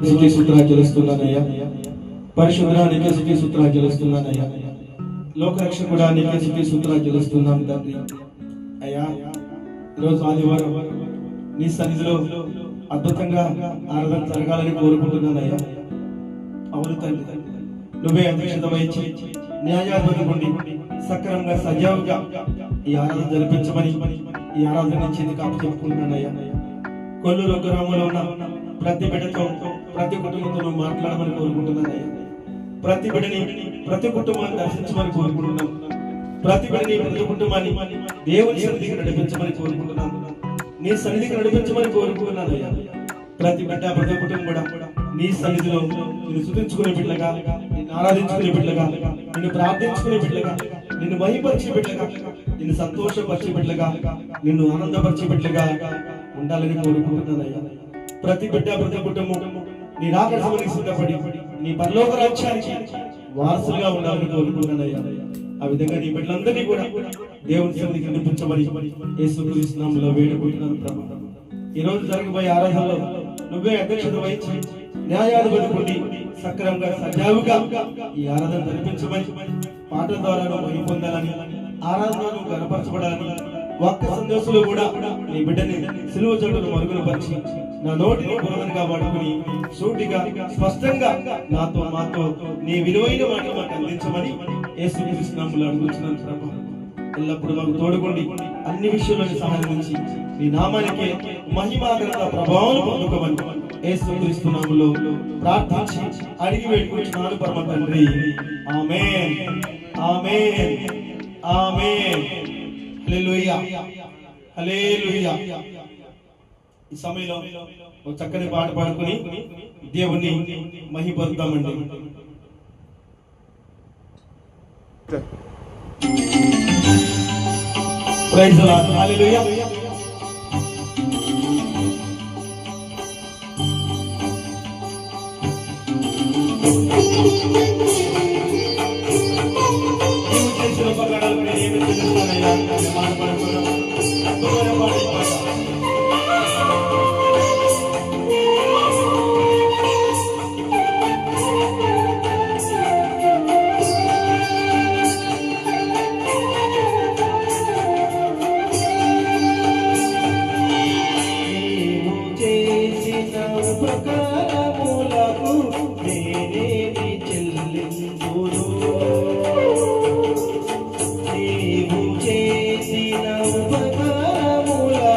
సూత్రాలు చెల్లిస్తున్నానయ్యా. పరిశుద్ధానికి సూత్రాలు చెల్లిస్తున్నానయ్యా. లోకరక్షకుడా నీకే సూత్రాలు చెల్లిస్తున్నాం తండ్రి. అయ్యా, ఈరోజు ఆదివారం నీ సన్నిధిలో అద్భుతంగా ఆరాధన జరగాలని కోరుకుంటున్నానయ్యా. అవును తండ్రి, నువ్వే అధ్యక్షత వహించి న్యాయాధిపతి సక్రమంగా సజావుగా ఈ ఆరాధన జరిపించమని ఈ ఆరాధన చేతి కాపు చెప్పుకుంటున్నానయ్యా. కొల్లూరు గ్రామంలో ఉన్న ప్రతి బిడ్డతో ప్రతి కుటుంబంతో మాట్లాడమని కోరుకుంటున్నానయ్యా. ప్రతి బిడ్డని ప్రతి కుటుంబాన్ని దర్శించమని కోరుకుంటున్నాం. ప్రతి బిడ్డని ప్రతి కుటుంబాన్ని దేవుని సన్నిధికి నడిపించమని కోరుకుంటున్నాను. నీ సన్నిధికి నడిపించమని కోరుకుంటున్నానయ్యా. ప్రతి బిడ్డ ప్రతి కుటుంబం కూడా నీ సన్నిధిలో నిన్ను స్తుతించుకునే బిడ్డగా, నిన్ను ఆరాధించుకునే బిడ్డగా, నిన్ను ప్రార్థించుకునే బిడ్డగా, నిన్ను మహిమపరిచే బిడ్డగా, నిన్ను సంతోషపరిచే బిడ్డగా, నిన్ను ఆనందపరిచే బిడ్డగా ఉండాలని కోరుకుంటున్నానయ్యా. ప్రతి బిడ్డ ప్రతి కుటుంబం నీ రాకడానికి సిద్ధపడి నీ పరలోక రాజ్యానికి వారసులుగా ఉండాలని కోరుకుంటున్నానయ్యా. ఆ విధంగా నీ బిడ్డలందరినీ కూడా దేవుని సన్నిధికి నడిపించమని యేసుక్రీస్తు నామములో వేడుకుంటున్నాను ప్రభు. ఈ రోజు జరగబోయే ఆరాధనలో నువ్వే అధ్యక్షత వహించి న్యాయాధిపతి సక్రమంగా సజావుగా ఈ ఆరాధన జరిపించమని, పాటల ద్వారా మహిమ పొందాలని, ఆరాధనను గణపరచబడాలని, వాక్య సందేశంలో కూడా నీ బిడ్డని సిలువ చెడును మరుగున పరిచి నా నోటిని పురవనిగా వాడుకుని సూటిగా స్పష్టంగా నాతో మాతో నీ విలువైన మాటలు మాకు అందించమని యేసుక్రీస్తు నామములో అడుగుతున్నాను ప్రభు. ఎల్లప్పుడూ మాకు తోడుకోండి, అన్ని విషయాలను సహాయించి నీ నామానికి మహిమాగ్రత ప్రభావం పొందుకోమని యేసుక్రీస్తు నామములో ప్రార్థించి అడిగి వేడుకుంటున్నాను పరమ తండ్రి. ఆమేన్, ఆమేన్, ఆమేన్. హల్లెలూయా, హల్లెలూయా. ఈ సమయంలో ఒక చక్కని పాట పాడుకుని దేవుని మహిమపరుద్దామండి. ప్రైజ్ ది లార్డ్, హల్లెలూయా. నీవు చేసిన ఉపకారములకు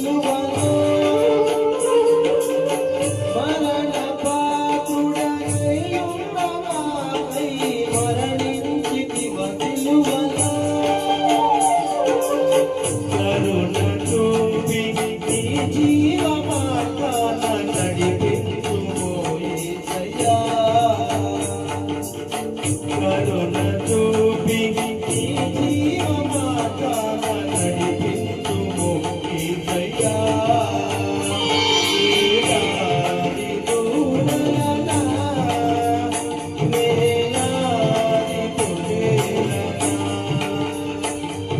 సిలువలో మరణ పాత్రుడనై ఉన్నవాడై మరణించితివ సిలువలో కరుణ చూపి నీ జీవ మార్గాన నడిపించుమో యేసయ్యా కరుణ చూపి నీ జీవ మార్గాన నడిపించుమో యేసయ్యా వేలాది దూడలనా వేలాది పొట్టేలనా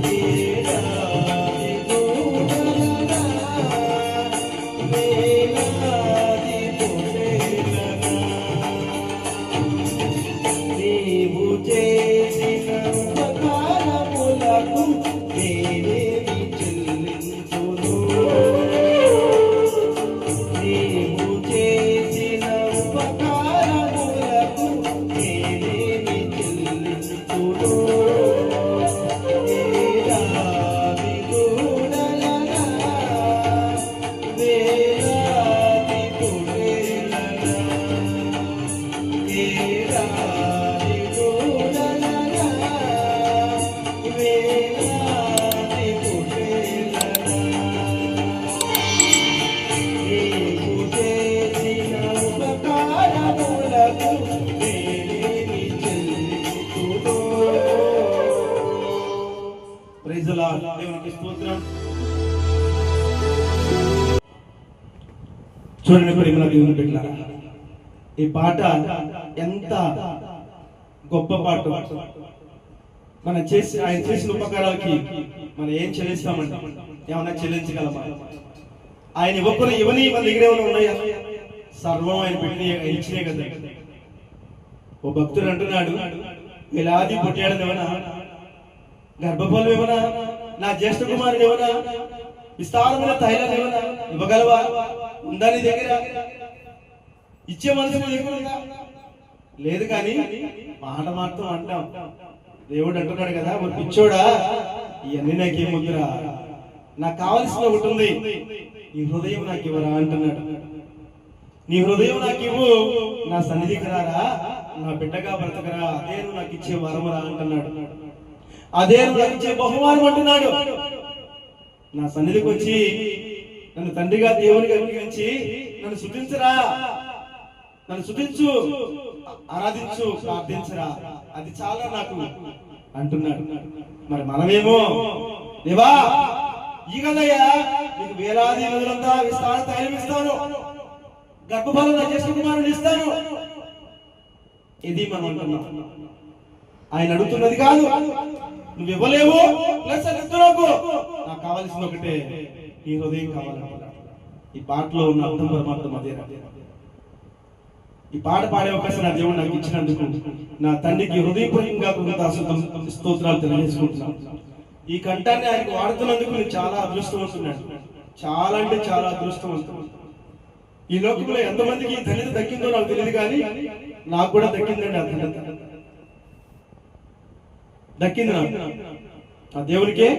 వేలాది దూడలనా వేలాది పొట్టేలనా నీవు చేసిన ఉపకారములకు నేనేమి చెల్లించును నీవు చేసిన ఉపకారములకు నేనేమి చెల్లించును వేలాది దూడలనా వేలాది పొట్టేలనా వేలాది దూడలనా వేలాది పొట్టేలనా నీవు చేసిన ఉపకారములకు నేనేమి చెల్లించును. Praise the Lord. దేవునికి స్తోత్రం. చూడండి ప్రేమల దేవుని బిడ్డలారా, ఈ పాట ఎంత గొప్ప పాట. ఆయన చేసిన ఉపకారాలకి మనం ఏం చెల్లిస్తామండి? ఏమన్నా చెల్లించగలమా? ఆయన ఇవ్వని మన దగ్గర ఏమైనా ఉన్నాయా? సర్వం ఆయన పెట్టి ఇచ్చినే కదా. ఓ భక్తుడు అంటున్నాడు, వేలాది పుట్టాడని ఏమన్నా, గర్భఫలం ఏమన్నా, నా జ్యేష్ఠ కుమారుడు ఏమన్నా, విస్తారమైన తైలం ఏమన్నా ఇవ్వగలవా? ఉందా నీ దగ్గర? ఇచ్చే మనసు నీ దగ్గర ఉందా? లేదు. కానీ మాట మాత్రం అంటాం. దేవుడు అంటున్నాడు కదా, ఒక పిచ్చోడా ఇవన్నీ నాకేముద్దురా, నాకు కావలసిన ఒకటి ఉంది, నీ హృదయం నాకు ఇవ్వరా అంటున్నాడు. నీ హృదయం నాకు ఇవ్వు, నా సన్నిధికి రారా, నా బిడ్డగా బ్రతకరా, అదే నువ్వు నాకు ఇచ్చే వరమురా అంటున్నాడు. అదే నువ్వు నాకు ఇచ్చే బహుమానం అంటున్నాడు. నా సన్నిధికి వచ్చి నన్ను తండ్రిగా దేవునికి అంగీకరించి నన్ను స్తుతించరా, నన్ను స్తుతించు, ఆరాధించు, ప్రార్థించరా, అది చాలా నాకు అంటున్నాడు. మరి మనమేమో, దేవా ఈ కదయ్యా నీకు వేలాది రోజులంతా విస్తార తైలం ఇస్తాను, గర్భఫలం నా జ్యేష్ఠ కుమారుని ఇస్తాను, ఇది మనం అంటున్నాం. ఆయన అడుగుతున్నది కాదు, నువ్వు ఇవ్వలేవు ప్లస్ నాకు కావాల్సిన ఒకటే, ఈ హృదయం కావాలంటున్నాడు. ఈ పాటలో ఉన్న అర్థం పరమార్థం అదే. ఈ పాట పాడే అవకాశం నా దేవుడు నాకు ఇచ్చినందుకు నా తండ్రికి హృదయపూర్వకంగా స్తోత్రాలు తెలియజేసుకుంటున్నాను. ఈ కంఠాన్ని ఆయనకు వాడుతున్నందుకు నేను చాలా అదృష్టవంతున్నాను. చాలా అంటే చాలా అదృష్టవంతుడు. ఈ లోకంలో ఎంతమందికి ఈ ధన్యత దక్కిందో నాకు తెలియదు, కానీ నాకు కూడా దక్కిందండి. ఆ ధన్యత దక్కింది నాకు. ఆ దేవునికే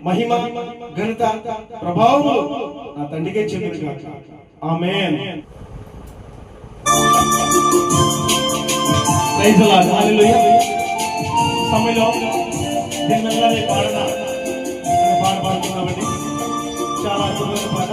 మహిమ, ఘనత, ప్రభావము నా తండ్రికే చెందిన. Amen. Praise the lord. Hallelujah. సమయంలో దీనివల్లనే పాట పాడుతున్నామండి. చాలా అద్భుతమైన పాట.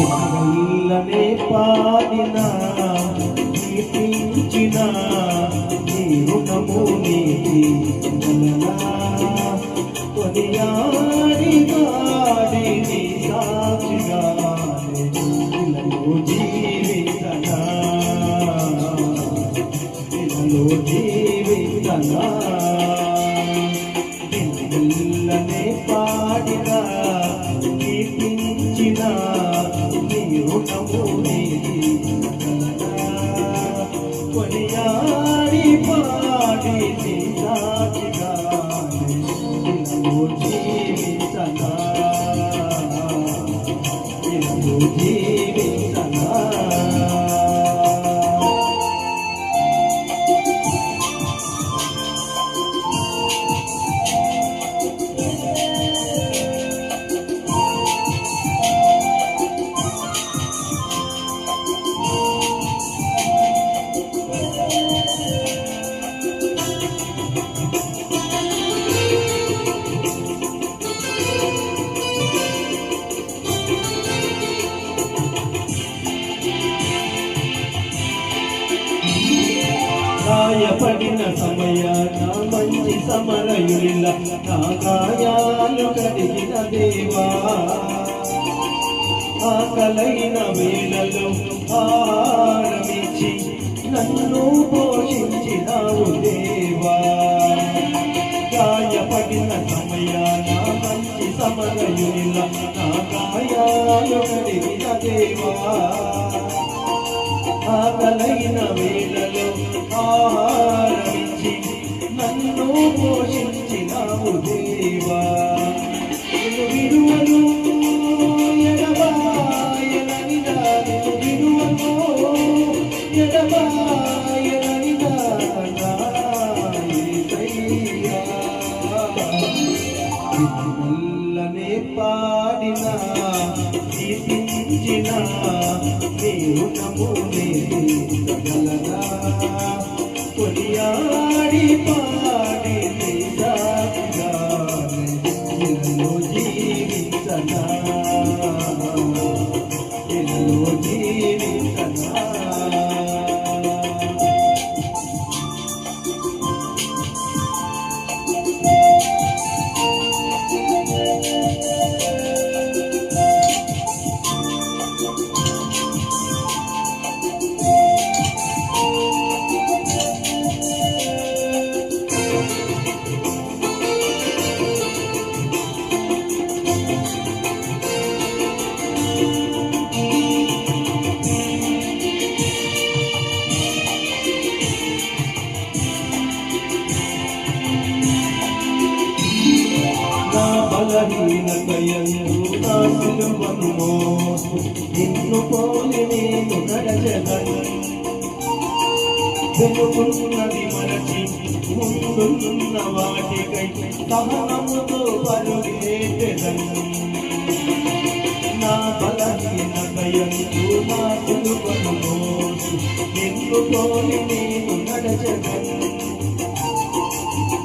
వల్లనే పాడినా కీర్తించినా నీ రుణము నీతి వలనా కొనియాడి గాడి నీ సాక్షిగా ఇలలో జీవితనా, ఇలలో జీవితనా. వల్లనే పాడినా కీర్తించినా నీ రుణము నీతి వలనా కొనియాడి పాడి నీ సాక్షిగానే ఇలాగో జీవించనా ఇలాగో జీవించనా గాయపడిన సమయాన మంచి సమరయుడిలా నా గాయాలు కడిగిన దేవా ఆకలైన వేళలో ఆహారమిచ్చి నన్ను పోషించినావు దేవా గాయపడిన సమయాన మంచి సమరయుడిలా నా గాయాలు కడిగిన దేవా ఆకలైన వేళలో ఆహారమిచ్చి నన్ను పోషించినావు దేవా నిన్ను విడువను ఎడబాయననిదా నిన్ను విడువను ఎడబాయననిదా నా యేసయ్యా మెల్లనే పాడిన కీర్తించిన నీవు నమ్మునే సగలనా కొనియాడి పాడి నీ సాక్షిగానే ఇలాగో జీవించనా ఇలాగో జీవించనా బలహీనతయందు నా సిలువను మోసు నిన్ను పోలి నేను నడచెదను వెనుకున్నది మరచి ముందున్న వాటికై సహనముతో పరుగెత్తెదను నా బలహీనతయందు నా సిలువను మోసు నిన్ను పోలి నేను నడచెదను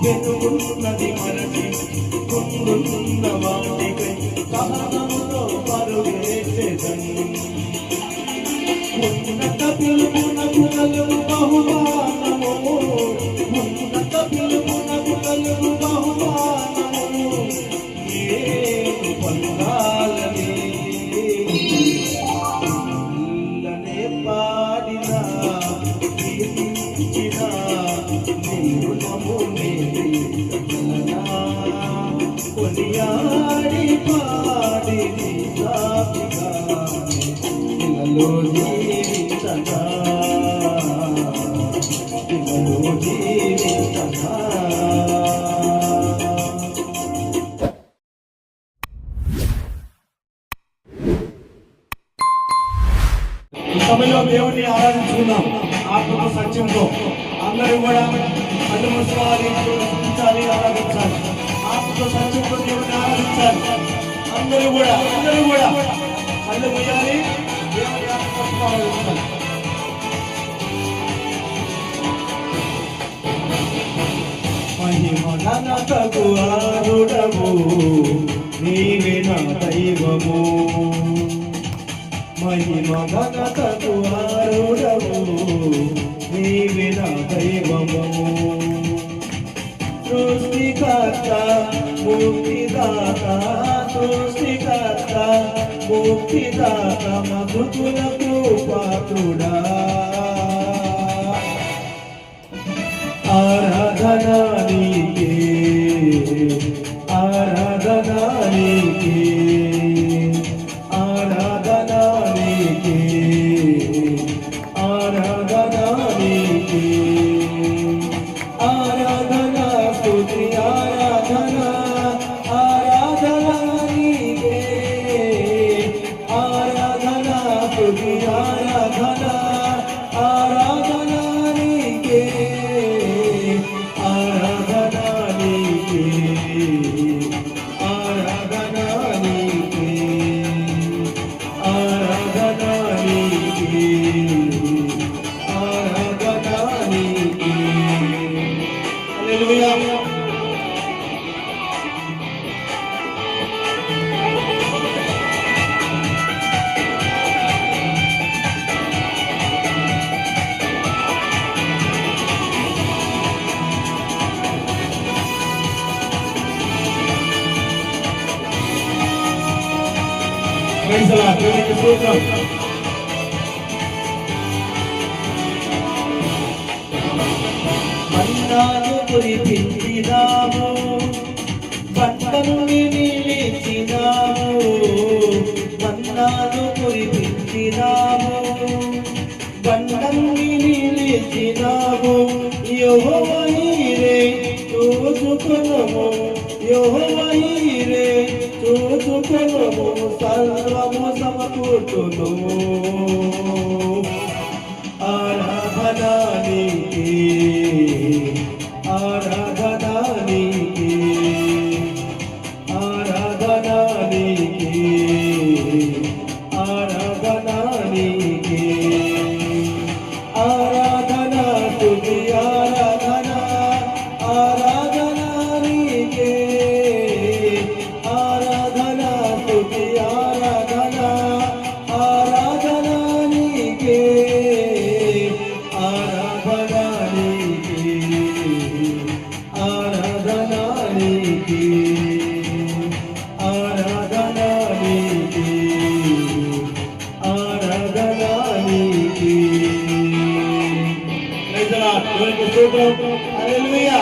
వెనుకున్నది మరచి ముందున్న వాటికై సహనముతో పరుగెత్తెదను ఉన్నత పిలుపునకు కలుగు బహుమానము ఉన్నత పిలుపునకు కలుగు బహుమానము నేను పొందాలని మెల్లనే పాడిన కీర్తించిన నీవు నమ్మునే సకలనా కొనియాడి పాడి నీ సాక్షిగానే ఇలాగో జీవించనా ఇలాగో జీవించనా ఈ సమయంలో దేవుణ్ణి ఆరాధించుకుందాం ఆత్మతో సత్యంతో అందరూ కూడా కళ్ళు మూసుకోవాలి స్తుతించాలి ఆరాధించాలి ఆత్మతో సత్యంతో దేవుణ్ణి ఆరాధించాలి అందరూ కూడా కళ్ళు మూయాలి దేవుని ఆత్మతో ఆరాధించాలి మహిమ ఘనతకు ఆరుడవు నీవే నా దైవము మహిమ ఘనతకు ఆరుడవు నీవే నా దైవము సృష్టికర్త ముక్తిదాత సృష్టికర్త ముక్తిదాత మధుకులకు పాత్రుడా ఆరాధనా నీకే ఆరాధనా నీకే ఆరాధనా నీకే ఆరాధనా నీకే దేవునికి స్తోత్రం. మన్నాను కురిపించినాము, బండను నిలిచినాము. మన్నాను కురిపించినాము, బండను నిలిచినాము. యెహోవా నీరే చూచుకొనుము, యెహోవా నీరే చూచుకొనుము. సర్వము సమకూర్చును. ఆరాధన నీకే, ఆరాధన నీకే, ఆరాధన నీకే, ఆరాధన నీకే. ఆరాధన స్తుతి ఆరాధన, ఆరాధన నీకే. ఆరాధన స్తుతి ఆరాధన, ఆరాధన నీకే. ఆరాధన నీకే, ఆరాధన నీకే, ఆరాధన నీకే, ఆరాధన నీకే. Praise the Lord. దేవునికి స్తోత్రం. హల్లెలూయా.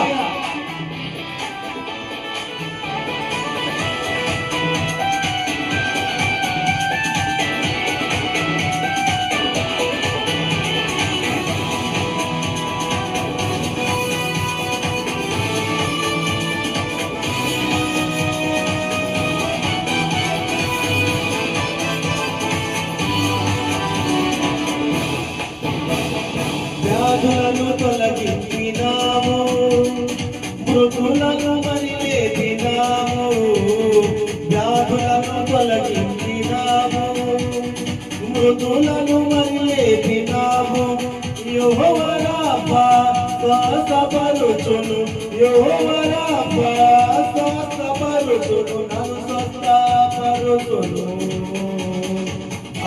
వ్యాధులను తొలగించినాము, మృతులను మరి లేపినాము. వ్యాధులను తొలగించినాము, మృతులను మరి లేపినాము. యెహోవా రాఫా స్వస్థపరుచును, యెహోవా రాఫా స్వస్థపరుచును, నన్ను స్వస్థపరుచును.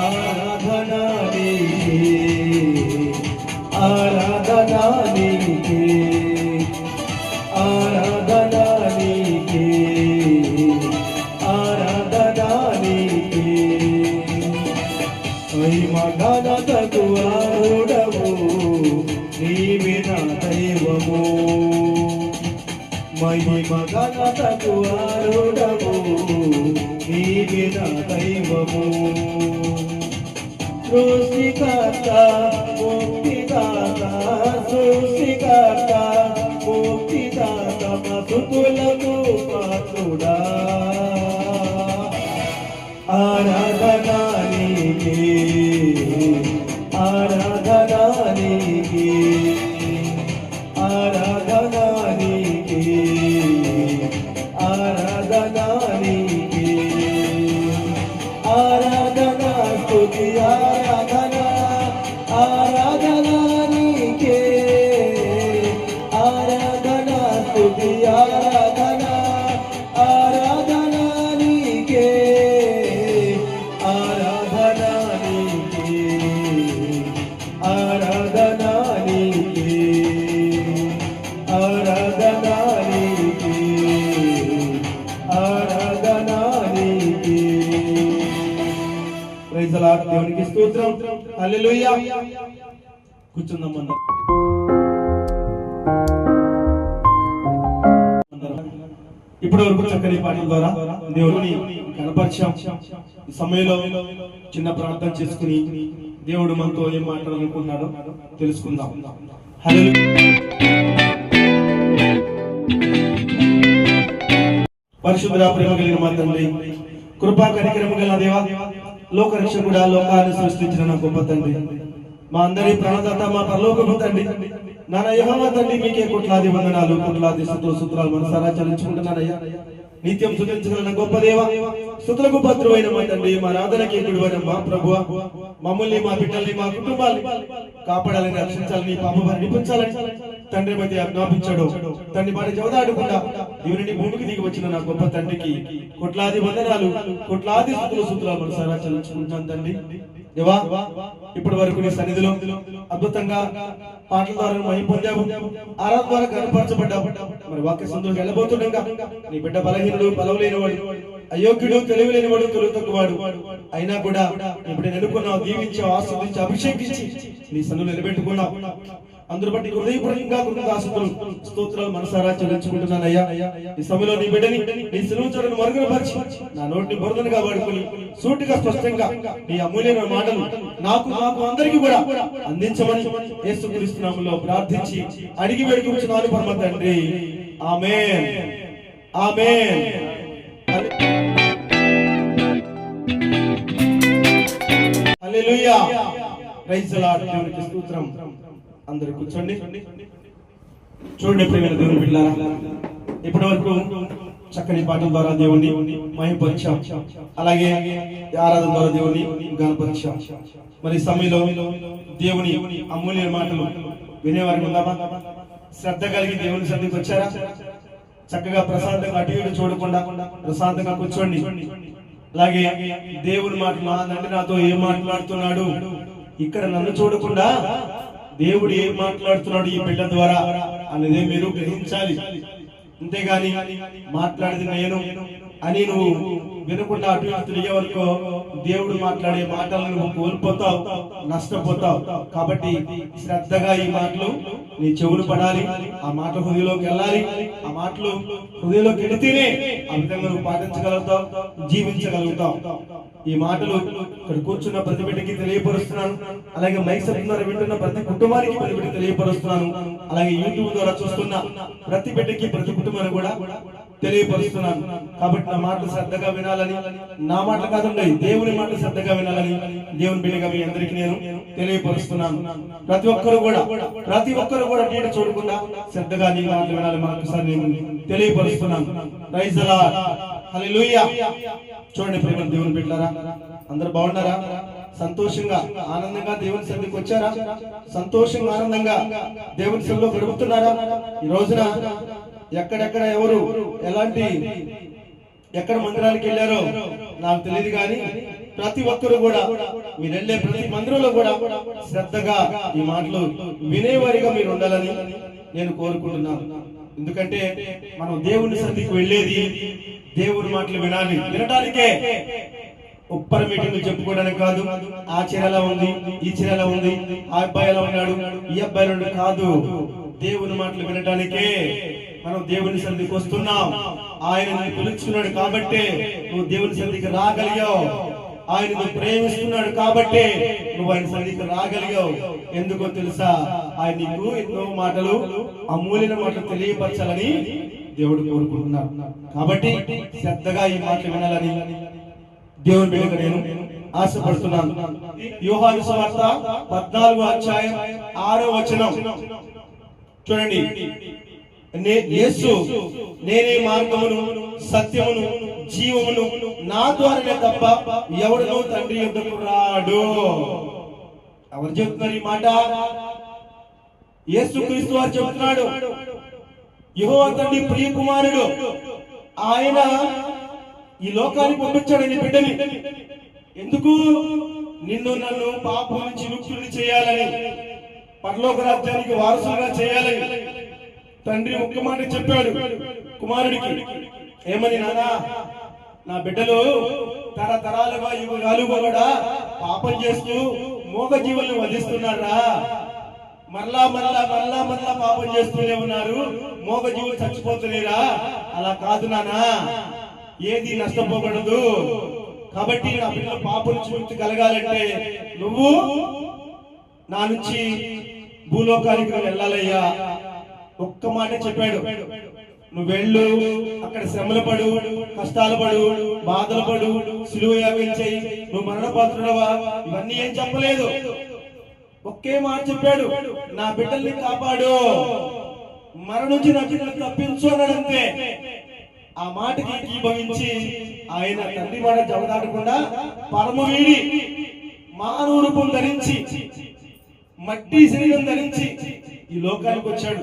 ఆరాధన నీకే, ఆరాధన నీకే, ఆరాధన నీకే, ఆరాధన నీకే. మహిమ ఘనతకు ఆరుడవు, నీవే నా దైవము. మహిమ ఘనతకు ఆరుడవు, నీవే నా దైవము. సృష్టికర్త ముక్తిదాత, సృష్టికర్త ముక్తిదాత, మధుతులకు పాత్రుడా. ఆరాధన నీకే, ఆరాధన నీకే, ఆరాధన నీకే, ఆరాధన నీకే. ఆరాధన స్తుతి ఆరాధన, ఆరాధన నీకే. ఆరాధన స్తుతి ఆరాధన, ఆరాధన నీకే. ఆరాధన నీకే, ఆరాధన నీకే, ఆరాధన నీకే, ఆరాధన నీకే. Praise the Lord. దేవునికి స్తోత్రం. హల్లెలూయా. కూర్చుందాం మనం. ఇప్పటి వరకు చక్కని పాటల ద్వారా దేవుడిని కనపరిచాం. ఈ సమయంలో చిన్న ప్రార్థన చేసుకుని దేవుడు మనతో ఏం మాట్లాడాలనుకుంటున్నాడో తెలుసుకుందాం. హల్లెలూయా. పరిశుద్ధ ప్రేమ కలిగిన మా తండ్రి, కృపా కనికరమ గల దేవా, లోక రక్షకుడా, లోకాన్ని సృష్టించిన నా గొప్ప తండ్రి, మా అందరి ప్రాణదాత, మా పరలోకపు తండ్రి, నాన్న యెహోవా తండ్రి, మీకే కోట్లాది వందనాలు, కోట్లాది స్తుతులు సూత్రాలు మనసారా చెల్లించుకుంటున్నానయ్యా. నిత్యం స్తుతించగల గొప్ప దేవ, స్తుతులకు పాత్రుడైన మా తండ్రి, మా ఆరాధనకి గుడివైన మా ప్రభువా, మమ్మల్ని, మా బిడ్డల్ని, మా కుటుంబాన్ని కాపాడాలని, రక్షించాలని, పాపభారం నిపించాలని తండ్రి మధ్య ఆజ్ఞాపించాడు. తండ్రి మాట జవదాడకుండా దేవుని భూమికి దిగి వచ్చిన నా గొప్ప తండ్రికి కోట్లాది వందనాలు, కోట్లాది స్తుతులు సూత్రాలు మనసారా చెల్లించుకుంటాను తండ్రి. దేవా, ఇప్పటి వరకు నీ సన్నిధిలో అద్భుతంగా పాటల ద్వారా మహిమ పొందావు, ఆరాధన ద్వారా కనపరచబడ్డావు. మరి వాక్య సందులోకి వెళ్ళబోతుండగా నీ బిడ్డ బలహీనుడు, బలవలేని వాడు, అయోగ్యుడు, తెలివిలేని వాడు, తొలుతొక్కువాడు అయినా కూడా ఇప్పుడు నేను ఎన్నుకున్నావు, దీవించావు, ఆస్వాదించి అభిషేకించి నీ సన్నిధిలో నిలబెట్టుకున్నావు. అందరూ బట్టి హృదయపూర్వకంగా కృతజ్ఞతాస్తుతులు స్తోత్రాలు మనసారా చెల్లించుకుంటున్నానయ్యా. ఈ సమయంలో నీ బిడ్డని నీ సిలువను మరుగునపరిచి నా నోటిని బురదలుగా వాడుకొని సూటిగా స్పష్టంగా నీ అమూల్యమైన మాటలు నాకు అందరికీ కూడా అందించమని యేసుక్రీస్తు నామములో ప్రార్థించి అడిగి వేడుకుంటున్నాను పరమ తండ్రి. ఆమేన్, ఆమేన్. హల్లెలూయా, ప్రైజ్ ది లార్డ్. దేవునికి స్తోత్రం. అందరూ కూర్చోండి. చూడండి ప్రియమైన దేవుని బిడ్డలారా, ఇప్పటి వరకు చక్కని పాటల ద్వారా దేవుని మహిమపరిచాం, అలాగే ఆరాధన ద్వారా దేవుని గణపరిచాం. మరి సమయంలో దేవుని అమూల్య మాటలు వినేవారికి ఉందామా? శ్రద్ధ కలిగి దేవుని సన్నిధికి వచ్చారా? చక్కగా ప్రశాంతంగా అటు ఇటు చూడకుండా ప్రశాంతంగా కూర్చోండి. అలాగే దేవుని మాట, మా తండ్రి నాతో ఏం మాట్లాడుతున్నాడు, ఇక్కడ నన్ను చూడకుండా దేవుడు ఏం మాట్లాడుతున్నాడు ఈ బిడ్డ ద్వారా అనేది మీరు గ్రహించాలి. అంతేగాని మాట్లాడేది నేను అని నువ్వు వినకుండా అటు ఇటు తిరిగే వరకు దేవుడు మాట్లాడే మాటలను నువ్వు కోల్పోతావు, నష్టపోతావు. కాబట్టి శ్రద్ధగా ఈ మాటలు నీ చెవులు పడాలి, ఆ మాట హృదయంలోకి వెళ్ళాలి. ఆ మాటలు హృదయంలోకి వెళితేనే ఆ విధంగా నువ్వు పాటించగలుగుతావు, జీవించగలుగుతావు. ఈ మాటలు ఇక్కడ కూర్చున్న ప్రతి బిడ్డకి తెలియపరుస్తున్నాను, అలాగే మైక్ సెట్ ద్వారా వింటున్న ప్రతి కుటుంబానికి ప్రతి బిడ్డ తెలియపరుస్తున్నాను, అలాగే యూట్యూబ్ ద్వారా చూస్తున్న ప్రతి బిడ్డకి ప్రతి కుటుంబానికి కూడా తెలియపరుస్తున్నాను. కాబట్టి నా మాటలు శ్రద్ధగా వినాలని, నా మాటలు కాదండి దేవుని మాటలు శ్రద్ధగా వినాలని దేవుని బిడ్డగా మీ అందరికీ నేను తెలియపరుస్తున్నాను. ప్రతి ఒక్కరు కూడా నేను చూడకుండా శ్రద్ధగా నీ మాటలు వినాలని మరొకసారి నేను తెలియపరుస్తున్నాను. ప్రైజ్ ది లార్డ్, హల్లెలూయా. చూడండి ప్రియమైన దేవుని బిడ్డలారా, అందరూ బాగున్నారా? సంతోషంగా ఆనందంగా దేవుని సన్నిధికి వచ్చారా? సంతోషంగా ఆనందంగా దేవుని సన్నిధిలో గడుపుతున్నారా? ఈ రోజున ఎక్కడెక్కడ ఎవరు ఎక్కడ మందిరానికి వెళ్ళారో నాకు తెలియదు, కానీ ప్రతి ఒక్కరు కూడా మీరు వెళ్ళే ప్రతి మందిరంలో కూడా శ్రద్ధగా ఈ మాటలు వినేవారిగా మీరు ఉండాలని నేను కోరుకుంటున్నాను. ఎందుకంటే మనం దేవుని సన్నిధికి వెళ్ళేది దేవుని మాటలు వినడానికే. ఉప్పర మీటింగ్ చెప్పుకోవడానికి కాదు, ఆ చీరలా ఉంది, ఈ చీరలా ఉంది, ఆ అబ్బాయి ఎలా ఉన్నాడు, ఈ అబ్బాయి ఉన్నాడు కాదు. దేవుని మాటలు వినడానికే మనం దేవుని సన్నిధికి వస్తున్నాం. ఆయన పిలుచుకున్నాడు కాబట్టి నువ్వు దేవుని సన్నిధికి రాగలిగావు. ఆయన నువ్వు ప్రేమిస్తున్నాడు కాబట్టి నువ్వు ఆయన సన్నిధికి రాగలిగావు. ఎందుకో తెలుసా? ఆయన నీకు ఎన్నో మాటలు, అమూల్యమైన మాటలు తెలియపరచాలని దేవుడు కోరుకుంటున్నాడు. కాబట్టి శ్రద్ధగా ఈ మాటలు వినాలని దేవుని బిడ్డగా నేను ఆశపడుతున్నాను. యోహాను సువార్త 14వ అధ్యాయం 6వ వచనం చూడండి. యేసు నేనే మార్గమును, సత్యమును, జీవమును, నా ద్వారానే తప్ప ఎవడునూ తండ్రి యొద్దకు రాడు. ఎవరు చెప్తున్నారు ఈ మాట? యేసుక్రీస్తు వారు చెప్తున్నాడు. యెహోవా తండ్రి ప్రియ కుమారుడు, ఆయన ఈ లోకానికి పంపించాడు నీ బిడ్డని. ఎందుకు? నిన్ను నన్ను పాపం నుంచి ముక్తుల్ని చేయాలని, పరలోక రాజ్యానికి వారసులుగా చేయాలని తండ్రి ఒక్క మాట చెప్పాడు కుమారుడికి. ఏమని? నానా, నా బిడ్డలు తరతరాలుగా యుగాలుగా కూడా పాపం చేస్తూ మోగ జీవులను వధిస్తున్నారా? మరలా మరలా మరలా మరలా పాపం చేస్తూనే ఉన్నారు, మోగ జీవులు చచ్చిపోతున్నారా? అలా కాదు నానా, ఏది నష్టపోకూడదు. కాబట్టి నా బిడ్డలు పాపం నుంచి ముక్తి కలగాలంటే నువ్వు నా నుంచి భూలోకానికి వెళ్ళాలయ్యా. ఒక్క మాట చెప్పాడు. నువ్వు వెళ్ళు, అక్కడ శ్రమలు పడు, కష్టాలు పడు, బాధలు పడు, సిలువ యాగం చేయి, నువ్వు మరణపాత్రుడవా, ఇవన్నీ ఏం చెప్పలేదు. ఒకే మాట చెప్పాడు, నా బిడ్డల్ని కాపాడు, మరణం నుంచి నా బిడ్డలు తప్పించు అన్నాడంతే. ఆ మాటకి ఏకీభవించి ఆయన తండ్రి మాట జవదాటకుండా పరమ వీడి మానవ రూపం ధరించి, మట్టి శరీరం ధరించి ఈ లోకానికి వచ్చాడు.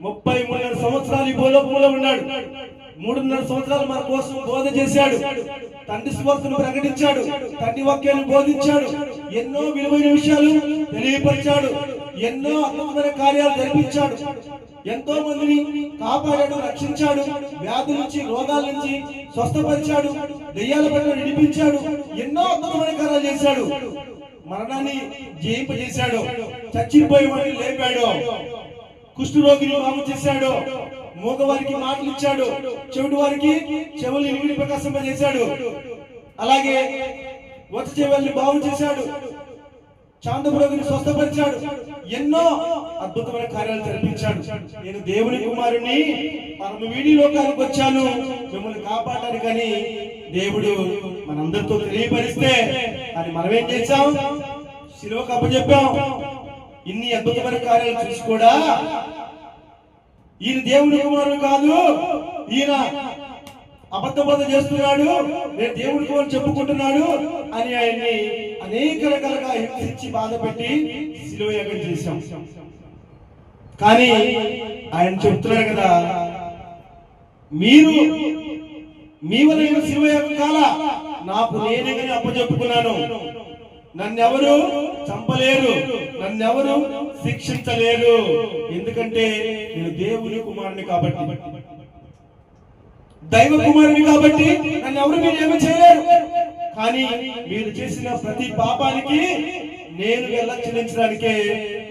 33 సంవత్సరాలు ఈ భూలోకంలో ఉన్నాడు. 3.5 సంవత్సరాలు మన కోసం బోధ చేశాడు. తండ్రి స్వార్థను ప్రకటించాడు, తండ్రి వాక్యాన్ని బోధించాడు, ఎన్నో విలువైన విషయాలు తెలియపరిచాడు. ఎన్నో అద్భుతమైన కార్యాలు జరిపించాడు. ఎంతో మందిని కాపాడాడు, రక్షించాడు. వ్యాధుల నుంచి, రోగాల నుంచి స్వస్థపరిచాడు. దెయ్యాల పట్ల విడిపించాడు. ఎన్నో అద్భుతమైన కార్యాలు చేశాడు. మరణాన్ని జయింపజేశాడు. చచ్చిపోయే వాడిని లేపాడు. కుష్ఠరోగిని బాగు చేశాడు. మూగవారికి మాటలు ఇచ్చాడు. చెవిటి వారికి చెవులు ఇనుగుడి ప్రకాశింపజేశాడు. అలాగే వచ్చే చెవుల్ని బాగు చేశాడు. చాందపురోగిని స్వస్థపరిచాడు. ఎన్నో అద్భుతమైన కార్యాలు జరిపించాడు. నేను దేవుని కుమారుని పరమ వీడి లోకానికి వచ్చాను మిమ్మల్ని కాపాడాలి కానీ దేవుడు మనందరితో తెలియపరిస్తే అది మనమేం చేశాం? శిలువకు అప్పచెప్పాం. ఇన్ని అద్భుతమైన కార్యాలు చూసి కూడా ఈయన దేవుని కుమారుడు కాదు, ఈయన అబద్ధబోధ చేస్తున్నాడు, నేను దేవుడి కుమారుడు చెప్పుకుంటున్నాడు అని ఆయన్ని అనేక రకాలుగా హింసించి బాధపెట్టి శిలువ యాగం చేశాం. కానీ ఆయన చెప్తున్నాడు కదా, మీరు మీ వల్ల శిలువ యాగం కాలా, నాకు నేనే అప్పచెప్పుకున్నాను. నన్నెవరు చంపలేరు, నన్నెవరు శిక్షించలేరు. ఎందుకంటే నేను దేవుని కుమారుని కాబట్టి, దైవ కుమారుని కాబట్టి నన్నెవరు మీరు ఏమి చేయలేరు. కానీ మీరు చేసిన ప్రతి పాపానికి నేను ఎలా చెల్లించడానికే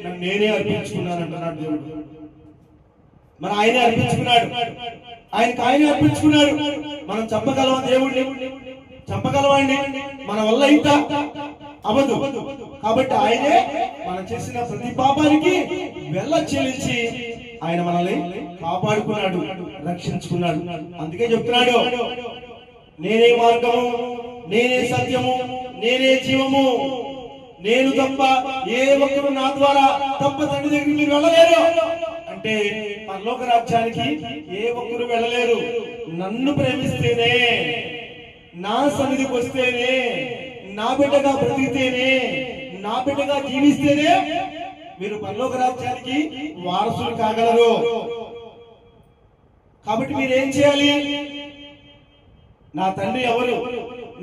నన్ను నేనే అర్పించుకున్నాను అంటున్నాడు దేవుడు. మరి ఆయనే అర్పించుకున్నాడు. ఆయనే అర్పించుకున్నాడు. మనం చంపగలవా దేవుడిని? చంపగలవండి? మన వల్ల ఇంకా అవదు. కాబట్టి ఆయనే మనం చేసిన ప్రతి పాపానికి వెళ్ళ చెల్లించి ఆయన మనల్ని కాపాడుకున్నాడు, రక్షించుకున్నాడు. అందుకే చెప్తున్నాడు, నేనే మార్గము, నేనే సత్యము, నేనే జీవము, నేను తప్ప ఏ ఒక్కరు నా ద్వారా తప్ప తండ్రి దగ్గరికి మీరు వెళ్ళలేరు. అంటే పరలోక రాజ్యానికి ఏ ఒక్కరు వెళ్ళలేరు. నన్ను ప్రేమిస్తేనే, నా సన్నిధికి వస్తేనే, నా బిడ్డగా బ్రతికితేనే, నా బిడ్డగా జీవిస్తేనే మీరు పరలోక రాజ్యానికి వారసులు కాగలరు. కాబట్టి మీరేం చేయాలి? నా తండ్రి ఎవరు,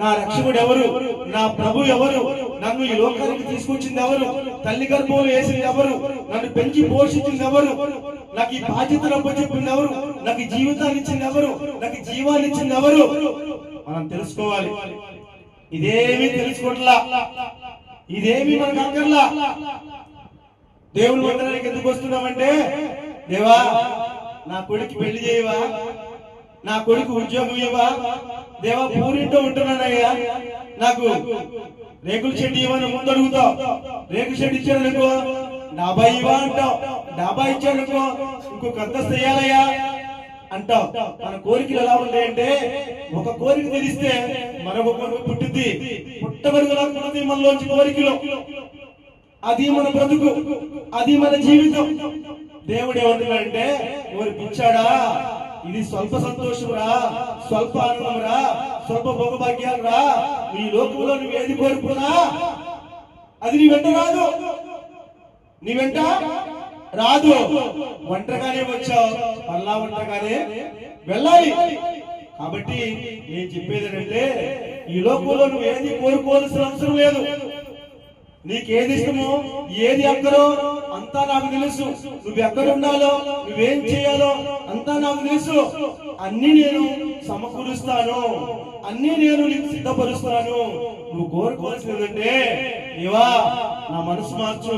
నా రక్షకుడు ఎవరు, నా ప్రభు ఎవరు, నన్ను ఈ లోకానికి తీసుకొచ్చింది ఎవరు, తల్లి గర్భంలో వేసింది ఎవరు, నన్ను పెంచి పోషించింది ఎవరు, నాకు ఈ బాధ్యతను అప్పచెప్పింది ఎవరు, నాకు ఈ జీవితాన్ని ఇచ్చింది ఎవరు, నాకు జీవాన్ని ఇచ్చింది ఎవరు, మనం తెలుసుకోవాలి. ఇదేమీ తెలుసుకోవట్లా, ఇదేమీ మనకు అక్కర్లా. దేవుని మందిరానికి ఎందుకు వస్తున్నామంటే, దేవా నా కొడుకు పెళ్లి చేయవా, నా కొడుకు ఉద్యోగం ఇవ్వా, దేవా పూరింటో ఉంటున్నానయ్యా, నాకు రేకుల షెడ్ ఇవ్వని ముందు అడుగుతావు. రేకుల షెడ్ ఇచ్చాడనుకో డాబా ఇవ్వా అంటావు, డాబా ఇచ్చాడనుకో ఇంకొక అంతస్తు వేయాలయ్యా అంటావు. మన కోరికలు ఎలా ఉంటాయంటే, ఒక కోరిక తెలిస్తే మరొక కోరిక పుట్టింది, పుట్టబడుగులా పుట్టింది మనలోంచి కోరికలు. అది మన బ్రతుకు, అది మన జీవితం. దేవుడు ఏమంటున్నాడంటే, ఓరి పిచ్చాడా, ఇది స్వల్ప సంతోషం రా, స్వల్ప ఆనందం రా, స్వల్ప భోగభాగ్యాలు రా. ఈ లోకంలో నువ్వు ఏది కోరుకున్నా అది నీ వెంట రాదు, నీ వెంట రాదు. ఒంటరిగానే వచ్చావు, పల్లా ఒంటరిగానే వెళ్ళాలి. కాబట్టి నేను చెప్పేది ఏంటంటే, ఈ లోకంలో నువ్వు ఏది కోరుకోవాల్సిన అవసరం లేదు. నీకేది ఇష్టమో, ఏది అక్కరో అంతా నాకు తెలుసు. నువ్వు ఎక్కడ ఉండాలో, నువ్వేం చేయాలో అంతా నాకు తెలుసు. అన్ని నేను సమకూరుస్తాను, అన్ని నేను నీకు సిద్ధపరుస్తాను. నువ్వు కోరుకోవాల్సిందంటే, దేవా నా మనసు మార్చు,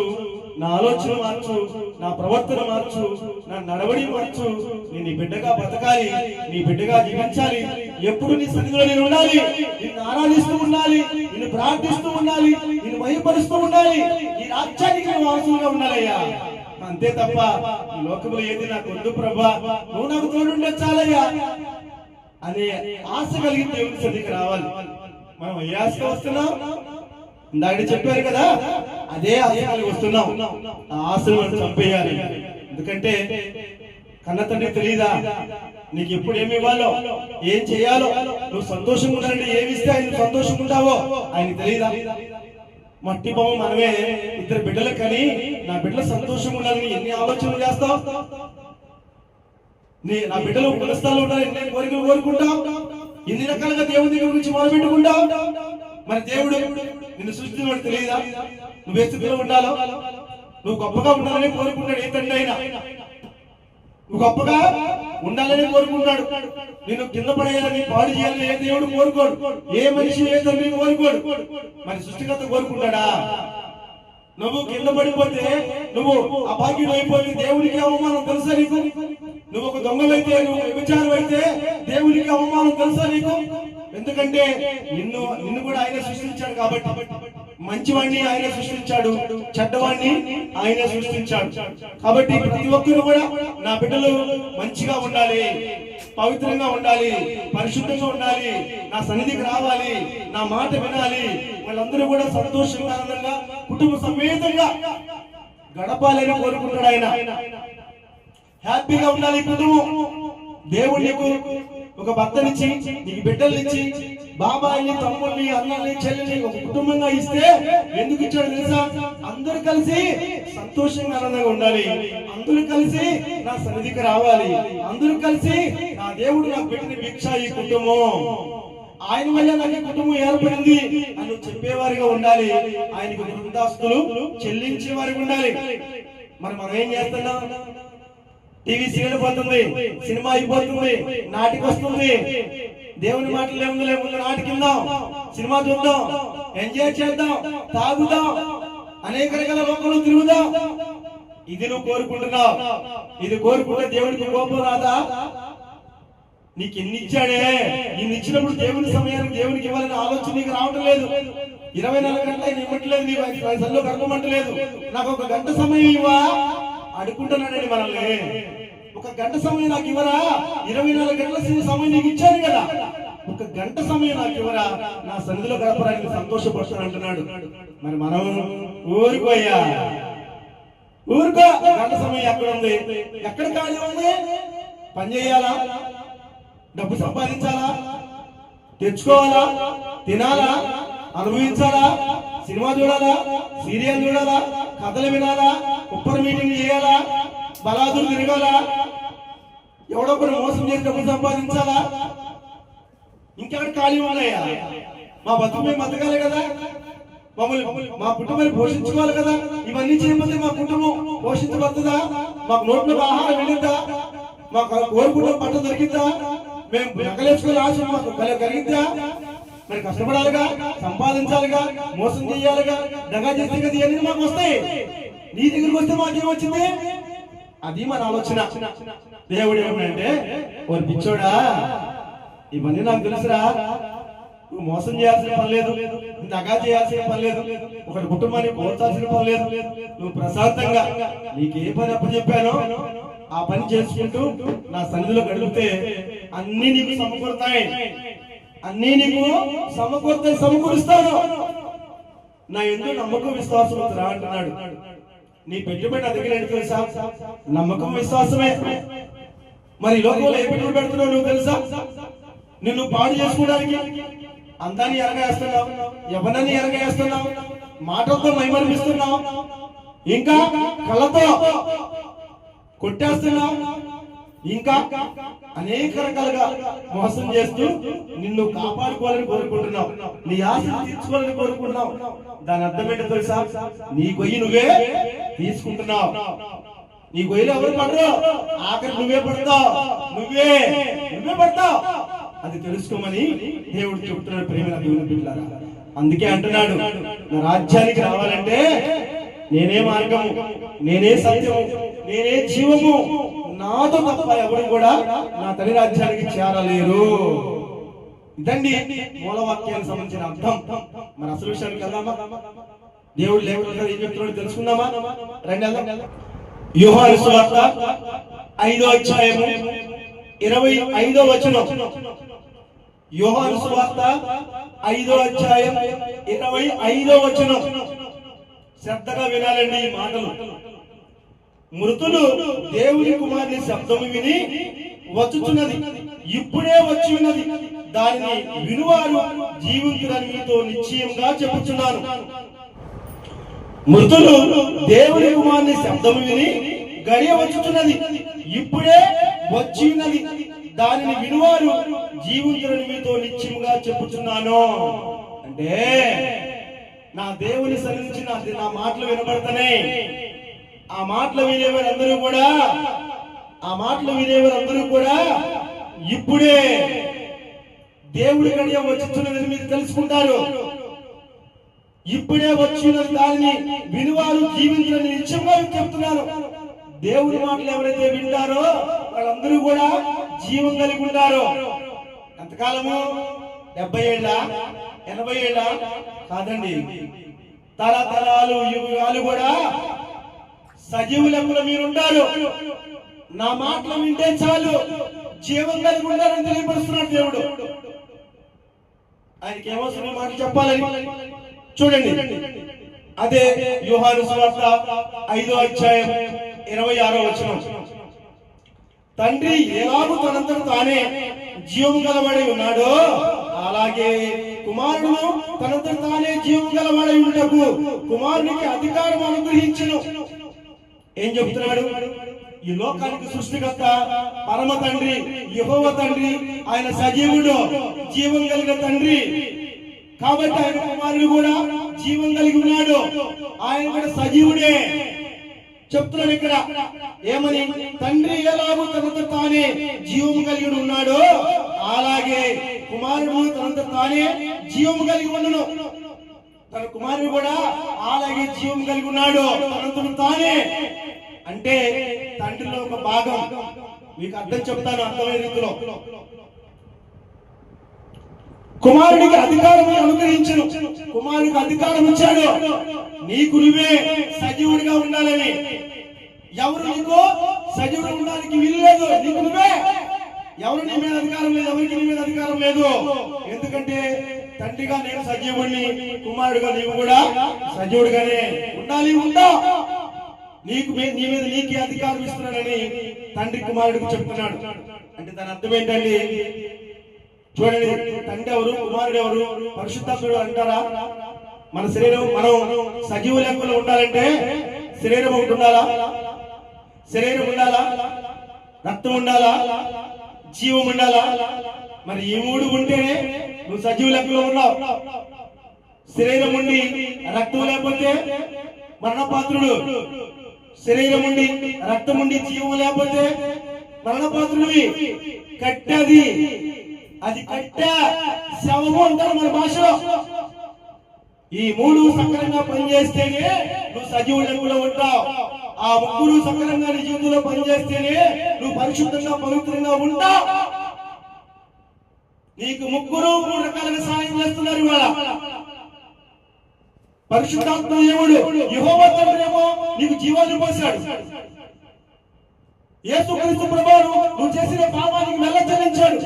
నా ఆలోచన మార్చు, నా ప్రవర్తన మార్చు, నా నడవడి మార్చు. నేను నీ బిడ్డగా బతకాలి, నీ బిడ్డగా జీవించాలి, ఎప్పుడు నీ సన్నిధిలో నేను ఉండాలి, నిన్ను ఆరాధిస్తూ ఉండాలి, నిన్ను ప్రార్థిస్తూ ఉండాలి, నిన్ను మహిమపరుస్తూ ఉండాలి, ఈ రాజ్యానికి నేను వారసులుగా ఉండాలయ్యా. అంతే తప్ప ఈ లోకంలో ఏది నాకు వద్దు ప్రభా, నువ్వు నాకు తోడుండే చాలయ్యా అనే ఆశ కలిగిన దేవుని సన్నిధికి రావాలి. మనం ఏ ఆశగా వస్తున్నాం? ఇందాక చెప్పారు కదా, అదే ఆశయాలు వస్తున్నాం. ఆ ఆశలు మనం చంపేయాలి. ఎందుకంటే కన్న తండ్రి తెలియదా నీకు ఎప్పుడు ఏమి ఇవ్వాలో, ఏం చేయాలో? నువ్వు సంతోషంగా ఉండాలంటే ఏమి ఇస్తే ఆయన సంతోషంగా ఉంటావో ఆయన తెలియదా? మట్టి బొమ్మ మనమే ఇద్దరు బిడ్డలు కానీ నా బిడ్డలు సంతోషంగా ఉండాలని ఎన్ని ఆలోచనలు చేస్తావు? నా బిడ్డలు పునస్థాలు ఉండాలి ఎన్ని కోరికలు కోరుకుంటావు? ఎన్ని రకాలుగా దేవుని దగ్గర గురించి మొదలుపెట్టుకుంటావు? మరి దేవుడు నిన్ను సృష్టించిన తెలియదా నువ్వు ఏ స్థితిలో ఉండాలో, నువ్వు గొప్పగా ఉండాలని కోరుకుంటాడు ఏ తండ్రి అయినా. నువ్వు గొప్పగా ఉండాలని కోరుకుంటాడు. నిన్ను కింద పడేయాలని పాడు చేయాలని ఏ దేవుడు కోరుకోడు. ఏ మనిషి ఏ తండ్రి కోరుకోడు. మరి సృష్టికర్త కోరుకుంటాడా? నువ్వు కింద పడిపోతే నువ్వు అభాగ్యుడు అయిపోయి దేవునికి అవమానం తెలుసా నీకు? నువ్వు ఒక దొంగలైతే, నువ్వు వ్యభిచారం అయితే దేవునికి అవమానం తెలుసా నీకు? ఎందుకంటే నిన్ను కూడా ఆయన సృష్టించాడు కాబట్టి. మంచివాడిని ఆయన సృష్టించాడు, చెడ్డవాడిని ఆయన సృష్టించాడు. కాబట్టి ప్రతి ఒక్కరు కూడా నా బిడ్డలు మంచిగా ఉండాలి, పవిత్రంగా ఉండాలి, పరిశుద్ధంగా ఉండాలి, నా సన్నిధికి రావాలి, నా మాట వినాలి. వాళ్ళందరూ కూడా సంతోషంగా ఆనందంగా కుటుంబ సమేతంగా గడపాలని కోరుకుంటాడు ఆయన. హ్యాపీగా ఉండాలి కుటుంబం. దేవుడు నీకు ఒక భర్తనిచ్చి, నీకు బిడ్డల్నిచ్చి, బాబాయిని, తమ్ముల్ని, అన్నల్ని, చెల్లిని ఒక కుటుంబంగా ఇస్తే ఎందుకు ఇచ్చాడు తెలుసా? అందరూ కలిసి సంతోషంగా ఆనందంగా ఉండాలి, అందరూ కలిసి నా సన్నిధికి రావాలి, అందరూ కలిసి నా దేవుడు నాకు పెట్టిన భిక్ష ఈ కుటుంబం, ఆయన వల్ల నాకు కుటుంబం ఏర్పడింది అని చెప్పేవారిగా ఉండాలి. ఆయనకు వృద్ధాస్తులు చెల్లించే వారికి ఉండాలి. మరి మనం ఏం చేస్తున్నాం? టీవీ సీరియల్ పోతుంది, సినిమా అయిపోతుంది, నాటికి వస్తుంది. దేవుని మాటలు ఏముంది, ముందు నాటికి వెళ్దాం, సినిమా చూద్దాం, ఎంజాయ్ చేద్దాం, తాగుదాం, అనేక రకాల లోకంలో తిరుగుదాం. ఇది నువ్వు కోరుకుంటున్నావు. ఇది కోరుకుంటే దేవుడికి కోపం రాదా? నీకు ఎన్ని ఇచ్చాడే, ఇన్ని ఇచ్చినప్పుడు దేవుని సమయానికి దేవునికి ఇవ్వాలని ఆలోచన నీకు రావటం లేదు. 24 గంటలు ఆయన ఇవ్వట్లేదు, నీ పైసల్లో గడపమంటలేదు. నాకు ఒక గంట సమయం ఇవ్వా అడుకుంటున్నాడండి మనల్ని. ఒక గంట సమయం నాకు ఇవ్వరా? 24 గంటల సమయం నీకు ఇచ్చాను కదా, ఒక గంట సమయం నాకు ఇవ్వరా? నా సన్నిధిలో గడపడానికి సంతోషపడుతాను అంటున్నాడు. మరి మనం ఊరుకోయ్యా, ఊరుకో. గంట సమయం ఎక్కడ ఉంది? ఎక్కడ ఖాళీ ఉంది? పని చేయాలా? డబ్బు సంపాదించాలా? తెచ్చుకోవాలా? తినాలా? అనుభవించాలా? సినిమా చూడాలా? సీరియల్ చూడాలా? కథలు వినాలా? ఉప్పర్ మీటింగ్ చేయాలా? బలాదులు తిరగాలా? ఎవడో ఒకరు మోసం చేసి డబ్బు సంపాదించాలా? ఇంకెక్కడ ఖాళీ ఉన్నాయా? మా బతుకు మేము బతకాలి కదా, మా కుటుంబాన్ని పోషించుకోవాలి కదా. ఇవన్నీ చేయకపోతే మా కుటుంబం పోషించబడుతుందా? మాకు నోట్లో ఆహారం వెళ్ళిందా? మాకు కోరుకుంటే పట్ట దొరికిందా? మేము నగలేసుకునే ఆశ మాకు కలిగిద్దా? మరి కష్టపడాలిగా, సంపాదించాలిగా, మోసం చేయాలిగా, దగా చేస్తే కదా ఇవన్నీ మాకు వస్తాయి. నీ దగ్గరికి వస్తే మాకేమొచ్చింది? అది మన ఆలోచన. దేవుడు ఏమంటే, ఓ పిచ్చోడా, ఇవన్నీ నాకు తెలుసురా, నువ్వు మోసం చేయాల్సిన పని లేదు, దగా చేయాల్సిన పని లేదు, ఒకటి కుటుంబాన్ని పోల్చాల్సిన పని లేదు. నువ్వు ప్రశాంతంగా నీకు ఏ పని అప్పచెప్పానో ఆ పని చేసుకుంటూ నా సన్నిధిలో గడిపితే అన్ని నీకు సమకూరుతాయి, అన్ని నీకు సమకూరుస్తాను. నా ఎందుకు నమ్మకం విశ్వాసం రా అంటున్నాడు. నీ పెట్టుబడి నా దగ్గర ఏంటి తెలుసా? నమ్మకం విశ్వాసమే. మరి ఈ లోకంలో ఏ పెట్టుబడి పెడుతున్నావు నువ్వు తెలుసా? నిన్ను పాడు చేసుకోవడానికి అందాన్ని ఎరగేస్తున్నావు, యవ్వనాన్ని ఎరగేస్తున్నావు, మాటలతో మైమరిపిస్తున్నావు, ఇంకా కళ్ళతో కొట్టేస్తున్నావు, ఇంకా అనేక రకాలుగా మోసం చేస్తూ నిన్ను కాపాడుకోవాలని కోరుకుంటున్నావు, నీ ఆశలు తీర్చుకోవాలని కోరుకుంటున్నావు. దాని అర్థం ఏంటో తెలుసా? నీ గొయ్యి నువ్వే తీసుకుంటున్నావు. నీ గొయ్యిలో ఎవరు పడరు, ఆఖరి నువ్వే పడతావు, నువ్వే పడతావు. అది తెలుసుకోమని దేవుడు చెప్తున్నాడు. ప్రేమ దేవుని బిడ్డలారా, అందుకే అంటున్నాడు, నా రాజ్యానికి రావాలంటే నేనే మార్గము, నేనే సత్యము, నేనే జీవము, నాతో తప్ప ఎవరు కూడా నా తల్లి రాజ్యానికి చేరలేరు. ఇదండి మూలవాక్యానికి సంబంధించిన అర్థం. మరి అసలు విషయానికి వెళ్దామా? దేవుడు లేకుండా ఏం చెప్తున్నాడు తెలుసుకుందామా? రండి. యోహాను సువార్త 5వ అధ్యాయము 25వ వచనం. యోహాను సువార్త 5వ అధ్యాయం 25వ వచనం. శ్రద్ధగా వినాలండి ఈ మాటలు. మృతులు దేవుని కుమారుని శబ్దము విని వచ్చుచున్నది, ఇప్పుడే వచ్చి ఉన్నది, దానిని వినువారు జీవించురని మీతో నిశ్చయంగా చెప్పుచున్నాను. మృతులు దేవుని కుమారుని శబ్దము విని గడియ వచ్చుచున్నది, ఇప్పుడే వచ్చి ఉన్నది, దానిని వినువారు జీవించురని మీతో నిశ్చయంగా చెప్పుచున్నాను. అంటే నా దేవుని సన్నిధించి నా మాటలు వినబడతానే, ఆ మాటలు వినేవారందరూ కూడా ఇప్పుడే దేవుడి గడియ వచ్చుతున్నదని మీరు తెలుసుకుంటారు. ఇప్పుడే వచ్చిన దానిని వినివారు జీవించాలని నిత్యంగా చెప్తున్నారు. దేవుడి మాటలు ఎవరైతే వింటారో వాళ్ళందరూ కూడా జీవం కలిగి ఉంటారు. ఎంతకాలము? 70 ఏళ్ళ, 80 ఏళ్ళ కాదండి, తరతరాలు యుగాలు కూడా సజీవులకు మీరుంటారు. నా మాటలు వింటే చాలు జీవం కలిగి ఉంటారని తెలియపరుస్తున్నాడు దేవుడు. ఆయనకి ఏమవసరం మాట చెప్పాలని చూడండి. అదే యోహాను సువార్త 5వ అధ్యాయం 26వ వచనం. తండ్రి ఎలాగూ తనంతట తానే జీవము గలవాడై ఉన్నాడో అలాగే కుమారుడు తనంతట తానే జీవము గలవాడై ఉంటకు కుమారునికి అధికారం అనుగ్రహించును. ఏం చెప్తున్నాడు? ఈ లోకానికి సృష్టికర్త పరమ తండ్రి యెహోవా తండ్రి, ఆయన సజీవుడు, జీవం కలిగిన తండ్రి. కాబట్టి ఆయన కుమారుడు కూడా జీవం కలిగి ఉన్నాడు. ఆయన కూడా సజీవుడే. చెప్తున్నాడు ఇక్కడ ఏమని? తండ్రి ఎలాగో తనంత తానే జీవం కలిగి ఉన్నాడో అలాగే కుమారుడు తనంత తానే జీవం కలిగి ఉండను. తన కుమారుడు కూడా అలాగే జీవం కలిగి ఉన్నాడు తనంత తానే. అంటే తండ్రిలో ఒక భాగం. మీకు అర్థం చెప్తాను అర్థమైన రీతిలో. కుమారుడికి అధికారం అనుగ్రహించను. కుమారుడికి అధికారం ఇచ్చాడు. నీకు నువ్వే సజీవుడిగా ఉండాలని. ఎవరు నీకు సజీవుడు ఉండడానికి వీలు లేదు. నీకు నువ్వే. ఎవరు నీ మీద అధికారం లేదు, ఎవరికి నీ మీద అధికారం లేదు. ఎందుకంటే తండ్రిగా నేను సజీవుడిని, కుమారుడుగా నీవు కూడా సజీవుడిగానే ఉండాలి. నీకు నీ మీద నీకే అధికారం ఇస్తున్నాడని తండ్రి కుమారుడికి చెప్తున్నాడు. అంటే దాని అర్థం ఏంటండి? చూడండి, తండ్రి ఎవరు, కుమారుడు ఎవరు, పరిశుద్ధాత్ముడు అంటారా? మన శరీరం మనం సజీవ లెక్కలో ఉండాలంటే శరీరం ఒకటి ఉండాలా? శరీరం ఉండాలా? రక్తం ఉండాలా? జీవం ఉండాలా? మరి ఈ మూడు ఉంటేనే నువ్వు సజీవ లెక్కలో ఉన్నావు. శరీరం ఉండి రక్తం లేకపోతే మరణపాత్రుడు. శరీరం ఉండి రక్తం ఉండి జీవం లేకపోతే మరణపాత్రుడివి. కట్టది అది కట్ట శవము అంటారు మన భాషలో. ఈ మూడు సక్రమంగా పనిచేస్తేనే నువ్వు సజీవ లెక్కలో ఉంటావు. ఆ ముగ్గురు సక్రమంగా నీ జీవితంలో పనిచేస్తేనే నువ్వు పరిశుద్ధంగా పవిత్రంగా ఉంటావు. నీకు ముగ్గురు 3 రకాలుగా సహాయం చేస్తున్నారు ఇవాళ. పరిశుద్ధాత్మ దేవుడు యెహోవా తండ్రేమో నీకు జీవాన్ని పోశాడు. యేసుక్రీస్తు ప్రభువు నువ్వు చేసిన పాపానికి మెల్ల చెల్లించాడు.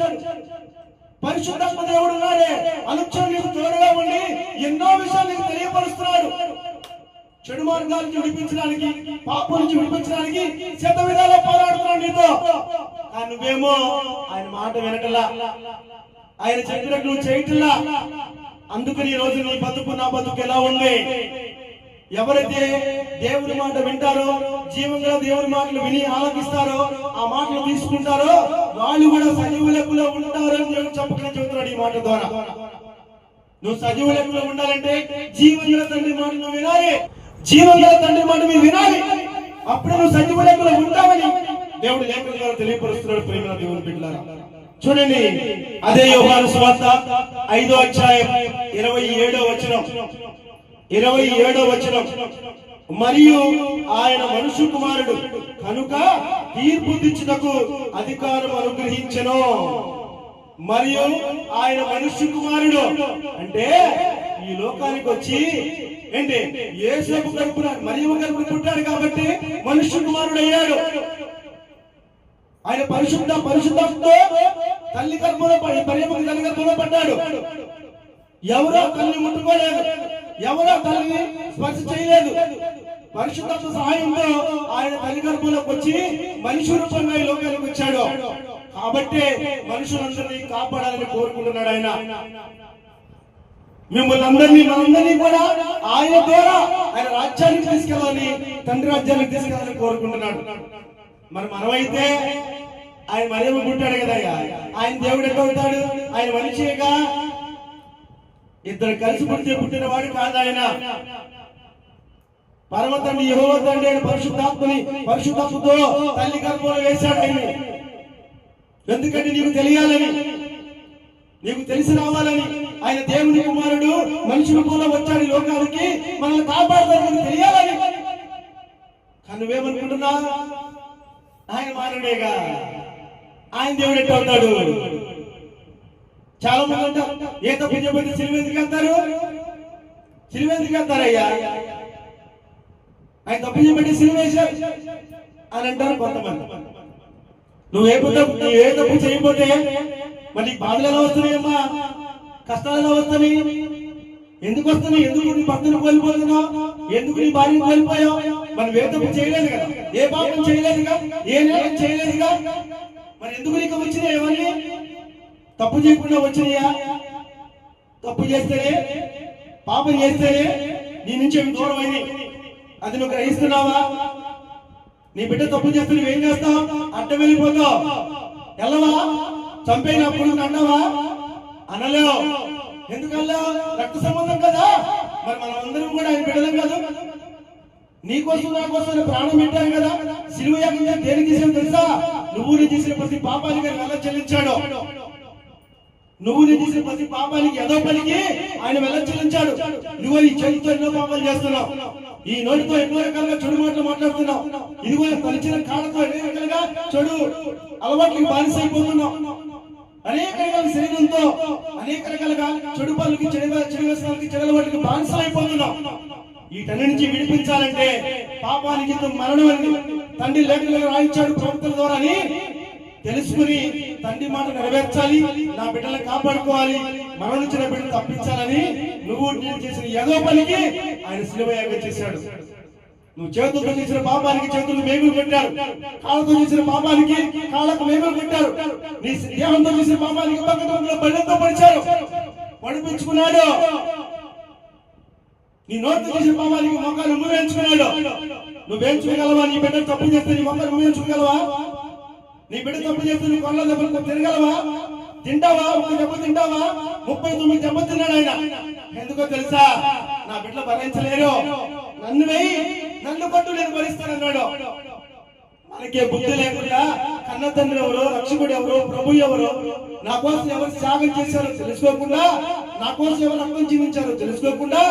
పరిశుద్ధాత్మ దేవుడు ఉన్నాడే అనుక్షణం నీకు తోడుగా ఉండి ఎన్నో విషయాలు నీకు తెలియపరుస్తున్నాడు. చెడు మార్గాల నుంచి విడిపించడానికి, పాపం నుంచి విడిపించడానికి శత విధాలా పోరాడుతున్నాడు నీతో. నువ్వేమో ఆయన మాట వినటలా, ఆయన చెప్పినట్టు నువ్వు చేయటలా. అందుకని ఈ రోజు నీ బతుకు నా బతుకు ఎలా ఉంది? ఎవరైతే దేవుని మాట వింటారో, జీవంగా దేవుని మాటలు విని ఆలకిస్తారో, ఆ మాటలు తీసుకుంటారో వాళ్ళు కూడా సజీవ లెక్కలో ఉంటారు అని చెప్పకనే చెబుతున్నాడు ఈ మాట ద్వారా. నువ్వు సజీవ లెక్కలో ఉండాలంటే జీవంగా తండ్రి మాట నువ్వు వినాలి. జీవంగా తండ్రి మాట మీరు వినాలి. అప్పుడు నువ్వు సజీవ లెక్కలో ఉంటావని దేవుడు లేఖల ద్వారా తెలియపరుస్తున్నాడు. ప్రేమ దేవుని బిడ్డలారా చూడండి, అదే యోహాను సువార్త 5వ అధ్యాయం 27వ వచనం. 27వ వచనం. మరియు ఆయన మనుష్య కుమారుడు కనుక తీర్పు తీర్చుటకు అధికారం అనుగ్రహించెను. మరియు ఆయన మనుష్య కుమారుడు అంటే ఈ లోకానికి వచ్చి ఏంటి యేసేపు గర్భున మరియమ్మ గర్భున పుట్టాడు కాబట్టి మనుష్య కుమారుడు అయ్యాడు. ఆయన పరిశుద్ధాత్మతో తల్లి గర్భంలో మరియమ్మ తల్లి గర్భంలో పడ్డాడు. ఎవరో తల్లి ముట్టుకోలేదు, ఎవరో తల్లిని స్పర్శ చేయలేదు. పరిశుద్ధాత్మ సహాయంతో ఆయన తల్లి గర్భంలోకి వచ్చి మనిషి రూపంగా ఈ లోకానికి వచ్చాడు. కాబట్టి మనుషులందరినీ కాపాడాలని కోరుకుంటున్నాడు ఆయన. మిమ్మల్ని అందరినీ మనందరినీ కూడా ఆయన ద్వారా ఆయన రాజ్యానికి తీసుకెళ్ళాలని, తండ్రి రాజ్యానికి తీసుకెళ్ళాలని కోరుకుంటున్నాడు. మరి మనమైతే ఆయన మరియమ్మ పుట్టాడు కదా, ఆయన దేవుడు ఎట్లా ఉంటాడు? ఆయన మనిషిగా ఇద్దరు కలిసి పుట్టిన వాడు కాదు ఆయన. పరమ తండ్రి యెహోవా తండ్రి అయిన పరిశుద్ధాత్మతో తల్లి గర్భంలో వేశాడు ఆయన్ని. ఎందుకంటే నీకు తెలియాలని, నీకు తెలిసి రావాలని. ఆయన దేవుని కుమారుడు మనిషి రూపంలో వచ్చాడు ఈ లోకానికి మనల్ని కాపాడతానికి తెలియాలని. కానీ నువ్వేమనుకుంటున్నా? ఆయన మానవుడేగా, ఆయన దేవుడు ఎట్లా అవుతాడు? చాలా మంది అంటారు, ఏ తప్పు చేయబోతే సిలువ ఎందుకు వెళ్తారు? సిలువ ఎందుకు వెళ్తారయ్యా? ఆయన తప్పు చేయబట్టి సిలువ వేశారు అని అంటారు కొంతమంది. నువ్వే తప్పు చేయబోతే మరి నీకు బాధలు ఎలా వస్తున్నాయమ్మా? కష్టాలు ఎలా వస్తున్నాయి? ఎందుకు వస్తున్నాయి? ఎందుకు నీ భర్తను కోల్పోతున్నావు? ఎందుకు నీ భార్యను కోల్పోయావు? మనం ఏ తప్పు చేయలేదు కదా, ఏ పాపం చేయలేదుగా, ఏ నేరం చేయలేదుగా. మరి ఎందుకు నీకు వచ్చినాయి? ఏమని తప్పు చేయకుండా వచ్చినాయా? తప్పు చేస్తేనే, పాపం చేస్తేనే నీ నుంచి అవి దూరం అయినాయి. అది నువ్వు గ్రహిస్తున్నావా? నీ బిడ్డ తప్పు చేస్తే నువ్వేం చేస్తావు? అడ్డం వెళ్ళిపోతావు. వెళ్ళవా? చంపేనప్పుడు అన్నావా? అనలేవు. ఎందుకల్లా? రక్త సంబంధం కదా. మరి మనం అందరం కూడా ఆయన బిడ్డలం కాదు? నీకోసం నా కోసం ప్రాణం పెట్టాను కదా. సిలువ యాగంగా దేనికి చేసావు తెలుసా? నువ్వు నీ చేసిన ప్రతి పాపానికి వెల చెల్లించాడు. నువ్వు నీ చేసిన ప్రతి పాపానికి ఏదో పనికి ఆయన వెల చెల్లించాడు. నువ్వు ఈ చేతితో ఎన్నో పాపాలు చేస్తున్నావు, ఈ నోటితో ఎన్నో రకాలుగా చెడు మాటలు మాట్లాడుతున్నావు, ఇదిగో తలిచిన కాళ్ళతో ఎన్నో రకాలుగా చెడు అలవాట్లకు బానిసైపోతున్నావు, అనేక రకాల శరీరంతో అనేక రకాలుగా చెడు పనులకి, చెడు వ్యసనాలకి, చెడు అలవాట్లకి బానిసలైపోతున్నావు. వీటన్ని నుంచి విడిపించాలంటే పాపానికి మరణం అని తండ్రి లేఖలు రాయించాడు ప్రవక్తల ద్వారా అని తెలుసుకుని తండ్రి మాట నెరవేర్చాలి, నా బిడ్డలను కాపాడుకోవాలి, మరణించిన బిడ్డలు తప్పించాలని నువ్వు చేసిన ఏదో పనికి ఆయన శిలువ యాగం చేశాడు. నువ్వు చేతులతో చేసిన పాపానికి చేతులు మేగులు పెట్టారు, కాళ్ళతో చేసిన పాపానికి కాళ్ళకు మేగులు పెట్టారు, నీ దేహంతో చేసిన పాపానికి పక్కన బళ్ళతో పడిచారు, పడిపించుకున్నాడు. నీ నోటితో చేసిన పాపానికి మొక్కలు ఉమ్మేయించుకున్నాడు. నువ్వు వేయించుకోగలవా? నీ బిడ్డ తప్పు చేస్తే నీ మొక్కలు ఉమ్మేయించుకోగలవా? నీ బిడ్డ తప్పు చేస్తే నీ కొల్ల దెబ్బలు తిరగలవా? తింటావా? ఒక దెబ్బ తింటావా? 39 దెబ్బ తిన్నాడు ఆయన. ఎందుకో తెలుసా? నా బిడ్డలు భరించలేరు, నన్ను వేయి, నన్ను కొట్టు, నేను భరిస్తానన్నాడు. మనకే బుద్ధి లేకుండా కన్న తండ్రి ఎవరు, రక్షకుడు ఎవరు, ప్రభు ఎవరు, నా కోసం ఎవరు త్యాగం చేశారో తెలుసుకోకుండా, నా కోసం ఎవరు రక్తం జీవించారో తెలుసుకోకుండా,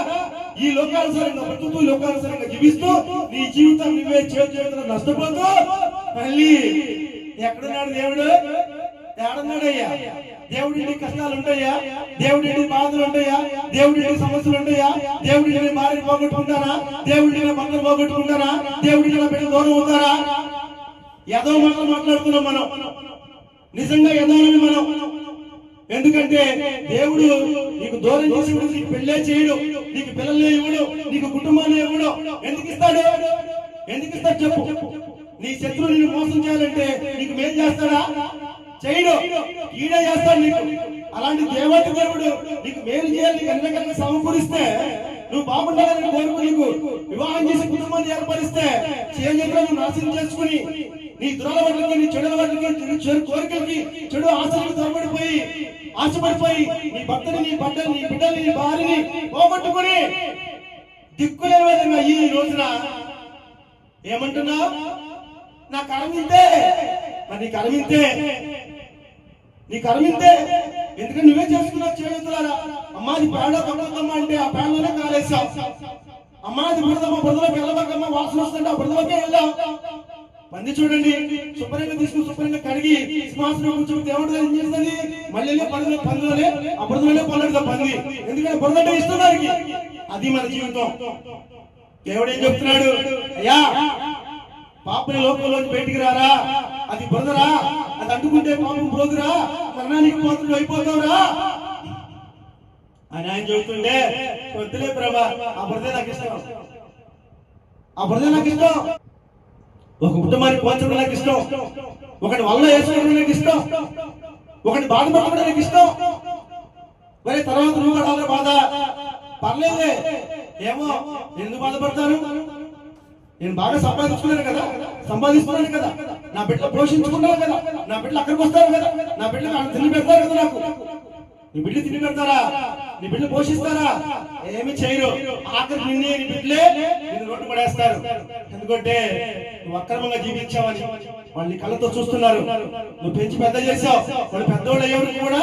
ఈ లోకానుసారంగా బ్రతుకుతూ, లోకానుసారంగా జీవిస్తూ నీ జీవితం నువ్వే చేతులు నష్టపోతూ మళ్ళీ ఎక్కడున్నాడు దేవుడు? ఏడున్నాడయ్యా? దేవుడి కష్టాలు ఉంటాయా? దేవుడి బాధలు ఉంటాయా? దేవుడి సమస్యలు ఉంటాయా? దేవుడి భార్యను పోగొట్టుకుంటారా? దేవుడి భర్తను పోగొట్టుకుంటారా? దేవుడి బిడ్డ దూరం అవుతారా? ఏదో మాటలు మాట్లాడుతున్నాం మనం, నిజంగా ఏదోనని మనం. ఎందుకంటే దేవుడు నీకు దూరం చేసేవాడు నీకు పెళ్ళే చేయడు, నీకు పిల్లలే ఇవ్వడు, నీకు కుటుంబాన్ని ఇవ్వడు. ఎందుకు ఇస్తాడు? ఎందుకు ఇస్తాడు చెప్పు? నీ శత్రువు నిన్ను మోసం చేయాలంటే నీకు మేలు చేస్తాడా? చేయడు, ఈడే చేస్తాడు నీకు. అలాంటి దేవుడు నీకు మేలు చేయాలి, నీకు అన్ని రకాలుగా సమకూరిస్తే, నువ్వు బాగుండాలని కోరుకు, నీకు వివాహం చేసే కుటుంబాన్ని ఏర్పరిస్తే, చేతులను నువ్వు నాశనం చేసుకుని నీ దురలవాట్లకి, నీ చెడు అలవాట్లకి, చెడు కోరికలకి, చెడు ఆశలకు తోబడిపోయి ఆశపడిపోయి నీ భర్తని, నీ బిడ్డని, నీ బిడ్డని, నీ భార్యని పోగొట్టుకుని దిక్కులేని విధంగా ఈ రోజున ఏమంటున్నా? నా కరమింతే. మరి నీ కరమింతే, నీ కరమింతే. ఎందుకంటే నువ్వే చేసుకున్నావు చేతులారా. అమ్మాది ప్రాణ పడుతుందమ్మా అంటే ఆ ప్రాణంలోనే కాలేసావు. అమ్మాది బురదమ్మ, బురదలోకి వెళ్ళబోకమ్మా, వాసన వస్తుంటే ఆ బురదలోకే వెళ్ళావు. పంది చూడండి, శుభ్రంగా తీసుకుని శుభ్రంగా కడిగి సింహాసనం కూర్చోబెట్టి ఏమంటుంది? ఏం చేస్తుంది? మళ్ళీ పందులోనే ఆ బురదలోనే పల్లెడుతుంది పంది. ఎందుకంటే బురదంటే ఇష్టం దానికి. అది మన జీవితం. దేవుడు ఏం చెప్తున్నాడు? అయ్యా, పాపని లోకంలోకి బయటికి రారా, అది బురదరా, అది అంటుకుంటే పాపం పోదురా, మరణానికి పోతుడు అయిపోతావురా అని ఆయన చెబుతుండే, వద్దులే ప్రభా, ఆ బురదే నాకు ఇష్టం, ఆ బురదే నాకు ఇష్టం. ఒక కుటుంబానికి పోల్చడం నాకు ఇష్టం, ఒకటి వల్ల వేసుకోవడం నాకు ఇష్టం, ఒకటి బాధపడడం నాకు ఇష్టం. మరి తర్వాత నువ్వు పడాలి బాధ, పర్లేదే, ఏమో ఎందుకు బాధపడతాను? నేను బాగా సంపాదించుకున్నాను కదా, సంపాదిస్తున్నాను కదా, నా బిడ్డలు పోషించుకున్నాను కదా, నా బిడ్డలు అక్కడికి వస్తారు కదా, నా బిడ్డలు తిండి పెడతారు కదా నాకు. నీ బిడ్డలు తిండి పెడతారా? నీ బిడ్డలు పోషిస్తారా? ఏమి చేయరు. ఆఖరికి నిన్నే నీ బిడ్డలే నిన్ను రోడ్డు పడేస్తారు. ఎందుకంటే నువ్వు అక్రమంగా జీవించావని వాళ్ళు నీ కళ్ళతో చూస్తున్నారు. నువ్వు పెంచి పెద్ద చేసావు. వాళ్ళు పెద్దోళ్ళు అయ్యేవారు కూడా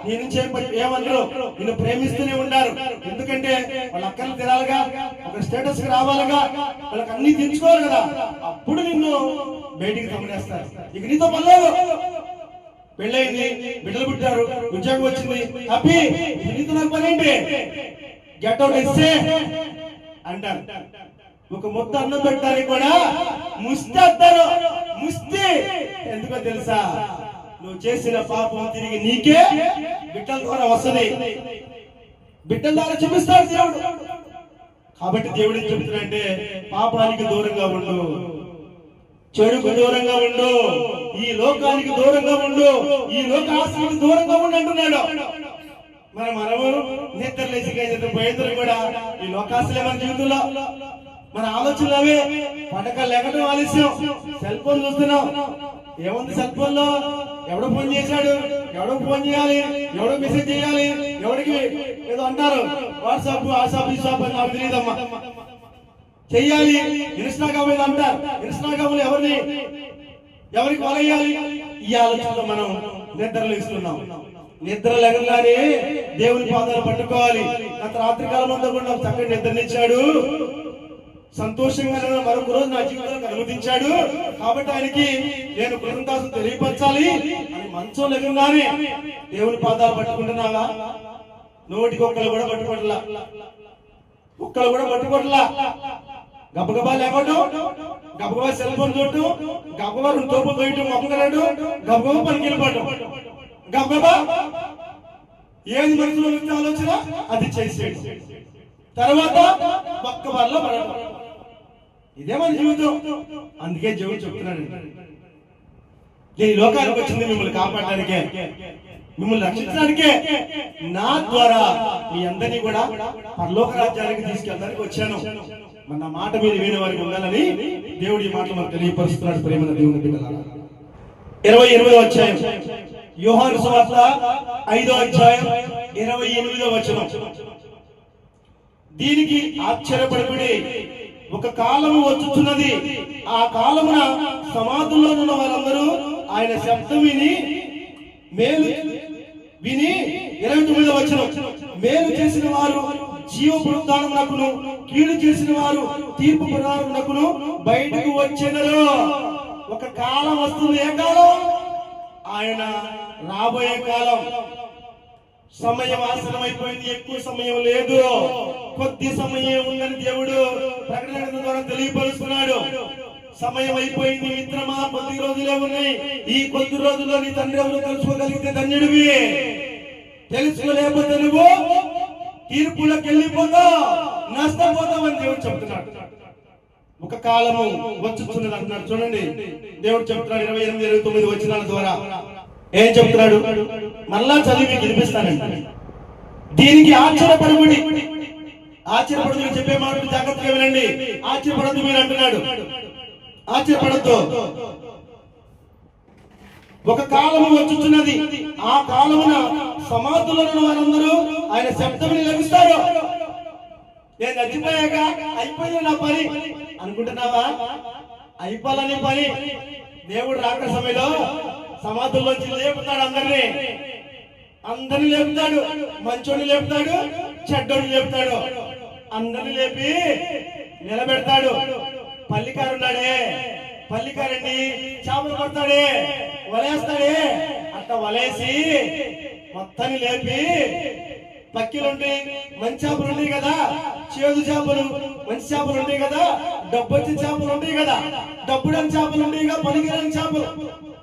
నీ నుంచి ఏమన్నారు? నిన్ను ప్రేమిస్తూనే ఉంటారు. ఎందుకంటే వాళ్ళ అక్కలు తినాలిగా, ఒక స్టేటస్ కి రావాలిగా, వాళ్ళకి అన్ని తెచ్చుకోవాలి కదా. అప్పుడు నిన్ను బయటికి తమ్ముడేస్తారు. ఇక నీతో పర్లేదు, పెళ్ళైంది, బిడ్డలు పుట్టారు, ఉద్యోగం వచ్చింది, హ్యాపీ, నీతో నాకు పని ఏంటి, గెట్ అవుట్ ఇస్తే అంటారు. ఒక ముద్ద అన్నం పెట్టడానికి కూడా ముష్టి అంటారు. ముష్టి ఎందుకో తెలుసా? నువ్వు చేసిన పాపం తిరిగి నీకే బిడ్డల ద్వారా వస్తుంది. బిడ్డల ద్వారా చూపిస్తాడు దేవుడు. కాబట్టి దేవుడు ఏం చెబుతున్నాడంటే పాపానికి దూరంగా ఉండు, చెడుకు దూరంగా ఉండు, ఈ లోకానికి దూరంగా ఉండు, ఈ లోక ఆశలకు దూరంగా ఉండు అంటున్నాడు. మనము నిద్ర లేచి పోయేందుకు కూడా ఈ లోకాశలే మన జీవితంలో, మన ఆలోచనలు అవే. పడకలు ఎగటం ఆలస్యం, సెల్ ఫోన్ చూస్తున్నాం. ఏముంది సెల్ ఫోన్ లో? ఎవడో ఫోన్ చేశాడు, ఎవడో ఫోన్ చేయాలి, ఎవడో మెసేజ్ చేయాలి, ఎవరికి ఏదో అంటారు, వాట్సాప్ వాట్సాప్ ఈ షాప్ అని నాకు తెలియదమ్మా, చెయ్యాలి. ఇన్స్టాగ్రామ్ మీద అంటారు. ఇన్స్టాగ్రామ్ లో ఎవరికి వలయ్యాలి, ఈ ఆలోచనలో మనం నిద్రలు ఇస్తున్నాం. నిద్ర లేకగానే దేవుని పాదాలు పట్టుకోవాలి. గత రాత్రి కాలం అంతా కూడా నాకు చక్కటి నిద్రనిచ్చాడు, సంతోషంగా మరొక రోజు నా జీవితానికి అనుమతించాడు. కాబట్టి ఆయనకి నేను కృతజ్ఞతలు తెలియపరచాలి అని మంచం లేకుండానే దేవుని పాదాలు పట్టుకుంటున్నావా? నోటికి ఒక్కలు కూడా పట్టుకోవట్లా, ఒక్కలు కూడా పట్టుకోవట్లా. గబగబా లేవటం, గబగబా సెల్ ఫోన్ చూడటం, గబగబా రెండు తోపులు తోయటం, మొక్కరాడు, గబగబా పనికి వెళ్ళిపోవటం, గబగబా ఏది మనసులో వచ్చే ఆలోచన అది చేసేది, తర్వాత పక్క వాళ్ళ పడటం. ఇదే మన జీవితం. అందుకే దేవుడు చెప్తున్నాడు, నేను ఈ లోకానికి వచ్చింది మిమ్మల్ని కాపాడడానికే, మిమ్మల్ని రక్షించడానికే. నా ద్వారా మీ అందరినీ కూడా పరలోక రాజ్యానికి తీసుకెళ్ళడానికి వచ్చాను. మన మాట మీరు వినే వారికి ఉండాలని దేవుడి ఈ మాటలు మనకు తెలియపరుస్తున్నాడు. ప్రేమ దేవుని బిడ్డలారా, 28వ అధ్యాయం యోహాను సువార్త 5వ అధ్యాయం 28వ వచనం. దీనికి ఆశ్చర్యపడకుడి, ఒక కాలము వచ్చుచున్నది, ఆ కాలమున సమాధుల్లో ఉన్న వారందరూ ఆయన శబ్దం విని 29వ వచనం, మేలు చేసిన వారు జీవ పునరుద్ధానమునకును, కీడు చేసిన వారు తీర్పు పునరుద్ధానమునకును బయటకు వచ్చెదరు. ఒక కాలం వస్తుంది. ఏ కాలం? ఆయన రాబోయే కాలం. సమయం ఆసనమైపోయింది, ఎక్కువ సమయం లేదు, కొద్ది సమయం ఉందని దేవుడు ప్రకటన ద్వారా తెలియపరుస్తున్నాడు. సమయం అయిపోయింది మిత్రమా, కొద్ది రోజులే ఉన్నాయి. ఈ కొద్ది రోజుల్లో నీ తండ్రి ఎవరు తెలుసుకోగలిగితే ధన్యుడివి. తెలుసుకోలేకపోతే నువ్వు తీర్పులకు వెళ్ళిపోతావు, నష్టపోతావని దేవుడు చెప్తున్నాడు. ఒక కాలము వచ్చుచున్నది అంటున్నాడు. చూడండి దేవుడు చెప్తున్నాడు 28, 29 వచనాల ద్వారా ఏం చెప్తున్నాడు? మళ్ళా చదివి వినిపిస్తానండి. దీనికి ఆశ్చర్యపడకుడి, ఆశ్చర్యపడదు, మీరు చెప్పే మాటలు జాగ్రత్తగా వినండి. ఆశ్చర్యపడద్దు మీరు అంటున్నాడు. ఆశ్చర్యపడద్దు. ఒక కాలము వచ్చుచున్నది, ఆ కాలమున సమాధుల్లో ఉన్న వారందరూ ఆయన శబ్దముని లభిస్తారు. నేను చచ్చిపోయాక అయిపోయింది నా పని అనుకుంటున్నావా? అయిపోవాలని పని. దేవుడు రాక సమయంలో సమాధుల్లోంచి లేపుతాడు, అందరినీ లేపుతాడు. మంచోడిని లేపుతాడు, చెడ్డోడిని లేపుతాడు. అందరిని లేపి నిలబెడతాడు. పల్లికారున్నాడే, పల్లికారండి చేపలు పడతాడే, వలేస్తాడే, అట్లా వలేసి మొత్తాన్ని లేపి పక్కిలుండి మంచి చేపలు ఉంటాయి కదా, చేదు చేపలు, మంచి చేపలు ఉంటాయి కదా, డబ్బొచ్చిన చేపలు ఉంటాయి కదా, డబ్బుడని చేపలు ఉంటాయి కదా, పనికిరాని చేపలు,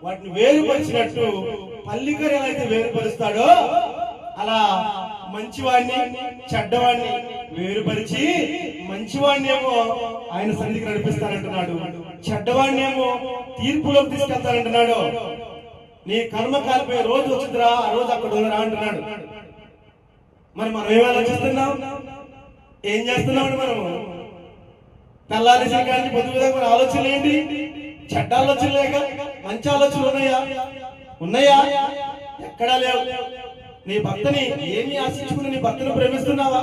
వాటిని వేరుపరిచినట్టు పల్లికర ఎలా అయితే వేరుపరుస్తాడో అలా మంచివాడిని చెడ్డవాడిని వేరుపరిచి మంచివాడిని ఏమో ఆయన సన్నిధికి నడిపిస్తానంటున్నాడు, చెడ్డవాడిని ఏమో తీర్పులోకి తీసుకెళ్తానంటున్నాడు. నీ కర్మ కాలిపోయే రోజు వచ్చిందిరా, ఆ రోజు అక్కడ ఉందిరా అంటున్నాడు. మరి మనం ఏం ఆలోచిస్తున్నాం, ఏం చేస్తున్నాం? మనము తెల్లారి కానీ పొద్దుగా మన ఆలోచనలు ఏంటి? చెడ్డ ఆలోచనలు లేక మంచి ఆలోచనలు ఉన్నాయా? ఎక్కడా లేవు. నీ భర్తని ఏమి ఆశించుకుని నీ భర్తను ప్రేమిస్తున్నావా?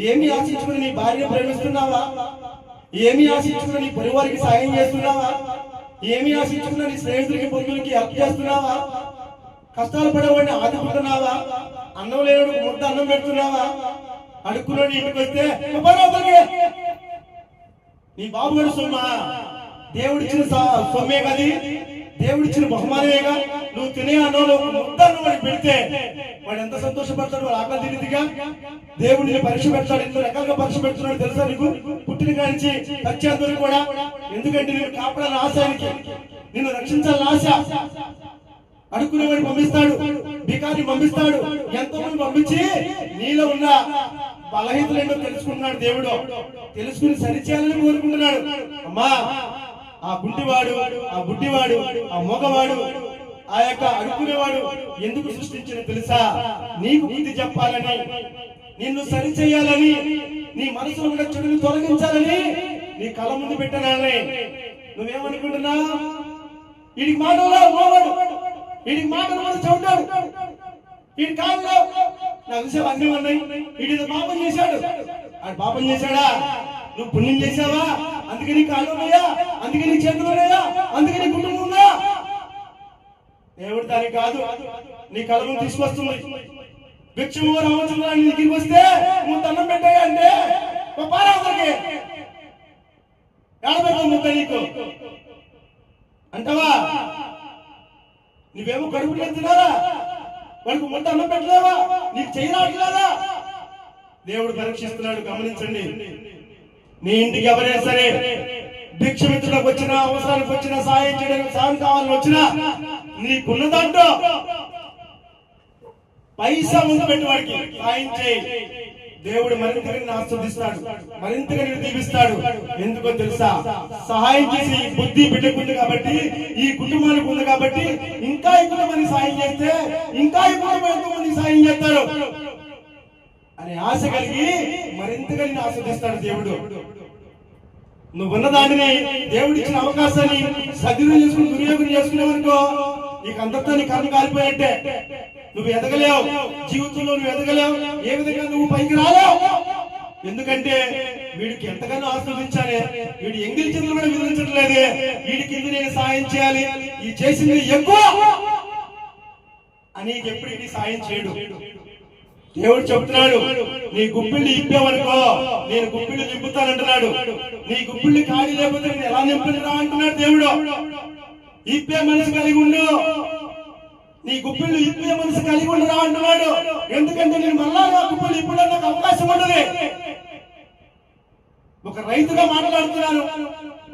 ఏమి ఆశించుకుని నీ భార్యను ప్రేమిస్తున్నావా? ఏమి ఆశించుకుని నీ పరివారికి సాయం చేస్తున్నావా? ఏమి ఆశించుకుని నీ స్నేహితులకి బంధువులకి హెల్ప్ చేస్తున్నావా? కష్టాలు పడేవాడిని ఆదుకుంటున్నావా? అన్నం లేని ముద్ద అన్నం పెడుతున్నావా? అడుక్కులో ఇంటికి వస్తే నీ బాబు గారు సొమ్మా, దేవుడిచ్చిన సొమ్మే కది, దేవుడిచ్చిన బహుమానమేగా. నువ్వు తినే అన్నంలో ముద్ద అన్నం వాడికి పెడితే వాడు ఎంత సంతోషపడతాడు, వాడు ఆకలి తిరిగిగా. దేవుడిని పరీక్ష పెడతాడు, ఎన్నో రకాలుగా పరీక్ష పెడుతున్నాడు తెలుసా నీకు? పుట్టిన కానించి వచ్చేందుకు కూడా. ఎందుకంటే నేను కాపాడాలని ఆశానికి, నిన్ను రక్షించాలని ఆశ. అడుక్కునేవాడిని పంపిస్తాడు, బికారిని పంపిస్తాడు, ఎంతో మంది పంపించి నీలో ఉన్న బలహీనతలు ఏంటో తెలుసుకుంటున్నాడు దేవుడు. తెలుసుకుని సరిచేయాలని కోరుకుంటున్నాడు. అమ్మా, ఆ గుడ్డివాడు, ఆ గుడ్డివాడు, ఆ మోగవాడు, ఆ యొక్క అడుక్కునేవాడు ఎందుకు సృష్టించిన తెలుసా? నీకు బుద్ధి చెప్పాలని, నిన్ను సరిచేయాలని, నీ మనసులో ఉన్న చెడుని తొలగించాలని నీ కళ్ళ ముందు పెట్టాలని. నువ్వేమనుకుంటున్నా? వీడికి మాటలు మోగడు, వీడికి మాటలు కూడా చెబుతాడు, వీడి కాళ్ళు నా విషయం అన్నీ ఉన్నాయి. వీడి పాపం చేశాడు, ఆడు పాపం చేశాడా? నువ్వు పుణ్యం చేశావా? అందుకే నీ కాళ్ళు ఉన్నాయా? అందుకే నీ చేతులు ఉన్నాయా? అందుకే నీ కుటుంబం ఉందా? దేవుడు దానికి కాదు, నీ కళ్ళను తీసుకొస్తుంది. భిక్షము రామచంద్రాన్ని దగ్గరికి వస్తే నువ్వు దండం పెట్టాయా అంటే ఏడబెడతావు ముద్ద నీకు అంటావా? నువ్వేమో కడుపు తిన్నారా? వాడికి ముద్ద అన్నం పెట్టలేవా? నీకు చేయరాట్లేదా? దేవుడు పరీక్షిస్తున్నాడు, గమనించండి. నీ ఇంటికి ఎవరైనా సరే భిక్షమిత్రులకు వచ్చినా, అవసరానికి వచ్చినా, సాయం చేయడానికి సాయం కావాలని వచ్చినా, నీకున్న దాంట్లో పైసా ముందు పెట్టి వాడికి సాయం చేయి. దేవుడు మరింతగా నిన్ను ఆస్వాదిస్తాడు, మరింతగా నిన్ను దీవిస్తాడు. ఎందుకో తెలుసా? సహాయం చేసి బుద్ధి బిడ్డకుంది కాబట్టి, ఈ కుటుంబానికి ఉంది కాబట్టి, ఇంకా ఎక్కువ మంది సాయం చేస్తే ఇంకా ఎక్కువ మంది సాయం చేస్తారు అనే ఆశ కలిగి మరింతగా నిన్ను ఆస్వాదిస్తాడు దేవుడు. నువ్వున్న దానిని, దేవుడిచ్చిన అవకాశాన్ని సద్వినియోగం చేసుకుని దుర్యోగం చేసుకునేవనుకో, నీకు అంతతో నీ కన్ను కాలిపోయినట్టే. నువ్వు ఎదగలేవు, జీవితంలో నువ్వు ఎదగలేవు, ఏ విధంగా నువ్వు పైకి రాలేవు. ఎందుకంటే వీడికి ఎంతగానో ఆస్వాదించాలి, వీడి ఎంగిలి చేతులు కూడా విధించట్లేదే, వీడికి ఇది నేను సాయం చేయాలి, ఈ చేసింది ఎక్కువ అని ఎప్పటికీ సాయం చేయడు. దేవుడు చెబుతున్నాడు, నీ గుప్పిళ్ళు ఇప్పావనుకో నేను గుప్పిళ్ళు నింపుతానంటున్నాడు. నీ గుప్పిళ్ళు ఖాళీ లేకపోతే నేను ఎలా నింపుతున్నా అంటున్నాడు దేవుడు. ఇప్పే మనసు కలిగి ఉండు, నీ గుప్పిళ్ళు ఇప్పే మనసు కలిగి ఉండరా అంటున్నాడు. ఎందుకంటే నేను మళ్ళా నా గుప్పిళ్ళు ఇప్పుడు నాకు అవకాశం ఉండదు. ఒక రైతుగా మాట్లాడుతున్నాను.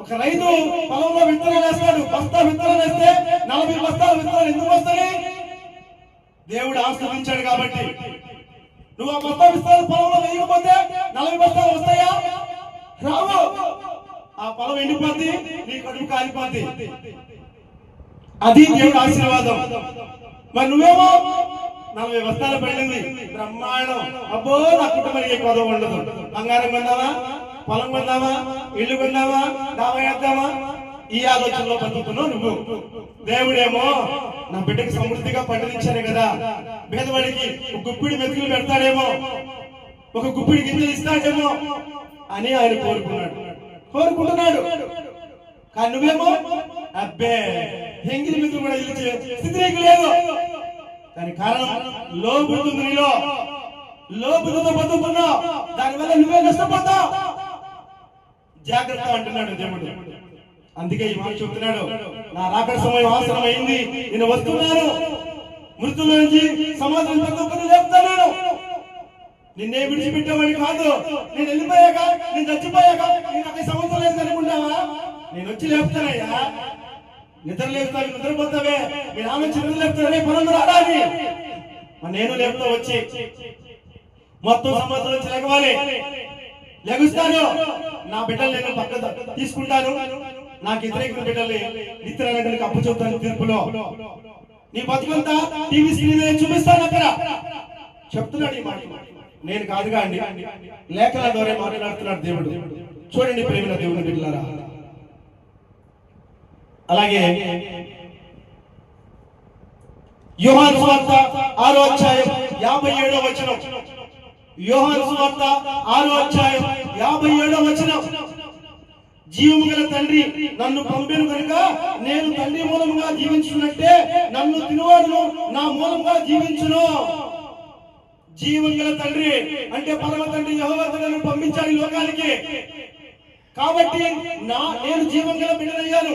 ఒక రైతు పొలంలో విత్తనాలు వేస్తాడు, బస్తా విత్తనాలు వేస్తే 40 బస్తాలు విత్తనాలు ఎందుకు వస్తాయి? దేవుడు ఆస్వాదించాడు కాబట్టి. నువ్వు ఆ బస్తా విత్తనాలు పొలంలో వేయకపోతే 40 బస్తాలు వస్తాయా? రావు. ఆ పొలం ఎండిపోద్ది, నీ కడుపు కాలిపోద్ది. అది దేవుడు ఆశీర్వాదం. మరి నువ్వేమో 40 బస్తాలు పడింది, బ్రహ్మాండం, అబ్బో నా కుటుంబానికి ఎక్కువ ఉండదు. బంగారం కొన్నావా, పొలం కొన్నావా, ఇల్లు కొన్నావా, డాబా వేద్దామా, ఈ ఆలోచనలో బతుకుతున్నావు నువ్వు. దేవుడేమో నా బిడ్డకి సమృద్ధిగా పండించాను కదా, పేదవాడికి ఒక గుప్పిడి మెతుకులు పెడతాడేమో, ఒక గుప్పిడి గింజలు ఇస్తాడేమో అని ఆయన కోరుకుంటున్నాడు. కానీ నువ్వేమో అబ్బే ఎంగిలి మెతుకులు కూడా ఇచ్చే స్థితి నీకు లేదు. దాని కారణం లోబుద్ధి, నీలో లోబుద్ధితో బతుకుతున్నావు, దానివల్ల నువ్వే నష్టపోతావు. జాగ్రత్త అంటున్నాడు దేవుడు. అందుకే ఈ మాట చెప్తున్నాడు, నా రాకడ సమయం ఆసన్నమైంది, నేను వస్తున్నాను, మృతుల నుంచి సమాజం లేపుతాను. నిన్నే విడిచిపెట్టేవాడి కాదు. నేను వెళ్ళిపోయాక, నేను చచ్చిపోయాక నేను 40 సంవత్సరాలు లేదు అనుకుంటావా? నేను వచ్చి లేపుతానయ్యా. నిద్ర లేపుతావు, నిద్రపోతావే, మీ నాన్న చిన్న లేపుతానే పనులు రాడాలి. నేను లేపుతా వచ్చి మొత్తం సంవత్సరం నుంచి లెగవాలి, లెగుస్తాను. నా బిడ్డలు నేను పక్కన తీసుకుంటాను, నాకు వ్యతిరేక బిడ్డల్ని నిత్యానికి అప్పు చెబుతాను తీర్పులో. నీ బతుకంతా టీవీ స్క్రీన్ చూపిస్తాను అక్కడ. చెప్తున్నాడు ఈ మాట, నేను కాదుగా అండి, లేఖల ద్వారా మాట్లాడుతున్నాడు దేవుడు. చూడండి ప్రేమ దేవుని బిడ్డలారా. అలాగే యోహాను సువార్త 6వ అధ్యాయం 57వ వచనం. యోహాను సువార్త 6వ అధ్యాయం 57వ వచనం. జీవము గల తండ్రి నన్ను పంపెను కనుక నేను తండ్రి మూలముగా జీవించున్నట్టే నన్ను తినువాడును నా మూలముగా జీవించును. జీవం గల తండ్రి అంటే పరమ తండ్రి యెహోవా నన్ను పంపించాడు ఈ లోకానికి. కాబట్టి నేను జీవం గల బిడ్డనయ్యాను.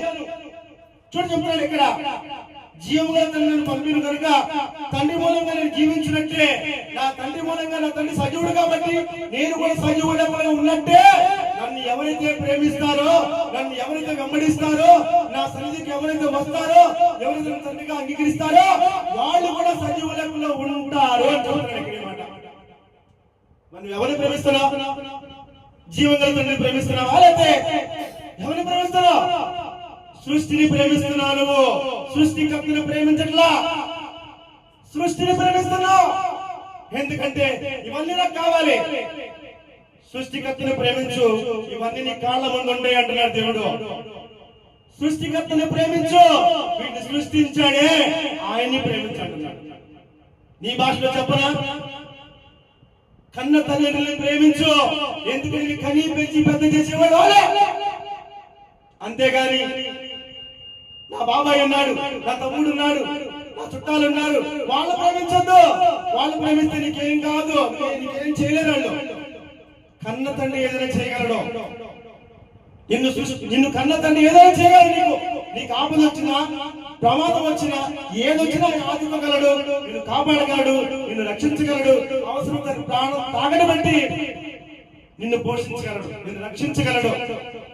చూడు చెప్తున్నాడు ఇక్కడ, జీవం గల తండ్రి నన్ను పంపిన కనుక తండ్రి మూలంగా నేను జీవించినట్టే నా తండ్రి మూలంగా నా తండ్రి సజీవుడు కాబట్టి నేను కూడా సజీవుడు ఉన్నట్టే నన్ను ఎవరైతే ప్రేమిస్తారో, నన్ను ఎవరైతే వెంబడిస్తారో, నా సన్నిధికి ఎవరైతే వస్తారో, ఎవరైతే తండ్రిగా అంగీకరిస్తారో వాళ్ళు కూడా సజీవులలో ఉంటారు అని చెప్తున్నాడు. మనం ఎవరిని ప్రేమిస్తున్నావు? జీవం గల తండ్రిని ప్రేమిస్తున్నావా? లేకపోతే ఎవరిని ప్రేమిస్తున్నావు? సృష్టిని ప్రేమిస్తున్నావు. నువ్వు సృష్టికర్తను ప్రేమించట్లా, సృష్టిని ప్రేమిస్తున్నావు. ఎందుకంటే ఇవన్నీ నాకు కావాలి. సృష్టికర్తను ప్రేమించు, ఇవన్నీ నీ కాళ్ళ ముందు ఉంటాయి అంటున్నాడు దేవుడు. సృష్టికర్తను ప్రేమించు, వీటిని సృష్టించాడే ఆయన్ని ప్రేమించంటున్నాడు. నీ భాషలో చెప్పనా? కన్న తల్లిదండ్రులను ప్రేమించు, ఎందుకంటే కనీ పెంచి పెద్ద చేసేవాడు వాళ్ళే. అంతేగాని నా బాబాయ్ ఉన్నాడు, నా తమ్ముడు ఉన్నాడు, నా చుట్టాలు ఉన్నారు, వాళ్ళు ప్రేమించొద్దు. వాళ్ళు ప్రేమిస్తే నీకేం కాదు, నీకేం చేయలేరు వాళ్ళు. కన్న తండ్రి ఏదైనా చేయగలడు. నిన్ను కన్న తండ్రి ఏదైనా చేయగలడు. నీకు ఆపద వచ్చినా, ప్రమాదం వచ్చినా, ఏదొచ్చినా ఆదుకోగలడు, నిన్ను కాపాడగలడు, నిన్ను రక్షించగలడు. అవసరం ప్రాణం తాగడం బట్టి నిన్ను పోషించగలడు, నిన్ను రక్షించగలడు.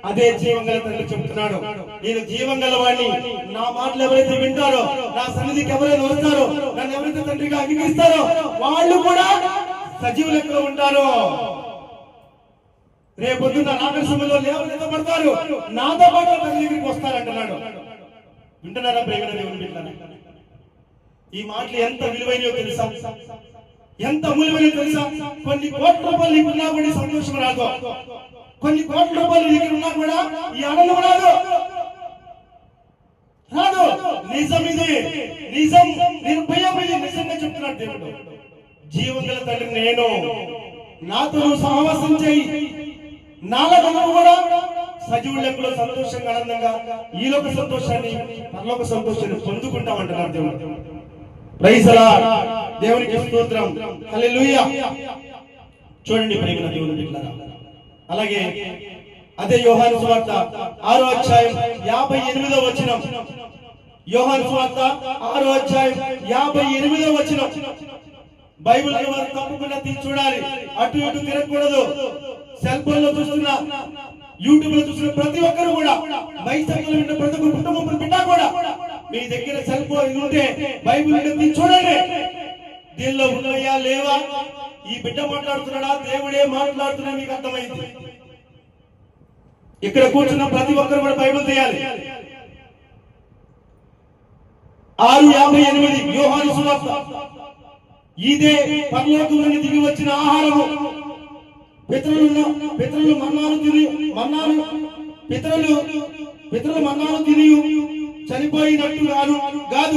అదే జీవం గల తండ్రి చెబుతున్నాడు. నేను జీవం గలవాడిని. నా మాటలు ఎవరైతే వింటారో, నా సన్నిధికి ఎవరైతే వస్తారో, నన్ను ఎవరైతే తండ్రిగా అంగీకరిస్తారో వాళ్ళు కూడా సజీవులు ఎక్కడ ఉంటారో. రేపొద్దున్న నాగర సమయంలో లేవనెత్తబడతారు, నాతో పాటు తండ్రి దగ్గరికి వస్తారంటున్నాడు. వింటున్నారా ప్రేమ దేవుని బిడ్డలారా? ఈ మాటలు ఎంత విలువైనయో తెలుసా? ఎంత మూల్యమైనో తెలుసా? కొన్ని కోట్ల రూపాయలు నీకున్నా కూడా సంతోషం రాదు. కొన్ని కోట్ల రూపాయలు నీకు ఉన్నా కూడా ఈ ఆనందం రాదు. నిజం ఇది, నిజం, నిర్భయం ఇది. నిజంగా చెప్తున్నాడు దేవుడు. జీవం గల తండ్రి నేను, నాతో నువ్వు సహవాసం చేయి. నాలుగు కూడా సజీవుల లెక్కలో సంతోషంగా, ఆనందంగా ఈ లోక సంతోషాన్ని, పరలోక సంతోషాన్ని పొందుకుంటామంటున్నాడు దేవుడు. Praise the Lord. దేవునికి స్తోత్రం. హల్లెలూయా. చూడండి ప్రేమ దేవుని బిడ్డలారా. అలాగే అదే యోహాను సువార్త 6వ అధ్యాయం 58వ వచనం. యోహాను సువార్త 6వ అధ్యాయం 58వ వచనం. బైబిల్ తప్పకుండా చూడాలి, అటు ఇటు తిరగకూడదు. సెల్ ఫోన్ లో చూస్తున్నా, యూట్యూబ్ లో చూస్తున్న ప్రతి ఒక్కరు కూడా, మైసంలో ఉన్న ప్రతి ఒక్క కుటుంబం బిడ్డ కూడా మీ దగ్గర సెల్ ఫోన్ ఉంటే బైబిల్ చూడండి. దీనిలో ఉన్నాయా లేవా, ఈ బిడ్డ మాట్లాడుతున్నాడా, దేవుడే మాట్లాడుతున్నా మీకు అర్థమైంది. ఇక్కడ కూర్చున్న ప్రతి ఒక్కరు కూడా బైబిల్ తీయాలి. 6:58 యోహాను సువార్త. ఇదే పరలోకం నుండి దిగి వచ్చిన ఆహారము. పితరులు మన్నాను తిని చనిపోయినట్టు కాదు.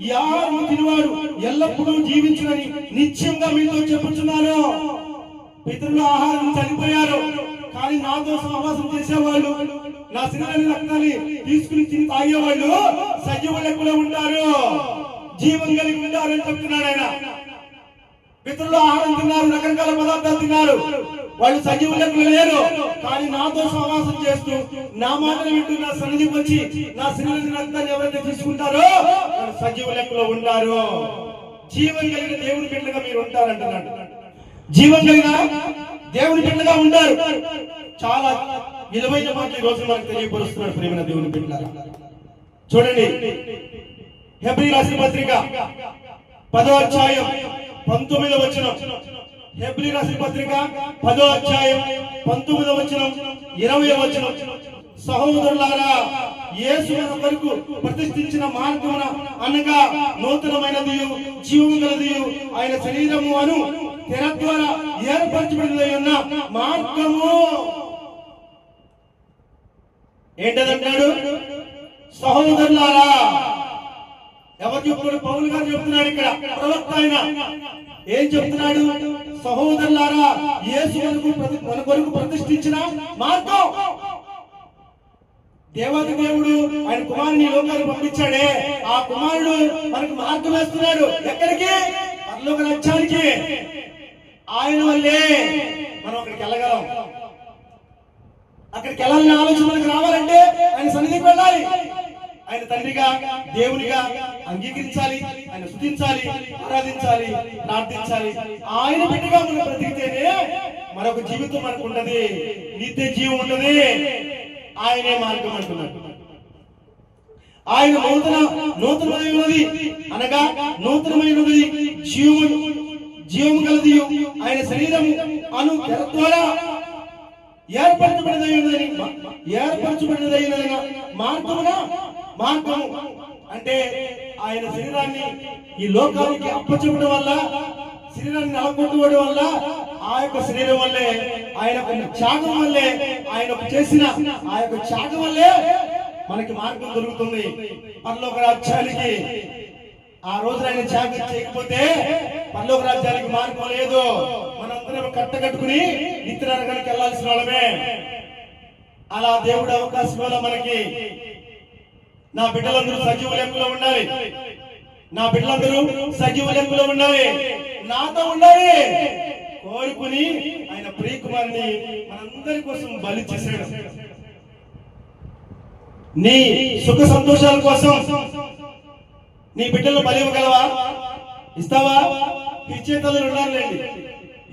ఈ ఆహారం తినివాడు ఎల్లప్పుడూ జీవించునని నిత్యంగా మీతో చెప్పుచున్నాను. పితరులు ఆహారం చనిపోయారు, కానీ నాతో సహవాసం చేసేవాళ్ళు, నా శరీరాన్ని రక్తాన్ని తీసుకుని తిని తాగేవాళ్ళు సజీవులు కూడా ఉంటారు, జీవం కలిగి ఉంటారని చెప్తున్నాడు ఆయన. పితరులు ఆహారం తిన్నారు, రకరకాల పదార్థాలు తిన్నారు, వాళ్ళు సజీవులకు లేరు, కానీ నాతో సహవాసం చేస్తూ నా మాటలు వింటూ నా సన్నిధికి వచ్చి నా శరీరాన్ని రక్తాన్ని ఎవరైతే తీసుకుంటారో వాళ్ళు సజీవులకు ఉంటారు. జీవం కలిగిన దేవుని బిడ్డగా మీరు ఉంటారంటున్నాడు. జీవం కలిగిన దేవుని బిడ్డగా ఉంటారు. చాలా విలువైన మాటలు ఈ రోజు మనకు తెలియపరుస్తున్నాడు ప్రేమ దేవుని బిడ్డలారా. చూడండి, హెబ్రీ రాసిన పత్రిక 10వ అధ్యాయం 19వ వచనం. హెబ్రీ రాసిన పత్రిక 10వ అధ్యాయం 19వ వచనం, 20వ వచనం. సహోదరులారా, యేసు మన కొరకు ప్రతిష్ఠించిన మార్గమున అనగా నూతనమైనది జీవము గలది ఆయన శరీరము అను తెర ద్వారా ఏర్పరచబడిన ఉన్న మార్గము. ఏంటంటాడు? సహోదరులారా. ఎవరు చెప్తున్నాడు? పౌలు గారు చెప్తున్నాడు. ఇక్కడ ప్రవక్త ఆయన ఏం చెప్తున్నాడు? సహోదరులారా, యేసు మన కొరకు ప్రతిష్ఠించిన మార్గం, దేవాది దేవుడు ఆయన కుమారుని లోకానికి పంపించాడే, ఆ కుమారుడు మనకు మార్గం వేస్తున్నాడు. ఎక్కడికి? పరలోక రాజ్యానికి. ఆయన వల్లే మనం అక్కడికి వెళ్ళగలం. అక్కడికి వెళ్ళాలని ఆలోచన మనకు రావాలంటే ఆయన సన్నిధికి వెళ్ళాలి. ఆయన తండ్రిగా, దేవునిగా అంగీకరించాలి, ఆయన స్తుతించాలి, ఆరాధించాలి, ప్రార్థించాలి. ఆయన బిడ్డగా మనం బ్రతికితేనే మరొక జీవితం మనకు ఉన్నది, నిత్య జీవం ఉన్నది. ఆయనే మార్గం అంటున్నాడు. ఆయన నూతనమైనది అనగా నూతనమైనది జీవము గలది ఆయన శరీరము అను తెర ద్వారా ఏర్పరచబడినదైన మార్గము అంటే ఆయన శరీరాన్ని ఈ లోకానికి అప్పచెప్పడం వల్ల, శరీరాన్ని నలగొట్టుకోవడం వల్ల, ఆ యొక్క శరీరం వల్లే, ఆయన త్యాగం వల్లే, ఆయన చేసిన ఆ యొక్క త్యాగం వల్లే మనకి మార్గం దొరుకుతుంది పరలోక రాజ్యానికి. ఆ రోజున ఆయన త్యాగం చేయకపోతే పరలోక రాజ్యానికి మార్గం లేదు. మనందరం కట్టకట్టుకుని నిత్య నరకానికి వెళ్లాల్సిన వాళ్ళమే. అలా దేవుడు అవకాశం వల్ల మనకి, నా బిడ్డలందరూ సజీవ లెక్కలో ఉండాలి, నా బిడ్డలందరూ సజీవ లెక్కలో ఉండాలి, నాతో ఉండాలి కోరుకుని ఆయన ప్రియకుమారుని మనందరి కోసం బలి చేశాడు. నీ సుఖ సంతోషాల కోసం నీ బిడ్డలు బలి ఇవ్వగలవా? ఇస్తావా? ఇచ్చే తల్లులు ఉన్నారులేండి,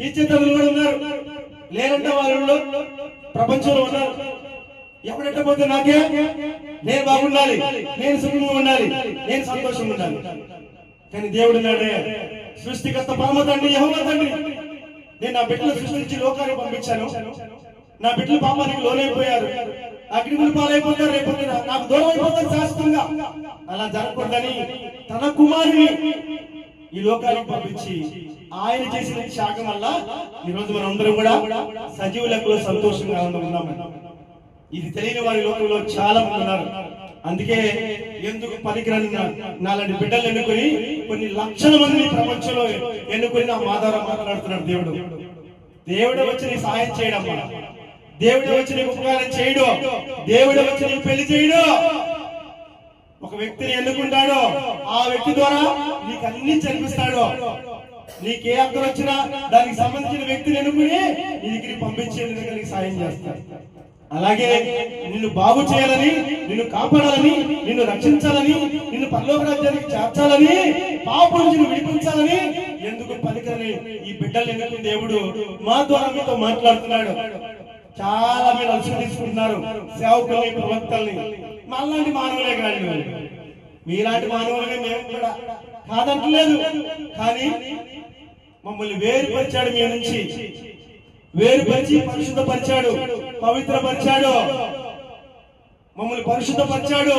ఇచ్చే తల్లులు కూడా ఉన్నారు. లేరంటే వాళ్ళు ప్రపంచంలో ఉన్నారు. ఎప్పుడంటే పోతే నాకే, నేను బాగుండాలి, నేను సుఖంగా ఉండాలి, నేను సంతోషంగా ఉండాలి. కానీ దేవుడు నాడే సృష్టికర్త పరమ తండ్రి, యెహోవా తండ్రి, నేను నా బిడ్డలు సృష్టించి లోకానికి పంపించాను. నా బిడ్డలు పాపానికి లోనైపోయారు, అగ్నిగులు పాలైపోతారు, రేపు నాకు దూరం అయిపోతారు శాశ్వతంగా. అలా జరగకూడదని తన కుమారుని ఈ లోకానికి పంపించి ఆయన చేసిన త్యాగం వల్ల ఈ రోజు మనం అందరం కూడా సజీవ లెక్కలో సంతోషంగా ఉన్నాము. ఇది తెలియని వారి లోకంలో చాలా మంది ఉన్నారు. అందుకే ఎందుకు పనికిరాని నాలాంటి బిడ్డలు ఎన్నుకొని కొన్ని లక్షల మందిని ప్రపంచంలో ఎన్నుకొని నా మాదారా మాట్లాడుతున్నాడు దేవుడు. దేవుడు వచ్చి నీ సహాయం చేయడం, దేవుడు వచ్చి నీకు ఉపకారం చేయడు, దేవుడు వచ్చి నీకు పెళ్లి చేయడు. ఒక వ్యక్తిని ఎన్నుకుంటాడు, ఆ వ్యక్తి ద్వారా నీకు అన్ని చదివిస్తాడు. నీకే అక్కడ వచ్చినా దానికి సంబంధించిన వ్యక్తిని ఎన్నుకుని నీ దగ్గరికి పంపించే నీకు సాయం చేస్తాడు. అలాగే నిన్ను బాగు చేయాలని, నిన్ను కాపాడాలని, నిన్ను రక్షించాలని, నిన్ను పరలోక రాజ్యానికి చేర్చాలని, పాపం నుంచి విడిపించాలని ఎందుకు పనికరని ఈ బిడ్డలు ఎన్నుకుని దేవుడు మా ద్వారా మీతో మాట్లాడుతున్నాడు. చాలా మీరు అలసి తీసుకుంటున్నారు సేవకుల్ని, ప్రవక్తల్ని. మళ్ళాంటి మానవులే కాదు, మీలాంటి మానవులనే మేము కూడా కాదంటలేదు. కానీ మమ్మల్ని వేరుపరిచాడు, మీ నుంచి వేరుపరిచి పరిశుద్ధపరిచాడు, పవిత్రపరిచాడు, మమ్మల్ని పరిశుద్ధపరిచాడు.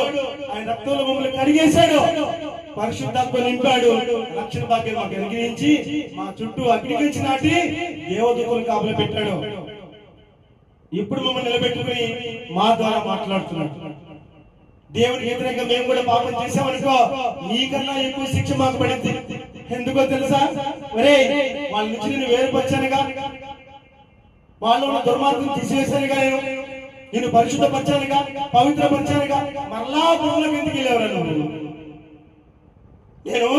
ఆయన రక్తంలో మమ్మల్ని కడిగేశాడు, పరిశుద్ధాత్మ నింపాడు, రక్షణ భాగ్యం మాకు అనుగ్రహించి మా చుట్టూ అగ్నికించి నాటి దేవదూతలు కాపులు పెట్టాడు. ఇప్పుడు మమ్మల్ని నిలబెట్టుకుని మా ద్వారా మాట్లాడుతున్నాడు. దేవుడికి వ్యతిరేకంగా మేము కూడా పాపం చేసామనుకో, నీకన్నా ఎక్కువ శిక్ష మాకు పడింది. ఎందుకో తెలుసా? ఒరే, వాళ్ళ నుంచి నేను వేరుపరిచానుగా, వాళ్ళు ఉన్న దుర్మార్గం తీసివేశానుగా, నేను పరిశుద్ధపరిచానుగా, పవిత్రపరిచానుగా, మరలా బుర్రలోకి ఎందుకు వెళ్ళేవారు? నేను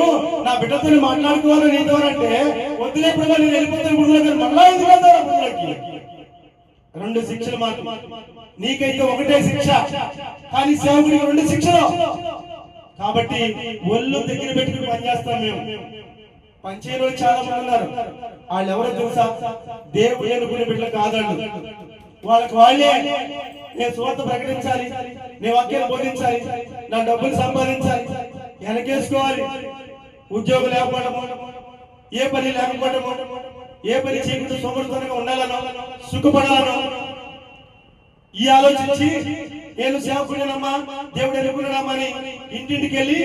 నా బిడ్డతో మాట్లాడుకోవాలి నీతో అంటే వద్దులేప్పుడు నేను వెళ్ళిపోతాను బుర్రలోకి, మరలా ఎందుకు వెళ్తాను బుర్రలోకి? రెండు శిక్షలు మాకు, నీకైతే ఒకటే శిక్ష, కానీ సేవకుడికి రెండు శిక్షలు. కాబట్టి ఒళ్ళు దగ్గర పెట్టుకుని పనిచేస్తాం మేము. పనిచేయని వాళ్ళు చాలా మంది ఉన్నారు. వాళ్ళు ఎవరో తెలుసా? దేవుడు ఎన్నుకునే బిడ్డలు కాదండి. వాళ్ళకి వాళ్ళే నేను సువార్త ప్రకటించాలి, నేను వాక్యాలు బోధించాలి, నా డబ్బులు సంపాదించాలి, వెనకేసుకోవాలి, ఉద్యోగం లేకపోవడము, ఏ పని లేకపోవడము, ఏ పని చేయకుండా సోమరితనంగా ఉండాలనో, సుఖపడాలనో ఈ ఆలోచించి నేను సేవకుడినమ్మా, దేవుడు ఎన్నుకున్నాడమ్మా అని ఇంటింటికి వెళ్ళి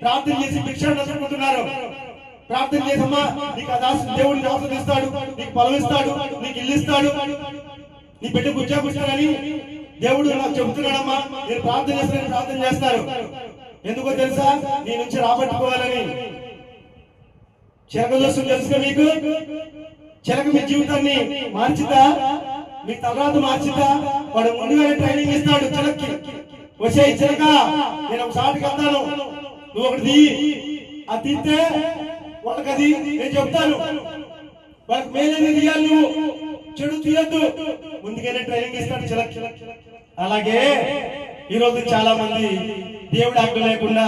ప్రార్థన చేసి భిక్షాటన చేసుకుంటున్నారు. ప్రార్థన చేసమ్మా, నీకు ఆ దేవుడిని ఆస్వాదిస్తాడు, నీకు పొలం ఇస్తాడు, నీకు ఇల్లు ఇస్తాడు, నీ బిడ్డకు ఉద్యోగం ఇస్తాడని దేవుడు నాకు చెబుతున్నాడమ్మా, నేను ప్రార్థన చేస్తానని ప్రార్థన చేస్తారు. ఎందుకో తెలుసా? నీ నుంచి రాబట్టుకోవాలని. చిలక దోషం తెలుసుగా మీకు? చిలక మీ జీవితాన్ని మార్చితా, మీ తర్వాత మార్చితా. వాడు ముందుగానే ట్రైనింగ్ ఇస్తాడు చిలక్కి. వచ్చే చిలక, నేను ఒక సాటికి వెళ్తాను, నువ్వు ఒకటి తీయి, అది తీస్తే వాళ్ళకి అది నేను చెప్తాను, వాళ్ళకి మేలేది తీయాలి, నువ్వు చెడు తీయద్దు. ముందుగానే ట్రైనింగ్ ఇస్తాడు చిలక్. అలాగే ఈరోజు చాలా మంది దేవుడి ఆజ్ఞ లేకుండా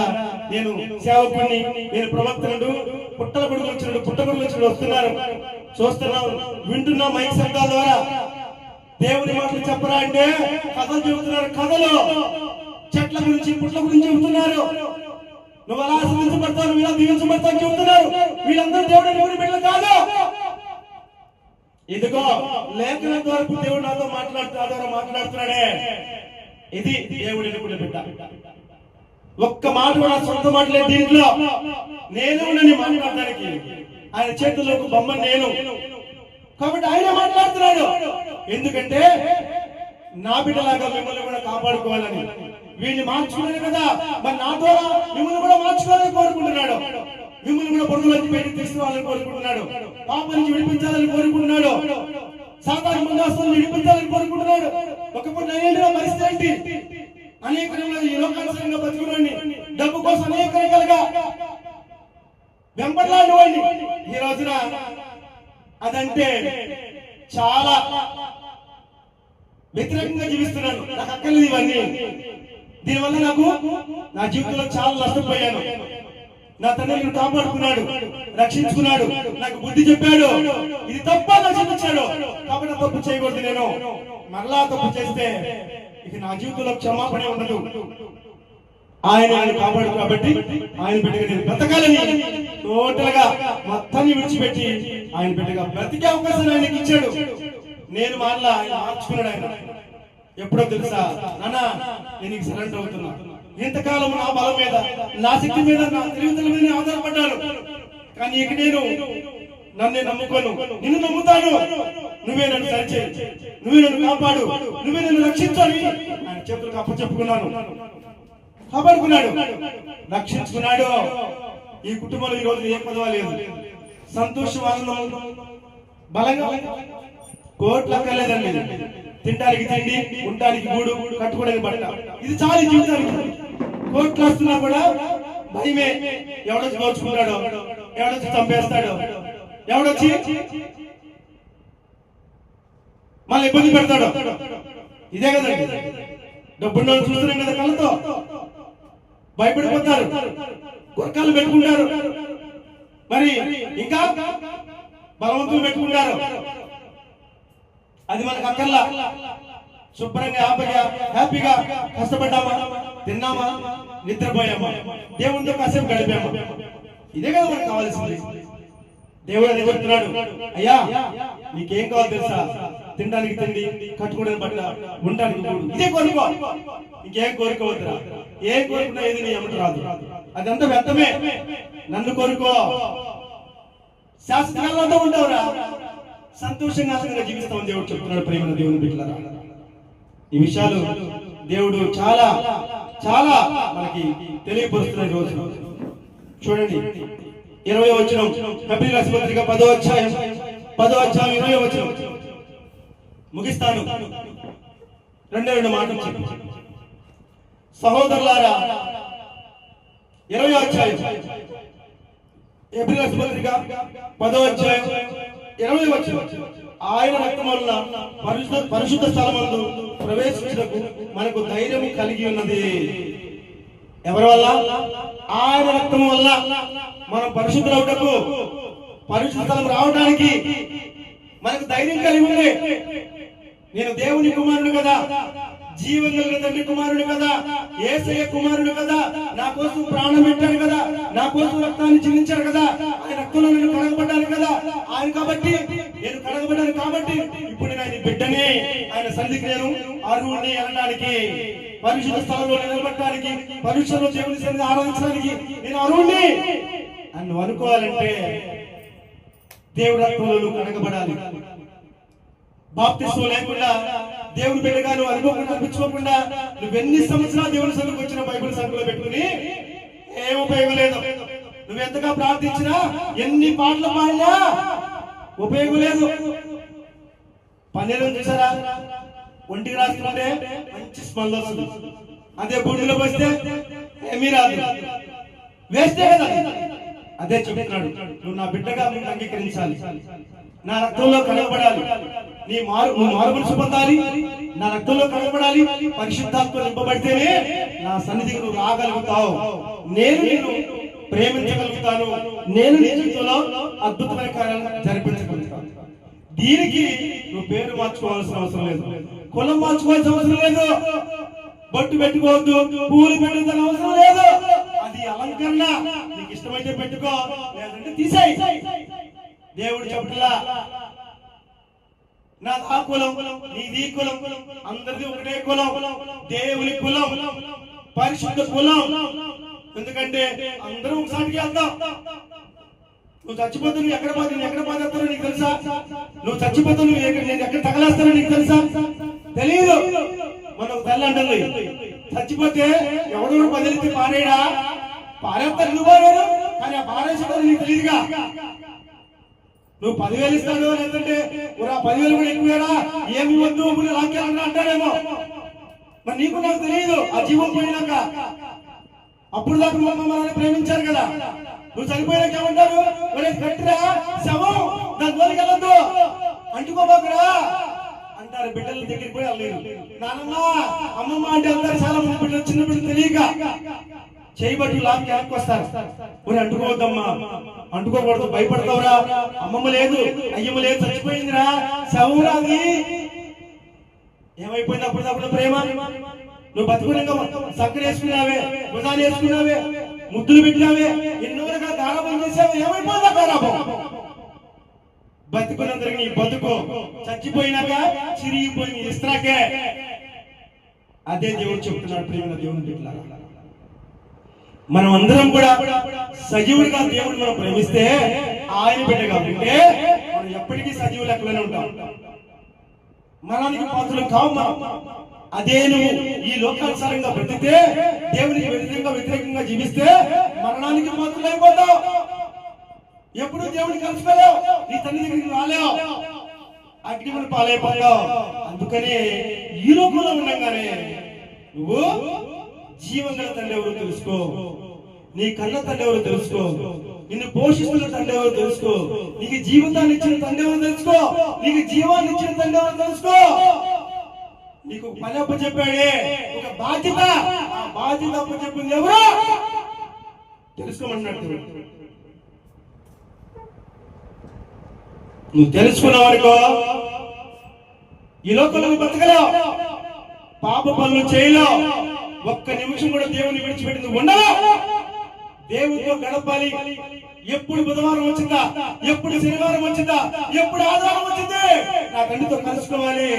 నేను సేవకుడిని, నేను ప్రవక్తనుడు, పుట్టల కొడుకులు వచ్చినట్టు వస్తున్నారు, చూస్తున్నాం, వింటున్నాం మైక్ శబ్దాల ద్వారా. దేవుని మాటలు చెప్పరా అంటే కథలు చెబుతున్నారు. కథలు చెట్ల గురించి, పుట్ల గురించి చెబుతున్నారు. నువ్వు అలా ఆశీర్వదించబడతావు, నువ్వు ఇలా దీవించబడతావు చెబుతున్నారు. వీళ్ళందరూ దేవుడి బిడ్డలు కాదు. ఇదిగో లేఖన ద్వారా దేవుడు నాతో మాట్లాడుతున్నాడే, ఇది దేవుడి బిడ్డ. ఒక్క మాట కూడా సొంత మాటలే దీంట్లో. నేను నన్ను మాట్లాడడానికి, ఆయన చేతుల్లోకి బొమ్మ నేను, కాబట్టి ఆయన మాట్లాడుతున్నాడు. ఎందుకంటే నా బిడ్డలాగా మిమ్మల్ని కూడా కాపాడుకోవాలని, వీళ్ళని మార్చుకున్నాను కదా, మరి నా ద్వారా మిమ్మల్ని కూడా మార్చుకోవాలని కోరుకుంటున్నాడు. మిమ్మల్ని కూడా పొరుగులోకి పెట్టి తీసుకోవాలని కోరుకుంటున్నాడు. పాపం నుంచి విడిపించాలని కోరుకుంటున్నాడు. సాతాను ముందాస్తులను విడిపించాలని కోరుకుంటున్నాడు. ఒకప్పుడు నైనా పరిస్థితి ఏంటి? అనేక ఈ లోకానుసారంగా బతుకున్నాండి, డబ్బు కోసం అనేక రకాలుగా వెంబడలాంటి వాడిని. ఈ రోజున అదంటే చాలా వ్యతిరేకంగా జీవిస్తున్నాను. నాకు అక్కర్లేదు ఇవన్నీ. దీనివల్ల నాకు నా జీవితంలో చాలా నష్టపోయాను. నా తండ్రిని కాపాడుకున్నాడు, రక్షించుకున్నాడు, నాకు బుద్ధి చెప్పాడు, ఇది తప్ప రక్షించాడు. కాబట్టి తప్పు చేయకూడదు. నేను మరలా తప్పు చేస్తే ఇక నా జీవితంలో క్షమాపణ ఉండదు. ఆయన కాపాడు, కాబట్టి ఆయన బిడ్డగా నేను బ్రతకాలని టోటల్ గా మొత్తాన్ని విడిచిపెట్టి ఆయన బిడ్డగా బ్రతికే అవకాశం ఆయనకి ఇచ్చాడు. నేను మరలా ఆయన మార్చుకున్నాడు. ఆయన ఎప్పుడో తెలుసా, నాన్న నేను నీకు సరెండర్ అవుతున్నా. ఇంతకాలం నా బలం మీద, నా శక్తి మీద, నా తెలివితల మీద ఆధారపడ్డాను. కానీ ఇక నేను నన్నే నమ్ముకోను, నిన్ను నమ్ముతాను. నువ్వే నన్ను సరిచేయి, నువ్వే నన్ను కాపాడు, నువ్వే నన్ను రక్షించాలి. ఆయన చేతులకు అప్పచెప్పుకున్నాను, కాపాడుకున్నాడు, రక్షించుకున్నాడు. ఈ కుటుంబంలో ఈ రోజు ఏం పదవా లేదు. సంతోషం, ఆనందం, బలంగా కోట్లు అక్కర్లేదండి. తినడానికి తిండి, ఉండడానికి గూడు, కట్టుకోవడానికి బట్ట, ఇది చాలా జీవితానికి. కోట్లు వస్తున్నా కూడా భయమే. ఎవడొచ్చి దోచుకున్నాడో, ఎవడొచ్చి చంపేస్తాడో, ఎవడొచ్చి మళ్ళీ ఇబ్బంది పెడతాడు. ఇదే కదండి డబ్బున్న చూస్తున్నాం కదా, కళ్ళతో భయపడిపోతారు, గురకాలు పెట్టుకుంటారు, మరి ఇంకా బలవంతులు పెట్టుకుంటారు. అది మనకు అక్కర్లా. శుభ్రంగా హ్యాపీగా కష్టపడ్డామా, తిన్నామా, నిద్రపోయామా, దేవునితో కాసేపు గడిపామా, ఇదే కదా మనకు కావాల్సింది. దేవుడు అది చెప్తున్నాడు, అయ్యా నీకేం కావాలి తెలుసా? తినడానికి తిండి, కట్టుకోవడానికి బట్ట, ఉండడానికి గూడు, ఇదే కోరుకో. ఇంకేం కోరుకోవద్దురా. ఏం కోరుకున్నా ఏది నీ ఎమ్మటి రాదు, అదంతా వ్యర్థమే. నన్ను కోరుకో, శాశ్వతంగా ఉండవురా, సంతోషంగా జీవిస్తామని దేవుడు చెప్తున్నాడు. ప్రేమ దేవుని బిడ్డలారా, ఈ విషయాలు దేవుడు చాలా చాలా మనకి తెలియపరుస్తున్నాడు. రోజు చూడండి, 20వ వచనం, హెబ్రీ రాసిన పత్రిక 10వ అధ్యాయం 20వ వచనం. ముగిస్తాను, రెండు మాటలు చెప్పి. సహోదరులారా, 20వ అధ్యాయం హెబ్రీ రాసిన పత్రిక 10వ అధ్యాయం 20వ వచనం. ఆయన రక్తం వల్ల పరిశుద్ధ స్థలమందు ప్రవేశించుటకు మనకు ధైర్యం కలిగి ఉన్నది. ఎవరి వల్ల? ఆయన రక్తం వల్ల మనం పరిశుద్ధులవుటకు, పరిశుద్ధ స్థలం రావడానికి మనకు ధైర్యం కలిగి ఉంది. నేను దేవుని కుమారుడు కదా, జీవం కలిగిన తండ్రి కుమారుడు కదా, యేసయ్య కుమారుడు కదా, నా కోసం ప్రాణం పెట్టాడు కదా, నా కోసం రక్తాన్ని చిందించాడు కదా, ఆయన రక్తంలో నేను కడగబడ్డాను కదా, ఆయన కాబట్టి నేను కడగబడ్డాను కాబట్టి ఇప్పుడు నేను ఆయన బిడ్డని, ఆయన సన్నిధికి నేను అర్హుడిని అనడానికి, పరిశుద్ధ స్థలంలో నిలబడటానికి, పరిశుద్ధంలో దేవుని సన్నిధిని ఆరాధించడానికి నేను అర్హుడిని అని నువ్వు అనుకోవాలంటే దేవుడి రక్తంలో నువ్వు కడగబడాలి. బాప్తిస్మం లేకుండా, దేవుని బిడ్డగా నువ్వు అనుకోకుండా, పిచ్చుకోకుండా, నువ్వెన్ని సంవత్సరాలు దేవుని సన్నిధికి వచ్చిన బైబిల్ సంఖ్యలో పెట్టుకుని ఏం ఉపయోగం లేదు. నువ్వు ఎంతగా ప్రార్థించినా, ఎన్ని పాటలు పాడినా ఉపయోగం లేదు. పన్నీరు చూసారా, ఒంటికి రాసుకుంటే మంచి స్మెల్ వస్తుంది. అదే బుడ్డిలో వస్తే ఏమీ రాదు, వేస్తే కదా. అదే చెప్తున్నాడు, నువ్వు నా బిడ్డగా నువ్వు అంగీకరించాలి, నా రక్తంలో కలగబడాలి, నువ్వు మారు మనసు పొందాలి, నా రక్తంలో కలగబడాలి, పరిశుద్ధాత్మ నింపబడితేనే నా సన్నిధికి నువ్వు రాగలుగుతావు. నేను నిన్ను ప్రేమించగలుగుతాను, నేను నీ జీవితంలో అద్భుతమైన కార్యాలను జరిపించగలుగుతాను. దీనికి నువ్వు పేరు మార్చుకోవాల్సిన అవసరం లేదు, కులం మార్చుకోవాల్సిన అవసరం లేదు, బొట్టు పెట్టుకోవద్దు, పూలు పెట్టుకోవాల్సిన అవసరం లేదు. అది అలంకరణ. నీకు ఇష్టమైతే పెట్టుకో, లేదంటే తీసేయి. దేవుడు చెప్పట్లా నా ఆ కులం, నీది కులం, అందరిది ఒకటే కులం, దేవుని కులం, పరిశుద్ధ కులం. ఎందుకంటే అందరూ ఒకసారికి వెళ్తాం. నువ్వు చచ్చిపోతే నువ్వు ఎక్కడ పోతారో నీకు తెలుసా? నువ్వు చచ్చిపోతే నేను ఎక్కడ తగలేస్తానో నీకు తెలుసా? తెలియదు. మనం తల్లి అంటుంది, చచ్చిపోతే ఎవడో బదిలితే పారేయడా, పారేస్తారు, నువ్వు పారాడు, కానీ ఆ పారేసేవాడు నీకు తెలియదుగా. నువ్వు 10,000 ఇస్తాడు, లేదంటే 10,000 కూడా ఎక్కువేరా, ఏమి వద్దు లాక్యాలన్నా అంటాడేమో. మరి నీకు నాకు తెలియదు. ఆ జీవం పోయినాక అప్పుడు దాకా మమ్మల్ని ప్రేమించారు కదా. నువ్వు చనిపోయాక ఏమంటారు? కట్టిరా శవం, దాని జోలికి వెళ్ళొద్దు, అంటుకోబోకురా అంటారు. బిడ్డల దగ్గరికి పోయి వెళ్ళలేదు. నానమ్మ అమ్మమ్మ అంటే వెళ్తారు చాలా మంది బిడ్డలు, చిన్న బిడ్డలు తెలియక చేయబట్టి లాక్కి వెనక్కి వస్తారు. అంటుకోవద్దమ్మా, అంటుకోకూడదు, భయపడతావురా, అమ్మమ్మ లేదు, అయ్యమ్మ లేదు, చచ్చిపోయిందిరా, శవం రాది. ఏమైపోయింది అప్పుడు ప్రేమ? నువ్వు బతుకునిగా సక్కర వేసుకున్నావే, బుధాన్ని వేసుకున్నావే, ముద్దులు పెట్టినావే, ఎన్నో రకాల గారాబం చేసావు, ఏమైపోయిందా గారాబం? బతుకున్నందరికి నీ బతుకు, చచ్చిపోయినాక చిరిగిపోయిన ఇస్త్రాకే. అదే దేవుడు చెప్తున్నాడు. ప్రేమ దేవుని బిడ్డలారా, మనం అందరం కూడా సజీవుడిగా దేవుడు మనం ప్రేమిస్తే, ఆయన బిడ్డగా ఉంటే మనం ఎప్పటికీ సజీవు లెక్కలోనే ఉంటాం. మరణానికి పాత్రలు కావు మనం. అదే నువ్వు ఈ లోకానుసారంగా బ్రతికితే, దేవునికి వ్యతిరేకంగా జీవిస్తే మరణానికి పాత్రలు అయిపోతావు. ఎప్పుడు దేవుడిని కలుసుకోలేవు, నీ తండ్రి దగ్గరికి రాలేవు, అగ్నిమని పాలైపోతావు. అందుకనే ఈ లోకంలో ఉండగానే నువ్వు జీవం గల తండ్రి ఎవరు తెలుసుకో, నీ కన్న తండ్రి ఎవరు తెలుసుకో, నిన్ను పోషిస్తున్న తండ్రి ఎవరు తెలుసుకో, నీకు జీవితాన్ని ఇచ్చిన తండ్రి ఎవరు తెలుసుకో, నీకు జీవాన్ని ఇచ్చిన తండ్రి ఎవరు తెలుసుకో. నీకు పని అప్పచెప్పాడే ఒక బాధ్యత, ఆ బాధ్యత అప్పచెప్పింది ఎవరు తెలుసుకోమన్నాడు. నువ్వు తెలుసుకున్నావు అనుకో, ఈ లోకంలో బతకలేవు, పాప పనులు చేయలేవు, ఒక్క నిమిషం కూడా దేవుని విడిచిపెట్టి నువ్వు ఉండవు. దేవుడితో గడపాలి. ఎప్పుడు బుధవారం వచ్చిందా, ఎప్పుడు శనివారం వచ్చిందా, ఎప్పుడు ఆదివారం వచ్చింది, నా తండ్రితో కలుసుకోవాలి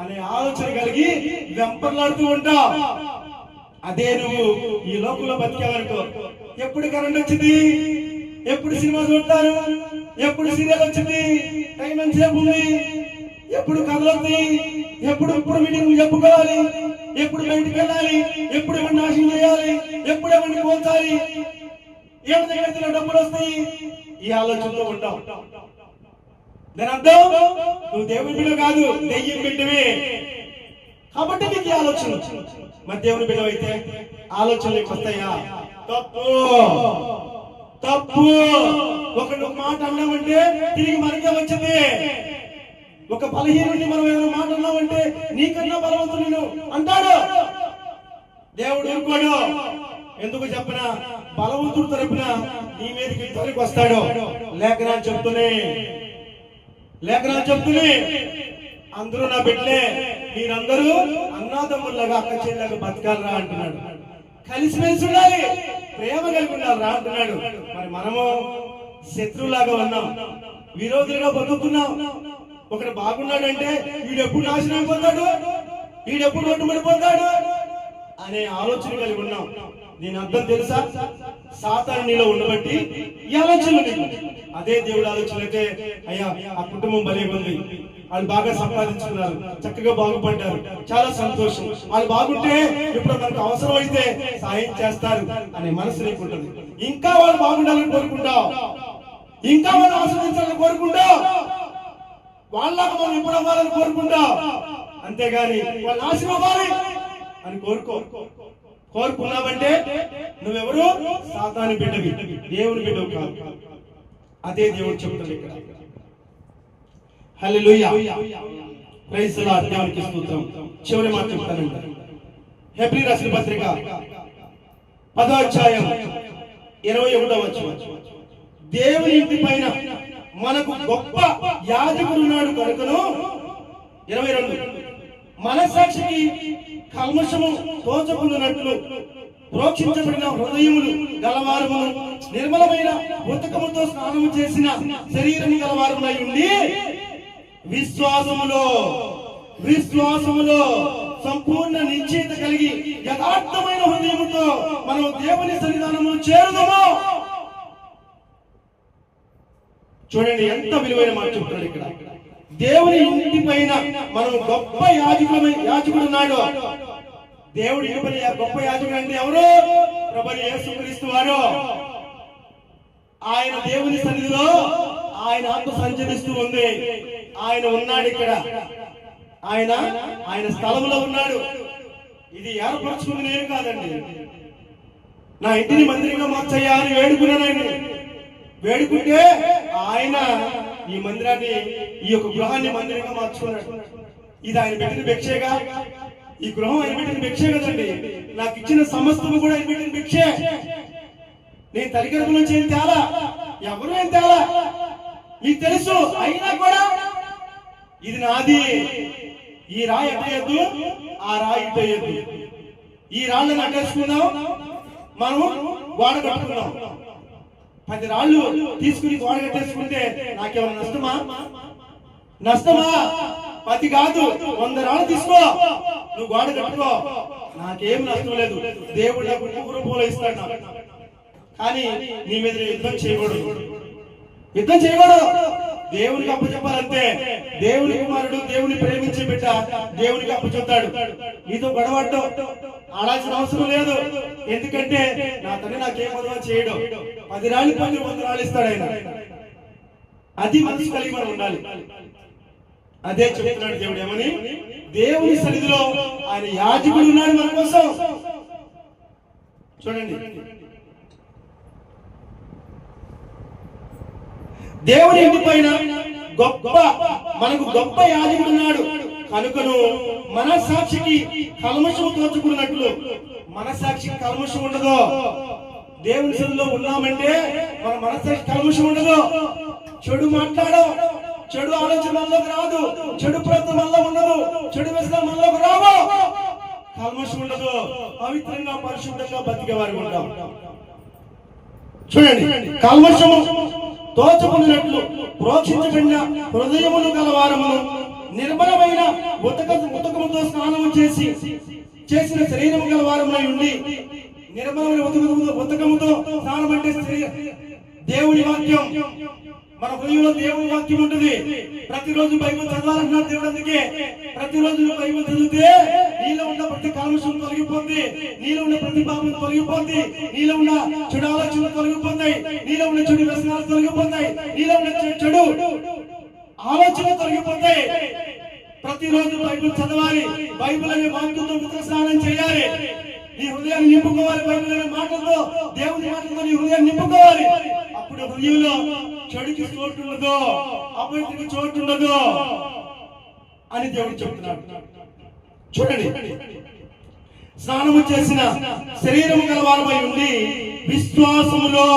అనే ఆలోచన కలిగి వెంపర్లాడుతూ ఉంటావు. అదే నువ్వు ఈ లోకంలో బతికావనుకో, ఎప్పుడు కరెంట్ వచ్చింది, ఎప్పుడు సినిమా చూడతారు, ఎప్పుడు సీరియల్ వచ్చింది, టైం ఎంతసేపు ఉంది, ఎప్పుడు కథలు వస్తాయి, ఎప్పుడు మీటింగ్ చెప్పుకోవాలి, ఎప్పుడు బయటికి వెళ్ళాలి, ఎప్పుడు ఏమన్నా నాశనం చేయాలి, ఎప్పుడు ఏమన్నా పోల్చాలి, ఏమి దగ్గర డబ్బులు వస్తాయి, ఈ ఆలోచనలో ఉంటావు. దాని అర్థం నువ్వు దేవుని బిడ్డ కాదు, దెయ్యం బిడ్డవే. కాబట్టి నీకు ఈ ఆలోచన. మరి దేవుని బిడ్డ అయితే ఆలోచనలు వస్తాయా? తప్పు తప్పు. ఒక మాట అన్నామంటే తిరిగి మనకే వచ్చింది. ఒక బలహీనుడిని మనం ఏమైనా మాట అన్నామంటే నీకన్నా బలవంతుడు అంటాడు. దేవుడు ఊరుకోడు. ఎందుకు చెప్పినా బలవంతుడు తరపున నీ మీదకి యుద్ధానికి వస్తాడు. లేఖనాలు చెప్తూనే అందరూ నా బిడ్డలే, మీరందరూ అన్నాదమ్ముల్లాగా అక్క చెల్లెలాగా బతకాలరా అంటున్నాడు. కలిసిమెలిసి ఉండాలి, ప్రేమ కలిగి ఉండాలిరా అంటున్నాడు. మరి మనము శత్రువులాగా ఉన్నాం, విరోధులుగా బతుకుతున్నాం. ఒకడు బాగున్నాడంటే వీడెప్పుడు నాశనం అయిపోతాడు, వీడెప్పుడు ఒట్టుబడిపోతాడు అనే ఆలోచన కలిగి ఉన్నాం. దీని అర్థం తెలుసా? సాతాను నీలో ఉండబట్టి ఈ ఆలోచనలు. అదే దేవుడు ఆలోచన అయితే అయ్యా ఆ కుటుంబం భలే ఉంది, వాళ్ళు బాగా సంపాదించుకున్నారు, చక్కగా బాగుపడ్డారు, చాలా సంతోషం. వాళ్ళు బాగుంటే ఇప్పుడు మనకు అవసరం అయితే సాయం చేస్తారు అనే మనసు నీకు ఉంటుంది. ఇంకా వాళ్ళు బాగుండాలని కోరుకుంటావు, ఇంకా వాళ్ళు ఆస్వాదించాలని కోరుకుంటావు, వాళ్ళకు మనం ఇప్పుడు అవ్వాలని కోరుకుంటావు. అంతేగాని వాళ్ళు నాశనం అవ్వాలి అని కోరుకున్నావంటే నువ్వెవరు? సాతాను బిడ్డవి, దేవుని బిడ్డవు కాదు. అదే దేవుడు చెప్తాడు ఇక్కడ. హల్లెలూయా, ప్రైజ్ ది లార్డ్, దేవునికి స్తోత్రం. చివరి మాట చెప్తానండి. హెబ్రీ రాసిన పత్రిక 10వ అధ్యాయం 21వ వచనం. దేవుని ఇంటి పైన మనకు గొప్ప యాజకుడు ఉన్నాడు కనుకను, 22, మనస్సాక్షికి కల్మషము తోచకుండానట్లు ప్రోక్షించబడిన హృదయములు గలవారమును నిర్మలమైన ఉతకముతో స్నానము చేసిన శరీరము గలవారమునై ఉండి విశ్వాసములో సంపూర్ణ నిశ్చయిత కలిగి యథార్థమైన హృదయముతో మనం దేవుని సన్నిధానము చేరుదాము. చూడండి ఎంత విలువైన మాట చెప్తున్నాడు ఇక్కడ. దేవుని ఇంటి పైన మనం గొప్ప యాజకుడు ఉన్నాడు. దేవుడి ఇంటి పైన గొప్ప యాజకుడు అంటే ఎవరు? ప్రభువు యేసుక్రీస్తు వారు. ఆయన దేవుని సన్నిధిలో ఆయన ఆత్మ సంచరిస్తూ ఉంది. ఆయన ఉన్నాడు ఇక్కడ, ఆయన స్థలంలో ఉన్నాడు. ఇది ఏర్పరచుకుంది నేను కాదండి. నా ఇంటిని మందిరంగా మార్చయ్యా అని వేడుకున్నానండి. వేడుకుంటే ఆయన ఈ మందిరాన్ని, ఈ యొక్క గృహాన్ని మందిరంగా మార్చుకున్నాడు. ఇది ఆయన పెట్టిన భిక్షేగా, ఈ గృహం ఆయన పెట్టిన భిక్షే కదండి. నాకు ఇచ్చిన సమస్తము కూడా ఆయన పెట్టిన భిక్షే. నేను తల్లిగర్భం నుంచి ఏం తేలా, ఎవరు ఏం తేలా, మీకు తెలుసు. అయినా కూడా ఇది నాది. ఈ రాయి అట్టేయద్దు, ఆ రాయి ఇట్టేయద్దు. ఈ రాళ్ళని అట్టేసుకుందాం, మనం గోడ కట్టుకుందాం. 10 రాళ్ళు తీసుకుని గోడ కట్టేసుకుంటే నాకేమైనా నష్టమా? 10 కాదు, 100 రాళ్ళు తీసుకో, నువ్వు గోడ కట్టుకో, నాకేం నష్టం లేదు. దేవుడు నాకు రూపంలో ఇస్తాడు నాకు. కానీ నీ మీద యుద్ధం చేయకూడదు. దేవునికి అప్పచెప్పాలంటే దేవుని కుమారుడు, దేవుని ప్రేమించే బిడ్డ దేవునికి అప్పచెప్తాడు. నీతో గొడవడ్డం ఆడాల్సిన అవసరం లేదు. ఎందుకంటే నా తండ్రి నాకేం మదవ చేయడు. 10 రాళ్ళు 100 రాళ్ళు ఇస్తాడు ఆయన. అది మనసు కలిగి మనం ఉండాలి. అదే చెప్తున్నాడు దేవుడు. ఏమని? దేవుని సన్నిధిలో ఆయన యాజకుడు ఉన్నాడు మన కోసం. చూడండి, దేవుని ఇంటి పైన మనకు గొప్ప యాజకుడు ఉన్నాడు కనుకను మనస్సాక్షికి కల్మషము తోచుకున్నట్లు. మనస్సాక్షికి కల్మషం ఉండదు. దేవుని సన్నిధిలో ఉన్నామంటే మన మనస్సాక్షి కల్మషం ఉండదు. చెడు మాట్లాడడం, చెడు ఆలోచన మనలోకి రాదు, చెడు ప్రయత్నం మనలో ఉండదు, చెడు వ్యసనం మనలోకి రావు. కల్మషం ఉండదు. పవిత్రంగా పరిశుద్ధంగా బతికేవారు ఉంటాం. చూడండి, కల్మషము తోచుకున్నట్లు ప్రోక్షించబడిన హృదయములు గలవారమును నిర్మలమైన ఉతకముతో స్నానము చేసిన శరీరము గలవారమునై ఉండి. నిర్మలమైన ఉతకముతో స్నానం అంటే దేవుని వాక్యం. మన హృదయంలో దేవుని వాక్యం ఉంటుంది. ప్రతిరోజు బైబిల్ చదవాలన్నాడు దేవుడు. అందుకే ప్రతిరోజు బైబిల్ చదివితే నీలో ఉన్న ప్రతి కల్మషం తొలగిపోతుంది, నీలో ఉన్న ప్రతి పాపం తొలగిపోతుంది, నీలో ఉన్న చెడు ఆలోచనలు తొలగిపోతాయి, నీలో ఉన్న చెడు వ్యసనాలు తొలగిపోతాయి, నీలో ఉన్న చెడు ఆలోచనలు తొలగిపోతాయి. ప్రతిరోజు బైబిల్ చదవాలి. బైబిల్ అనే వాక్యంతో ఉత్తర స్నానం చేయాలి. నీ హృదయాన్ని నింపుకోవాలి. బైబిల్ అనే మాటలతో, దేవుని మాటలతో నీ హృదయాన్ని నింపుకోవాలి. అప్పుడు హృదయంలో చెడుకి చోటు ఉండదు, అపవిత్రకి చోటు ఉండదు అని దేవుడు చెప్తున్నాడు. చూడండి, స్నానము చేసిన శరీరము గలవారమై ఉండి విశ్వాసములో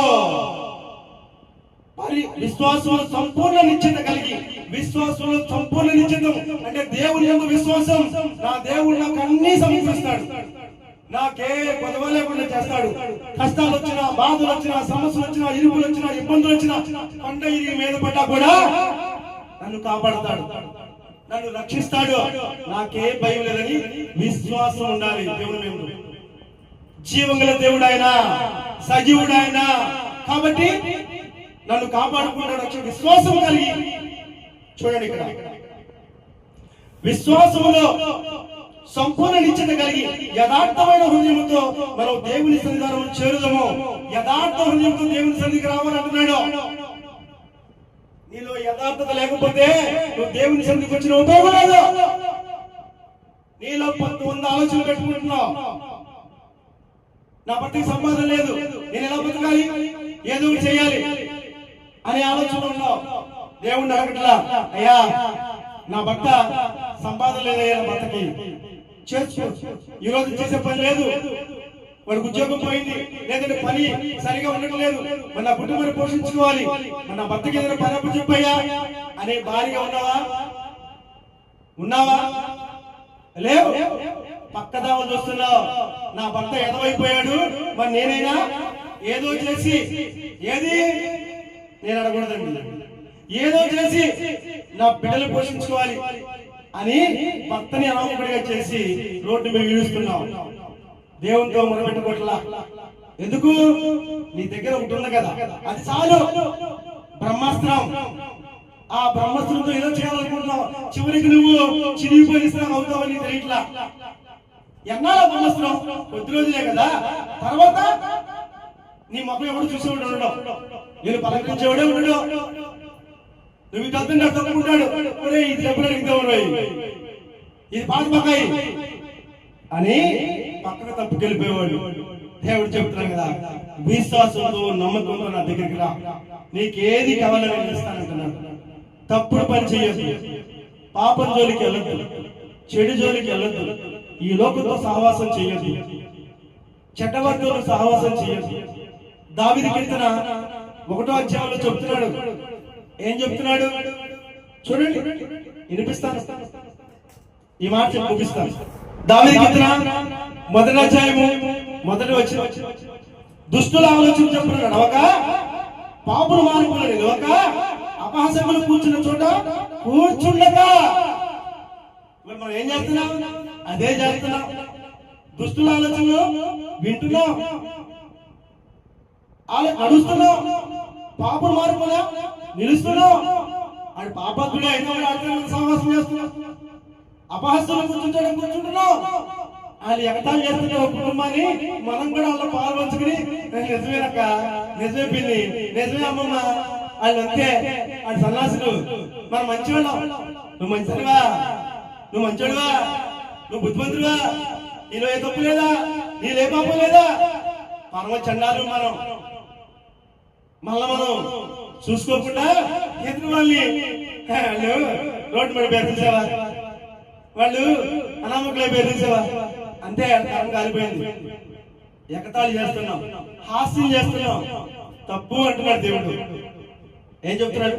సంపూర్ణ నిశ్చయిత కలిగి. విశ్వాసంలో సంపూర్ణ నిశ్చయితం అంటే దేవుని యందు విశ్వాసం. నా దేవుడు నాకు అన్ని సమకూరుస్తాడు, నాకే గొడవ లేకుండా చేస్తాడు. కష్టాలు వచ్చినా, బాధలు వచ్చినా, సమస్యలు వచ్చినా, ఇరుకులు వచ్చినా, ఇబ్బందులు వచ్చినా, పంట ఇరిగి మీద పడ్డా కూడా నన్ను కాపాడుతాడు, నన్ను రక్షిస్తాడు. నాకే భయం లేదని విశ్వాసం ఉండాలి. దేవుడు మేము జీవంగల దేవుడు ఆయన, సజీవుడు ఆయన. కాబట్టి నన్ను కాపాడుకుంటాడు విశ్వాసం కలిగి. చూడండి, ఇక్కడ విశ్వాసములో సంపూర్ణ నిశ్చత కలిగి యథార్థమైన హృదయంతో మనం దేవుని సన్నిధానం చేరుదాము. యథార్థ హృదయంతో దేవుని సన్నిధికి రావాలంటున్నాడు. నీలో యథార్థత లేకపోతే నువ్వు దేవుని సన్నిధికి వచ్చిన ఉపయోగం లేదు. నీలో 100 ఆలోచనలు పెట్టుకుంటున్నావు. నా భర్తకి సంపాదన లేదు, నేను ఎలా బతకాలి, ఏదో ఒకటి చేయాలి అనే ఆలోచన ఉన్నావు. దేవుణ్ణి అడగట్లా, అయ్యా నా భర్త సంపాదన లేదయ్యా, నా భర్తకి చేర్చు. ఈ రోజు చేసే పని లేదు, వాడికి ఉద్యోగం పోయింది, లేదంటే పని సరిగా ఉండటం లేదు, మన కుటుంబాన్ని పోషించుకోవాలి, మన భర్తకి ఏదైనా పని అప్పు చెప్పయ్యా అనే భారీగా ఉన్నావా? లేవు. పక్కదావ చూస్తున్నావు, నా భర్త ఎదవైపోయాడు, మరి నేనైనా ఏదో చేసి, ఏది నేను అడగకూడదండి, ఏదో చేసి నా బిడ్డలు పోషించుకోవాలి అని భర్తని అనామకుడిగా చేసి రోడ్డు మీద ఈడుస్తున్నావు. దేవునితో మొదలుపెట్టుకోవట్లా. ఎందుకు? నీ దగ్గర ఒకటి ఉంది కదా, అది చాలు. బ్రహ్మాస్త్రం. ఆ బ్రహ్మాస్త్రంతో ఏదో చేయాలనుకుంటున్నావు, చివరికి నువ్వు చిరిగిపోయిస్తావు అవుతావని తెలియట్లా. ఎన్నాళ్ళ బ్రహ్మాస్త్రం? కొద్ది రోజులే కదా, తర్వాత నీ మొక్క ఎవడు చూసేవాడు ఉండడు, నేను పలకరించేవాడే ఉండడు, నువ్వు ఇటు అర్థం తప్పుకుంటాడు, ఇది ఎప్పుడు ఇది పాత పక్కాయి అని పక్కన తప్పుకెళ్ళిపోయేవాడు. దేవుడు చెప్తున్నాడు కదా, విశ్వాసంతో నమ్మకంతో నా దగ్గరికి రా, నీకేది కావాలని నేను ఇస్తానంటున్నాడు. తప్పుడు పని చేయొద్దు, పాపం జోలికి వెళ్ళొద్దు, చెడు జోలికి వెళ్ళొద్దు, ఈ లోకంతో సహవాసం చేయొద్దు, చెడ్డవర్గంతో సహవాసం చేయొద్దు. దావీదు కీర్తన 1వ అధ్యాయంలో చెప్తున్నాడు. ఏం చెప్తున్నాడు చూడండి, వినిపిస్తాను, ఈ మాట చెప్పి ముగిస్తాను. దావీదు కీర్తన 1వ అధ్యాయము 1వ వచనం, దుష్టుల ఆలోచన చొప్పున నడవక, పాపుల మార్గంలో నిలవక, అపహాసకులు కూర్చున్న చోట కూర్చుండక. మనం ఏం చేస్తున్నాం? అదే చేస్తున్నాం. దుష్టుల ఆలోచనలు వింటున్నాం, నడుస్తున్నాం, పాపుల మార్గంలో నిలుస్తున్నాం. అది పాపత్తుడే అయినా సహవాసం చేస్తున్నాం, అపహాస్యులు కూర్చుంటున్నాం. వాళ్ళు ఎగతాలు చేస్తున్న ఒక కుటుంబాన్ని మనం కూడా వాళ్ళ పాలు పంచుకుని, నిజమేనక్క, నిజమే పిల్లి, నిజమే అమ్మమ్మ, వాళ్ళు అంతే, వాళ్ళు సన్నాసులు, మనం మంచివాళ్ళం, నువ్వు మంచిదివా, నువ్వు మంచోడువా, నువ్వు బుద్ధిమంతుడువా, నీలో ఏ తప్పు లేదా, నీలో ఏ పాపం లేదా, పరమ చండాలు మనం. మళ్ళా మనం చూసుకోకుండా ఎదురు వాళ్ళని రోడ్డు మీద బెదిరించావా, వాళ్ళు అనామకులే బెదిరించావా, అంతే తరం కాలిపోయింది. ఎగతాళి చేస్తున్నాం, హాస్యం చేస్తున్నాం, తప్పు అంటున్నాడు దేవుడు. ఏం చెప్తున్నాడు?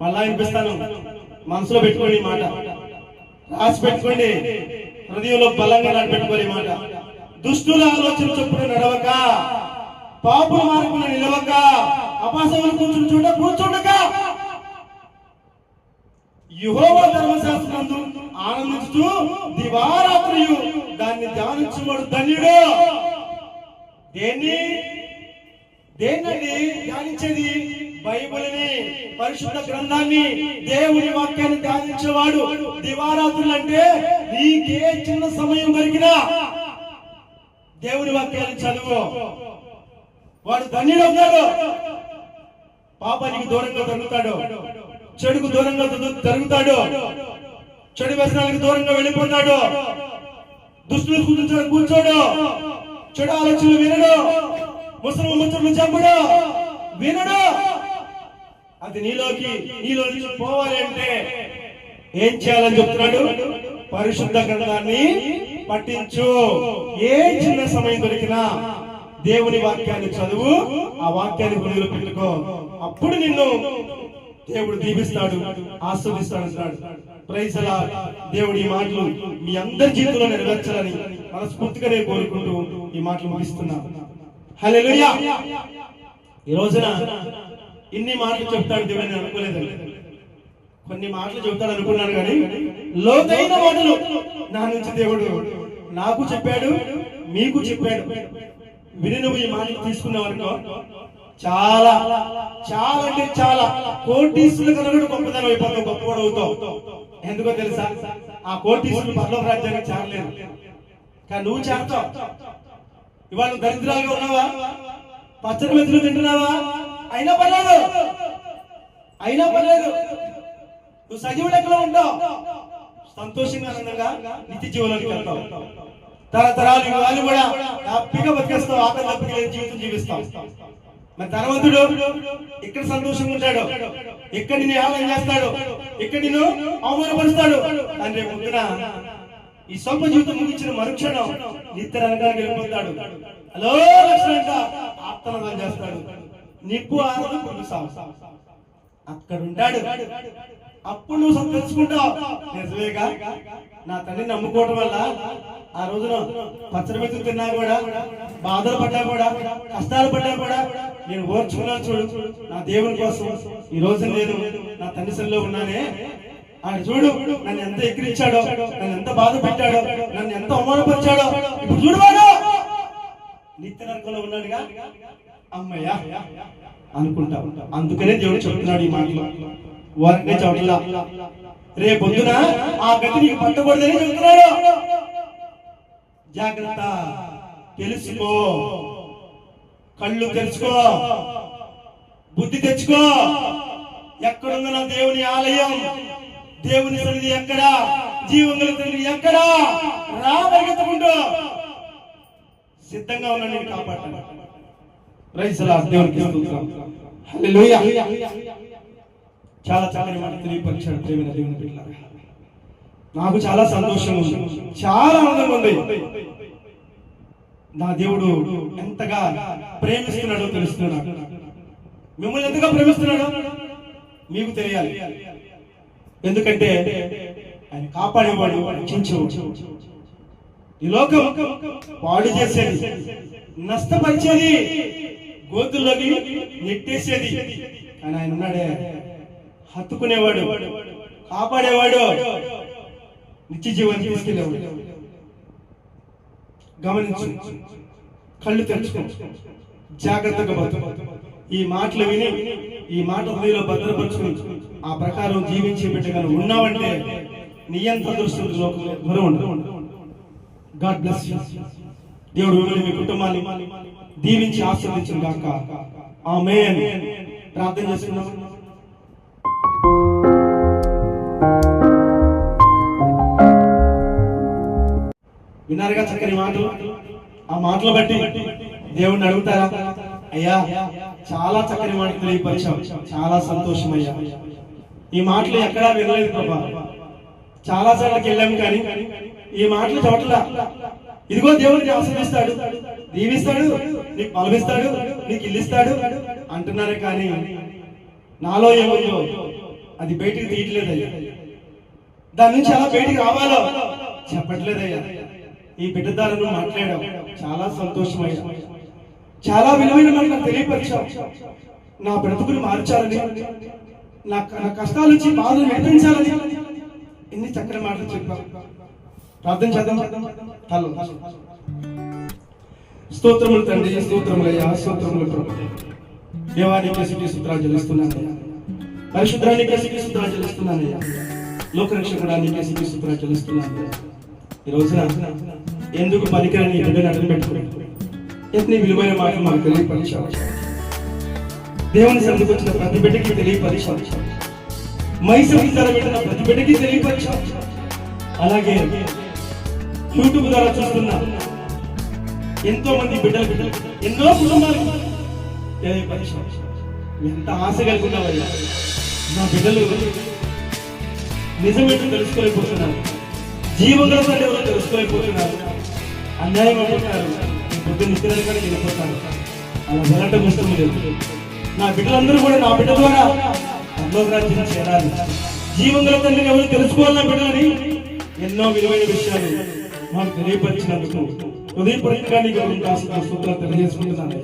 మళ్ళా వినిపిస్తాను, మనసులో పెట్టుకోండి ఈ మాట, రాసి పెట్టుకోండి, హృదయంలో బలంగా పెట్టుకోండి ఈ మాట. దుష్టుల ఆలోచన చొప్పున నడవక, పాపుల మార్గంలో నిలవక, అపహాసకులు కూర్చుండక, యెహోవా ధర్మశాస్త్రమందు ఆనందిస్తూ దివారాత్రియు దాన్ని ధ్యానించువాడు ధన్యుడు. దేన్నండి ధ్యానించేది? బైబిల్ని, పరిశుద్ధ గ్రంథాన్ని, దేవుని వాక్యాన్ని ధ్యానించేవాడు. దివారాత్రులు అంటే నీకే చిన్న సమయం దొరికినా దేవుని వాక్యాన్ని చదువు, వాడు ధన్యుడు అవుతాడు. పాపానికి దూరంగా జరుగుతాడు, చెడుకు దూరంగా జరుగుతాడు, చెడు వ్యసనాలకు దూరంగా వెళ్ళిపోతాడు, దుష్టులు కూర్చోడు, చెడు ఆలోచనలు వినడు, ముసలి ముచ్చట్లు చంపడు, వినడు. అది నీలో నుంచి పోవాలి అంటే ఏం చేయాలని చెప్తున్నాడు? పరిశుద్ధ గ్రంథాన్ని పఠించు. ఏ చిన్న సమయం దొరికినా దేవుని వాక్యాన్ని చదువు, ఆ వాక్యాన్ని హృదయంలో పెట్టుకో. అప్పుడు నిన్ను దేవుడు దీవిస్తాడు, ఆస్వాదిస్తాడు అంటాడు. Praise the Lord. దేవుడి ఈ మాటలు మీ అందరి జీవితంలో నెరవేర్చాలని మనస్ఫూర్తిగా నేను కోరుకుంటూ ఈ మాటలు ముగిస్తున్నాను. హల్లెలూయా. ఈ రోజున ఇన్ని మాటలు చెప్తాడు దేవుడు, నేను అనుకోలేదండి. కొన్ని మాటలు చెప్తాడు అనుకున్నాను, కానీ లోతైన మాటలు నా నుంచి దేవుడు నాకు చెప్పాడు, మీకు చెప్పాడు. విని నువ్వు ఈ మాటలు తీసుకున్నావు అనుకో, చాలా చాలా అంటే చాలా కోటీశ్వరుల కన్నా గొప్పదనం అయిపోతావు, గొప్పవాడు అవుతావు. ఎందుకో తెలుసా? ఆ కోటీశ్వరులు పరలోక రాజ్యానికి చేరలేదు, కానీ నువ్వు చేరతావు. ఇవాళ నువ్వు దరిద్రాలుగా ఉన్నావా? పచ్చడి మెతులు తింటున్నావా? అయినా పర్లేదు, అయినా పర్లేదు, నువ్వు సజీవ లెక్కలో ఉంటావు. సంతోషంగా ఆనందంగా నిత్య జీవనానికి వెళ్తావు. తరతరాలు యుగాలు కూడా హ్యాపీగా బతికేస్తావు. ఆకలి తప్పిక లేని జీవితం జీవిస్తావు. మరి ధనవంతుడు ఇక్కడ సంతోషంగా ఉంటాడు, ఇక్కడ నిన్ను ఆనందం చేస్తాడు, ఇక్కడ నిన్ను అవమానపరుస్తాడు. అని రేపు పొద్దున ఈ స్వల్ప జీవితం ముగించిన మరుక్షణం నిత్య నరకానికి వెళ్ళిపోతాడు. హలో లక్ష్మణ ఆత్మనాదం చేస్తాడు. నిప్పు ఆరదు పురుగు సాగు అక్కడ ఉంటాడు. అప్పుడు నువ్వు సంతరించుకుంటావు. నిజమేగా, నా తండ్రిని నమ్ముకోవడం వల్ల ఆ రోజున పచ్చడి మెతులు తిన్నా కూడా, బాధలు పడ్డా కూడా, కష్టాలు పడ్డా కూడా నేను ఓర్చుకున్నాను. చూడు, నా దేవుని కోసం ఈ రోజు నేను నా తండ్రి సన్నిధిలో ఉన్నానే. ఆయన చూడు నన్ను ఎంత ఎక్కిరించాడో, నన్ను ఎంత బాధ పెట్టాడో, నన్ను ఎంత అవమానపరిచాడో. ఇప్పుడు చూడవాడు నిత్య నరకంలో ఉన్నాడుగా, అమ్మయ్యా అనుకుంటా. అందుకనే దేవుడు చెప్తున్నాడు ఈ మాటలు. వారినే చోట్ల రేపొద్దున ఆ గతి నీకు పట్టకూడదని చెప్తున్నాడు. జాగ్రత్త, తెలుసుకో, కళ్ళు తెరుచుకో, బుద్ధి తెచ్చుకో. ఎక్కడుంది నా దేవుని ఆలయం? దేవుని సన్నిధి ఎక్కడ? జీవంగల తండ్రి ఎక్కడ? రా పరిగెత్తుకుంటూ సిద్ధంగా ఉన్నా నేను కాపాడతాను. ప్రైజ్ లార్డ్, దేవునికి స్తోత్రం, హల్లెలూయా. చాలా చక్కని మాట తెలియపరిచాడు ప్రేమైన దేవుని బిడ్డలారా. నాకు చాలా సంతోషం ఉంది, చాలా ఆనందంగా ఉంది. నా దేవుడు ఎంతగా ప్రేమిస్తున్నాడో తెలుస్తున్నాడు. మిమ్మల్ని ఎంతగా ప్రేమిస్తున్నాడో మీకు తెలియాలి. ఎందుకంటే ఆయన కాపాడేవాడు, రక్షించేవాడు. ఈ లోకం పాడు చేసేది, నష్టపరిచేది, గోతుల్లోకి నెట్టేసేది. కానీ ఆయన ఉన్నాడే, హత్తుకునేవాడు, కాపాడేవాడు, నిత్య జీవాన్ని తీసుకెళ్ళేవాడు. గమనించు, కళ్ళు తెరుచుకో, జాగ్రత్తగా బతుకు. ఈ మాటలు విని, ఈ మాట హృదయంలో భద్రపరుచుకుని ఆ ప్రకారం జీవించే బిడ్డగా ఉన్నావంటే నీ ఎంత దృష్టి లోకంలో ఎవరు ఉండరు. God bless you. దేవుడు మిమ్మల్ని, మీ కుటుంబాన్ని దీవించి ఆశీర్వదించును గాక. ఆమేన్. ప్రార్థన చేసుకుందాం. విన్నారుగా చక్కని మాటలు. ఆ మాటలు బట్టి దేవుణ్ణి అడుగుతారా? అయ్యా, చాలా చక్కని మాటలు తెలియపరిచావు, చాలా సంతోషం అయ్యా. ఈ మాటలు ఎక్కడా వినలేదు ప్రభా. చాలా సార్లకి వెళ్ళాము కానీ ఈ మాటలు చోట్ల ఇదిగో దేవుడిని ఆశీర్వదిస్తాడు, దీవిస్తాడు, నీకు బలమిస్తాడు, నీకు ఇల్లిస్తాడు అంటున్నారే కానీ నాలో ఏముందో అది బయటికి తీయట్లేదయ్యా. దాని నుంచి అలా బయటికి రావాలో చెప్పట్లేదయ్యా. ఈ బిడ్డ ద్వారా నువ్వు మాట్లాడావు, చాలా సంతోషమయ్యా. చాలా విలువైన మాటలు నాకు తెలియపరిచావు. నా బ్రతుకులు మార్చాలని, నా కష్టాల నుంచి బాధలు విడిపించాలని ఎన్ని చక్కని మాటలు చెప్పావు. ప్రార్థన చేద్దాం. హలో, స్తోత్రములు తండ్రి, స్తోత్రములయ్యా, స్తోత్రములు ప్రభు. దేవానికి స్తుతులు చెల్లిస్తున్నాను, పరిశుద్ధానికి స్తుతులు చెల్లిస్తున్నానయ్యా, లోకరక్షకుడానికి స్తుతులు చెల్లిస్తున్నాను. ఈ రోజున ఎందుకు పనికిరాని ఈ బిడ్డను అడుగు పెట్టుకుని ఎన్ని విలువైన మాటలు మాకు తెలియపరిచావు. దేవుని సన్నిధికి వచ్చిన ప్రతి బిడ్డకి తెలియపరిచావు. మైసూరు ధర పెట్టిన ప్రతి బిడ్డకి తెలియపరిచావు. అలాగే యూట్యూబ్ ద్వారా చూస్తున్న ఎంతో మంది బిడ్డలు, ఎన్నో కుటుంబాలు తెలియపరిచావు. ఎంత ఆశ కలిగి ఉన్నావయ్యా. నా బిడ్డలు నిజమేంటో తెలుసుకోలేకపోతున్నారు, జీవంగా ఎవరో తెలుసుకోలేకపోతున్నారు, అన్యాయం అయిపోతున్నారు, బుద్ధి నిత్యనరకానికి వెళ్ళిపోతారు. అలా వెళ్ళటం ఇష్టం లేదు. నా బిడ్డలందరూ కూడా నా బిడ్డ ద్వారా పరలోక రాజ్యం చేరాలి, జీవంగా తండ్రిని ఎవరు తెలుసుకోవాలన్న బిడ్డలని ఎన్నో విలువైన విషయాలు మాకు తెలియపరిచినందుకు హృదయపూర్వకంగా నీకు స్తోత్రాలు తెలియజేసుకుంటున్నాను.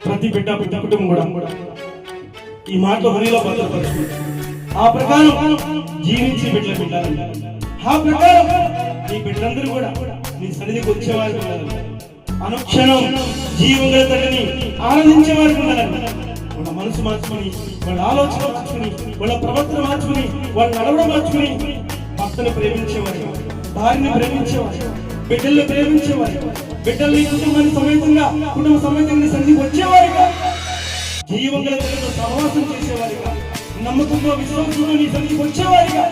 ప్రతి బిడ్డ కుటుంబం కూడా ఈ మాటలు హృదయంలో భద్రపరుచుకుంటారు. ఆ ప్రకారం జీవించి బిడ్డలు బిడ్డాలి. ఆ ప్రకారం నీ బిడ్డలందరూ కూడా నీ సన్నిధికి వచ్చేవారు ఉండాలి. అనుక్షణం జీవంగా తండ్రిని ఆనందించేవారు ఉండాలి. వాళ్ళ మనసు మార్చుకుని, వాళ్ళ ఆలోచన మార్చుకుని, వాళ్ళ ప్రవర్తన మార్చుకుని, వాళ్ళ నడవడం మార్చుకుని భర్తను ప్రేమించేవారు, భార్యని ప్రేమించేవారు, బిడ్డల్ని ప్రేమించేవారు, బిడ్డల్ని కుటుంబ సమేతంగా సన్నిధికి వచ్చేవారుగా, జీవం గల దేవునితో సహవాసం చేసేవారుగా, నమ్మకంతో విశ్వాసంతో నీ సన్నిధికి వచ్చేవారుగా,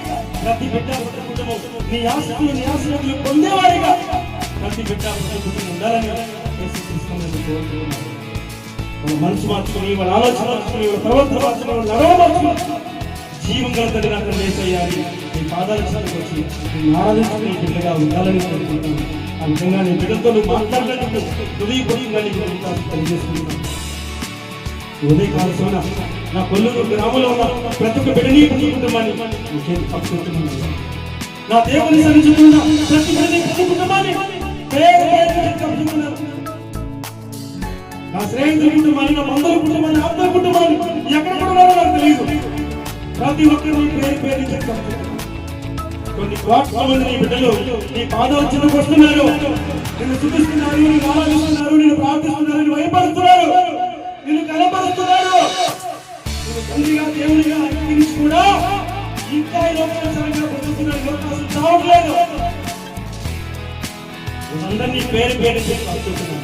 ప్రతి బిడ్డ కుటుంబం నీ ఆశలు నీ ఆశీర్వాదాలు పొందేవారుగా ప్రతి బిడ్డ కుటుంబం ఉండాలని యేసుక్రీస్తుని కోరుతున్నాను. వాళ్ళ మనసు మార్చుకుని, వాళ్ళ ఆలోచన మార్చుకుని, వాళ్ళ ప్రవర్తన మార్చుకుని, వాళ్ళ నడవ మార్చుకుని జీవం గల తండ్రి నాకు వేసేయాలి. నీ పాదాల చెంతకు వచ్చి నేను ఆరాధించుకునే బిడ్డగా ఉండాలని కోరుకుంటున్నాను. ఆ విధంగా నీ బిడ్డతో నువ్వు మాట్లాడినందుకు హృదయపూర్వకంగా నీకు తెలియజేసుకుంటున్నాను. ఉదయకాల సమన నా కొల్లూరు గ్రామంలో ఉన్న ప్రతి ఒక్క బిడ్డని ప్రతి కుటుంబాన్ని పట్టుకుంటున్నాను. నా దేవుని సన్నిధిలో ప్రతి బిడ్డని ప్రతి కుటుంబాన్ని నా స్నేహితుల కుటుంబాన్ని, నా బంధువుల కుటుంబాన్ని, ఆప్తుల కుటుంబాన్ని ఎక్కడ ఉన్నారో నాకు తెలియదు. ప్రతి ఒక్కరు పేరు పేరు చెప్తాను. కొన్ని కోట్ల మంది నీ బిడ్డలు నీ పాదాల చెంతకు వస్తున్నారు, నిన్ను చూపిస్తున్నారు, నిన్ను ఆరాధిస్తున్నారు, నిన్ను ప్రార్థిస్తున్నారు, నిన్ను భయపడుతున్నారు, నిన్ను కనపడుతున్నారు. నువ్వు తండ్రిగా దేవునిగా అంగీకరించి కూడా ఇంకా ఈ లోకంలో సరిగ్గా బ్రతుకుతున్నారు. లోకాలు చావట్లేదు. అందరినీ పేరు పేరు చెప్తున్నాను.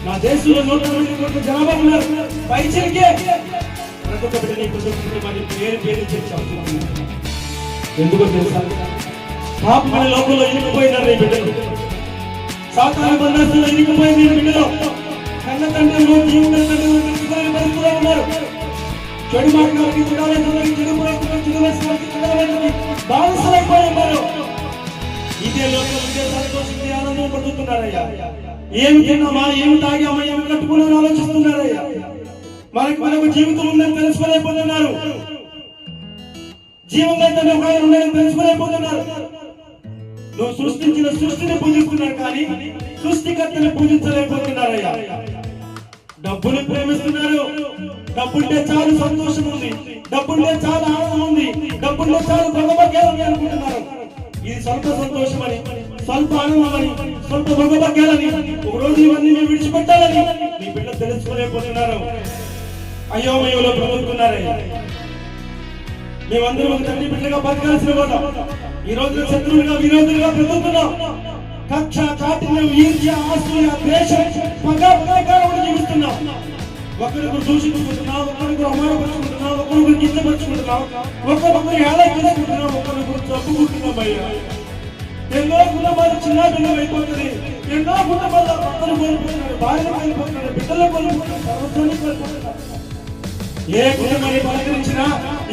నా దేశంలో 120 కోట్ల జనాభా ఉన్నారు. పైచలికే ప్రతి ఒక్క బిడ్డని కుటుంబాన్ని పేరు పేరు చెప్తున్నాను. ఎందుకో తెలుసా? పాపమైన లోకంలో ఇరుక్కుపోయినారు నీ బిడ్డలు. సాతాను బంధస్తులు ఇరుక్కుపోయిన నీ బిడ్డలు కన్న తండ్రులు జీవిత తండ్రులు పరిస్థితుల్లో ఉన్నారు. చెడు మాటలకి, చెడాలకి, చెడు ప్రయత్నాలకి, చెడు వ్యసనాలకి, చెడాలకి బానిసలైపోయి ఉన్నారు. ఇదే లోకంలో ఇదే సంతోషం, ఇదే ఆనందం పొందుతున్నారయ్యా. ఏమి తిన్నామా, ఏమి తాగామా, ఏమి కట్టుకున్నామని ఆలోచిస్తున్నారయ్యా. మనకు జీవితం ఉందని తెలుసుకోలేకపోతున్నారు. జీవంగా ఉందని తెలుసుకోలేకపోతున్నారు. నువ్వు సృష్టించిన సృష్టిని పూజిస్తున్నారు కానీ సృష్టికర్తని పూజించలేకపోతున్నారయ్యా. డబ్బుని ప్రేమిస్తున్నారు. డబ్బుంటే చాలు సంతోషం ఉంది, డబ్బుంటే చాలు ఆనందం ఉంది, డబ్బుంటే చాలు భగభగ్యాలని అనుకుంటున్నారు. ఇది స్వల్ప సంతోషం అని, స్వల్ప ఆనందం అని, స్వల్ప భగభగ్యాలని, ఒక రోజు ఇవన్నీ మీరు విడిచిపెట్టాలని నీ బిడ్డలు తెలుసుకోలేకపోతున్నారు. అయోమయంలో బ్రతుకుతున్నారయ్యా. మేమందరం ఒక తండ్రి బిడ్డగా బతకాల్సిన వాళ్ళం. ఈ రోజు శత్రువులుగా, విరోధులుగా బ్రతుకుతున్నాం. కక్ష, కాఠిన్యం, ఈర్ష్య, అసూయ, ద్వేషం, పగ, ప్రతీకారం జీవిస్తున్నాం. ఒకరికొకరు దూషించుకుంటున్నాం, ఒకరికొకరు అవమానపరుచుకుంటున్నాం, ఒకరికొకరు కించపరుచుకుంటున్నాం, ఒకరికొకరు హేళన చేసుకుంటున్నాం, ఒకరికొకరు తప్పుకుంటున్నాం. అయ్యా, ఎన్నో కుటుంబాలు చిన్న భిన్నం అయిపోతుంది. ఎన్నో కుటుంబాల భర్తలు కోల్పోతున్నారు, భార్యలు కోల్పోతున్నారు, బిడ్డలు కోల్పోతున్నారు, సర్వస్వాన్ని కోల్పోతున్నారు. ఏ కుటుంబాన్ని పలకరించినా,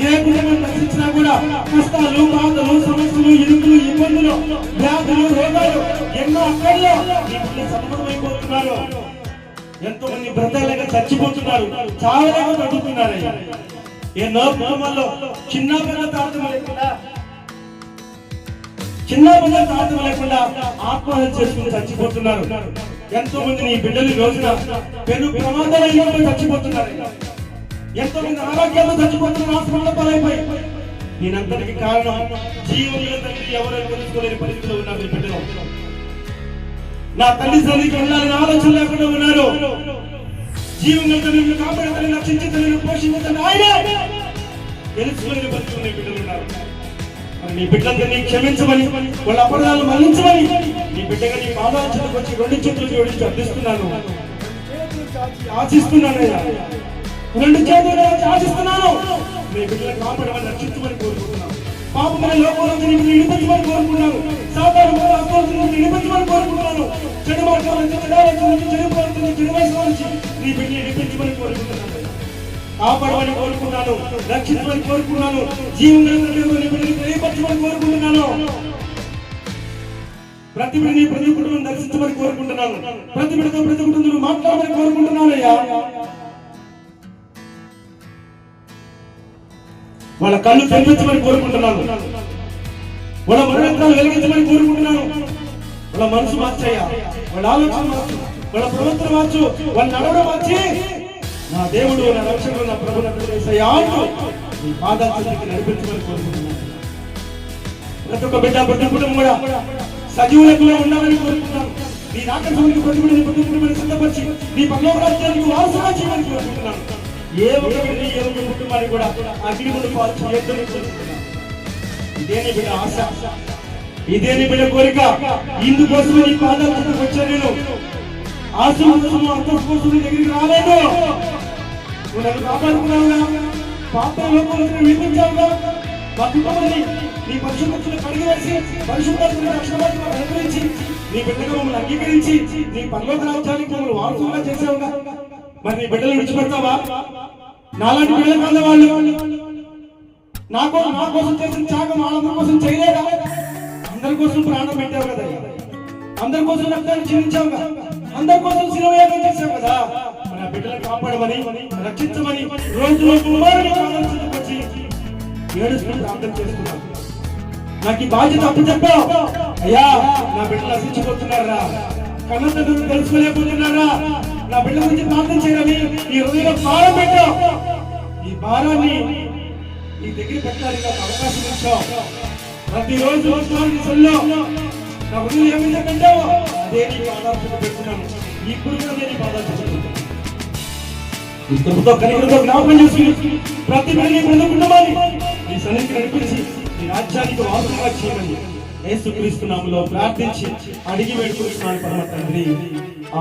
ఏ కుటుంబాన్ని రక్షించినా కూడా కష్టాలు, బాధలు, సమస్యలు, ఇరుకులు, ఇబ్బందులు, వ్యాధులు, రోగాలు ఎన్నో అక్కడలో సతమతమైపోతున్నారు. ఎంతో మంది బ్రతలేక చచ్చిపోతున్నారు, చావలేక బ్రతుకుతున్నారు. ఎన్నో కుటుంబాల్లో చిన్న పిల్ల తారతమ్యం లేకుండా ఆత్మహత్య చేసుకుని చచ్చిపోతున్నారు. ఎంతో మంది నీ బిడ్డలు ఈ రోజున పెను ప్రమాదాలు చచ్చిపోతున్నారు. ఎంతో మంది ఆరోగ్యాలు చచ్చిపోతున్నారు, హాస్పిటల్ పాలైపోయి. దీనంతటికి కారణం జీవంలో తండ్రి ఎవరైనా తెలుసుకోలేని పరిస్థితిలో ఉన్నారు నీ బిడ్డలు. నా తల్లి సన్నిధికి వెళ్ళాలని ఆలోచన లేకుండా ఉన్నారు. జీవంలో తల్లిని కాపాడతాను, రక్షించతాను, పోషించతాను ఆయనే తెలుసుకోలేని పరిస్థితులు నీ బిడ్డలు ఉన్నారు. మరి నీ బిడ్డలందరినీ క్షమించమని, వాళ్ళ అపరాధాలను మన్నించమని నీ బిడ్డగా నీ పాదాల చెంతకు వచ్చి 2 చేతులు జోడించి అర్థిస్తున్నాను, ఆశిస్తున్నానయ్యా. 2 చేతులు ఆశిస్తున్నాను. నీ బిడ్డలను కాపాడమని, రక్షించమని కోరుకుంటున్నాను. పాపమైన లోకంలో నిలిపించమని కోరుకున్నాను. సాధారణ నిలిపించమని కోరుకుంటున్నాను. చెడు మార్గాల నుంచి, చెడు ప్రవర్తన నుంచి, చెడు వయసు నుంచి నీ బిడ్డని నిలిపించమని కోరుకుంటున్నాను. కాపాడమని కోరుకున్నాను, రక్షించమని కోరుకున్నాను, జీవనాన్ని ప్రేమపరచమని కోరుకుంటున్నాను. ప్రతి బిడ్డని, ప్రతి కుటుంబం దర్శించమని కోరుకుంటున్నాను. ప్రతి బిడ్డతో, ప్రతి కుటుంబం మాట్లాడమని కోరుకుంటున్నాను. అయ్యా, వాళ్ళ కళ్ళు తెరిపించమని కోరుకుంటున్నాను. వాళ్ళ మనోనేత్రాలు వెలిగించమని కోరుకుంటున్నాను. వాళ్ళ మనసు మార్చయ్యా, వాళ్ళ ఆలోచన మార్చు, వాళ్ళ ప్రవర్తన మార్చు, వాళ్ళ నడవడం మార్చి నా దేవుడు, నా రక్షకుడు, నా ప్రభు నీ పాదాల చెంతకి నడిపించమని కోరుకుంటున్నాను. ప్రతి ఒక్క బిడ్డ, ప్రతి కుటుంబం కూడా సజీవులకులో ఉండాలని కోరుకుంటున్నాను. నీ రాకడానికి ప్రతి బిడ్డని, ప్రతి కుటుంబాన్ని సిద్ధపరిచి నీ పరలోక రాజ్యానికి వారసుగా చేయమని కోరుకుంటున్నాను. ఏ ఒక బిడ్డ ఏ ఒక కుటుంబాన్ని కూడా అగ్నిగుండు పాలు చేయొద్దని కోరుకుంటున్నాను. ఇదే నీ బిడ్డ ఆశ, ఇదే నీ బిడ్డ కోరిక. ఇందుకోసమే నీ పాదాల దగ్గరకు వచ్చాను నేను. ఆశ కోసము అర్థం కోసం నీ దగ్గరికి రాలేదు. నువ్వు నన్ను కాపాడుకున్నావుగా, పాప లోపల వినిపించావుగా, మా కుటుంబాన్ని నీ పరిశుభ్రతను కడిగివేసి పరిశుభ్రతను రక్షణను అనుగ్రహించి నీ బిడ్డగా మమ్మల్ని అంగీకరించి నీ పరలోక రాజ్యానికి మమ్మల్ని వారసులుగా చేసావుగా. మరి నీ బిడ్డలు విడిచిపెడతావా? నాలాంటి బిడ్డలు కాదు వాళ్ళు. నా కోసం చేసిన త్యాగం వాళ్ళందరి కోసం చేయలేదా? అందరి కోసం ప్రాణం పెట్టావు కదా, అందరి కోసం రక్తాన్ని చెల్లించావుగా, అందరి కోసం శిలవేగం చేసావు కదా. మరి ఆ బిడ్డలను కాపాడమని రక్షించమని రోజులో వచ్చి ఏడుస్తూ ప్రార్థన చేస్తున్నాను. నాకు ఈ బాధ్యత అప్పు చెప్పావు అయ్యా. నా బిడ్డలు నశించిపోతున్నారా, కన్న తండ్రులు తెలుసుకోలేకపోతున్నారా, నా బిడ్డ గురించి ప్రార్థన చేయాలని ఈ హృదయంలో భారం పెట్టావు. ఈ భారాన్ని నీ దగ్గర పెట్టాలి నాకు అవకాశం ఇచ్చావు. ప్రతిరోజు నా హృదయం ఏమైందో పెట్టావు, అదే నీకు ఆధారపడి పెడుతున్నాను. ఇప్పుడు కూడా నేను బాధాపడుతున్నాను. ఇష్టంతో కనికరంతో జ్ఞాపకం చేసుకుని ప్రతి బిడ్డని పొందుకుంటామని నీ సన్నిధికి నడిపించి నీ రాజ్యానికి వారసుగా చేయమని యేసుక్రీస్తు నామములో ప్రార్థించి అడిగి వేడుకుంటున్నాను పరమ తండ్రి.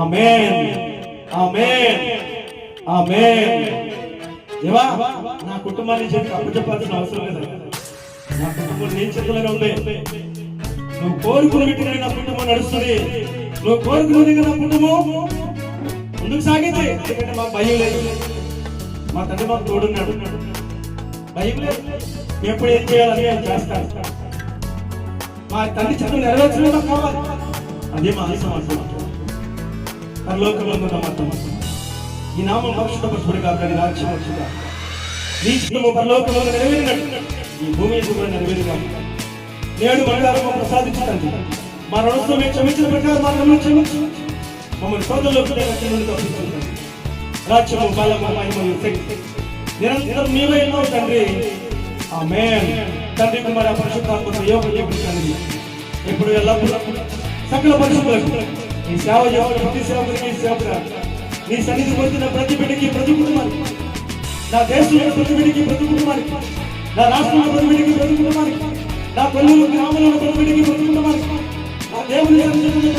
ఆమేన్, ఆమేన్, ఆమేన్. దేవా, నా కుటుంబాన్ని చెప్పి అప్పచెప్పాల్సిన అవసరం లేదు. నా కుటుంబం నీ చేతుల్లోనే ఉంది. నువ్వు కోరుకున్న వీటిని నా కుటుంబం నడుస్తుంది. నువ్వు కోరుకున్నది నా కుటుంబం ముందుకు సాగింది. ఎందుకంటే మాకు భయం లేదు, మా తండ్రి మాకు తోడున్నాడు. భయం లేదు, ఎప్పుడు ఏం చేయాలని నేను చేస్తాను. మా తండ్రి చదువు నెరవేర్చడం మాకు కావాలి. అదే మా ఆశ. పరలోకంలో ఉన్న మా తండ్రి ఈ నామం పరిశుద్ధపరచబడి కాక నీ రాజ్యం వచ్చుగా, నీ చిత్తము పరలోకంలో నెరవేరినట్టు ఈ భూమి మీద కూడా నెరవేరుగా. నేడు బంగారం ప్రసాదించండి. మా రుణంతో మేము క్షమించిన ప్రకారం మా రుణం క్షమించు. మమ్మల్ని సోదరులకు తప్పించండి. రాజ్యము బలము మహిమయు శక్తి నిరంతరం నీవే ఉన్నావు తండ్రి. ఆమేన్. తండ్రి కుమార పరిశుద్ధాత్మతో యోగం తండ్రి ఇప్పుడు ఎల్లప్పుడూ సకల పరిశుద్ధులకు నీ సేవ చేసిన ప్రతి సేవకుడికి సేవకురా, నీ సన్నిధి పొందిన ప్రతి బిడ్డకి ప్రతి కుటుంబానికి, నా దేశంలో ప్రతి బిడ్డకి ప్రతి కుటుంబానికి, నా రాష్ట్రంలో ప్రతి బిడ్డకి ప్రతి కుటుంబానికి, నా కొల్లూరు గ్రామంలో ప్రతి బిడ్డకి ప్రతి కుటుంబానికి, నా దేవుని ప్రతి బిడ్డకి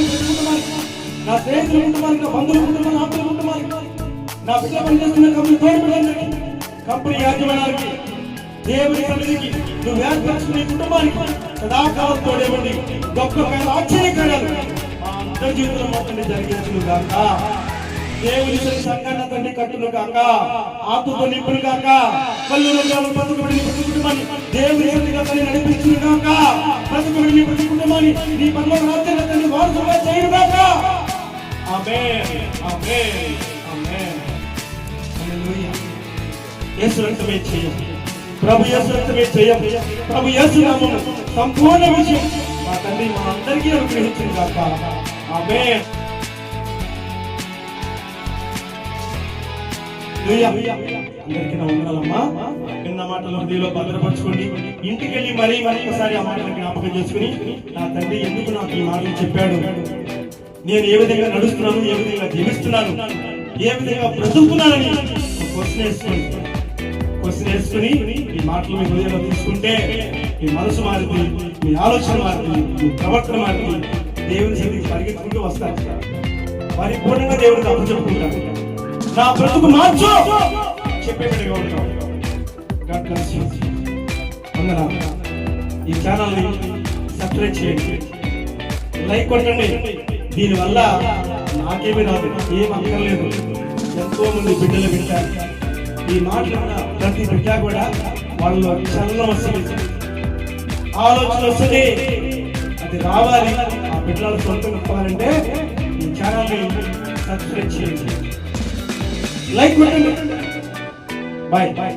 ప్రతి కుటుంబానికి, నా స్నేహితుల కుటుంబానికి, నా బంధువుల కుటుంబానికి, ఆప్తుల కుటుంబానికి, నా బిడ్డ పనిచేస్తున్న కంపెనీ తోడుపడండి, కంపెనీ యాజమాన్యానికి, దేవుని సన్నిధికి నువ్వు ఏర్పరచుకునే కుటుంబానికి సదాకాలం తోడేవండి. గొప్ప ఆశ్చర్యకార్యాలు మా అందరి జీవితంలో మొత్తం జరిగించును గాక. దేవుని సంఘాన్ని తండ్రి కట్టును గాక, ఆత్మతో నింపును గాక, కల్లులో బతుకుబడిన ప్రతి కుటుంబాన్ని దేవుని సన్నిధిగా తల్లి నడిపించును గాక. బతుకుబడిన ప్రతి కుటుంబాన్ని నీ పరలోక రాజ్యాన్ని తండ్రి వారసులుగా చేయును గాక. ఆమేన్, ఆమేన్, ఆమేన్. హల్లెలూయా. యేసు రక్తమే చేయం, ప్రభు యేసు రక్తమే చేయం, ప్రభు యేసు నామమున సంపూర్ణ విజయం మా తండ్రి మా అందరికీ అనుగ్రహించును గాక. ఆమేన్. అందరికీ నా వందనాలమ్మా. నిన్న మాటలు హృదయంలో భద్రపరచుకోండి. ఇంటికి వెళ్ళి మరీ మరొకసారి ఆ మాటలు జ్ఞాపకం చేసుకుని నా తండ్రి ఎందుకు నాకు ఈ మాటలు చెప్పాడు, నేను ఏ విధంగా నడుస్తున్నాను, ఏ విధంగా జీవిస్తున్నాను, ఏ విధంగా బ్రతుకుతున్నానని క్వశ్చన్ వేసుకుని ఈ మాటలు మీ హృదయంలో తీసుకుంటే మీ మనసు మారుతుంది, మీ ఆలోచన మారుతుంది, మీ ప్రవర్తన మారుతుంది. దేవుని సన్నిధికి పరిగెత్తుకుంటూ వస్తారు, పరిపూర్ణంగా దేవుడికి అప్పచెప్పుకుంటారు. నా బ్రతుకు మార్చు చెప్పేట్టుగా ఉంటాం. God bless you. వందనాలు. ఈ ఛానల్ ని సబ్స్క్రైబ్ చేయండి, లైక్ కొట్టండి. దీనివల్ల నాకేమీ రాదు, ఏం అక్కర్లేదు. ఎంతో మంది బిడ్డలు వింటారు ఈ మాటలు. ప్రతి బిడ్డ కూడా వాళ్ళు చలనం వస్తుంది, ఆలోచన వస్తుంది, అది రావాలి. ఆ బిడ్డలు సొంతం కావాలంటే ఈ ఛానల్ ని సబ్స్క్రైబ్ చేయండి, లైక్ కొట్టండి. Bye bye.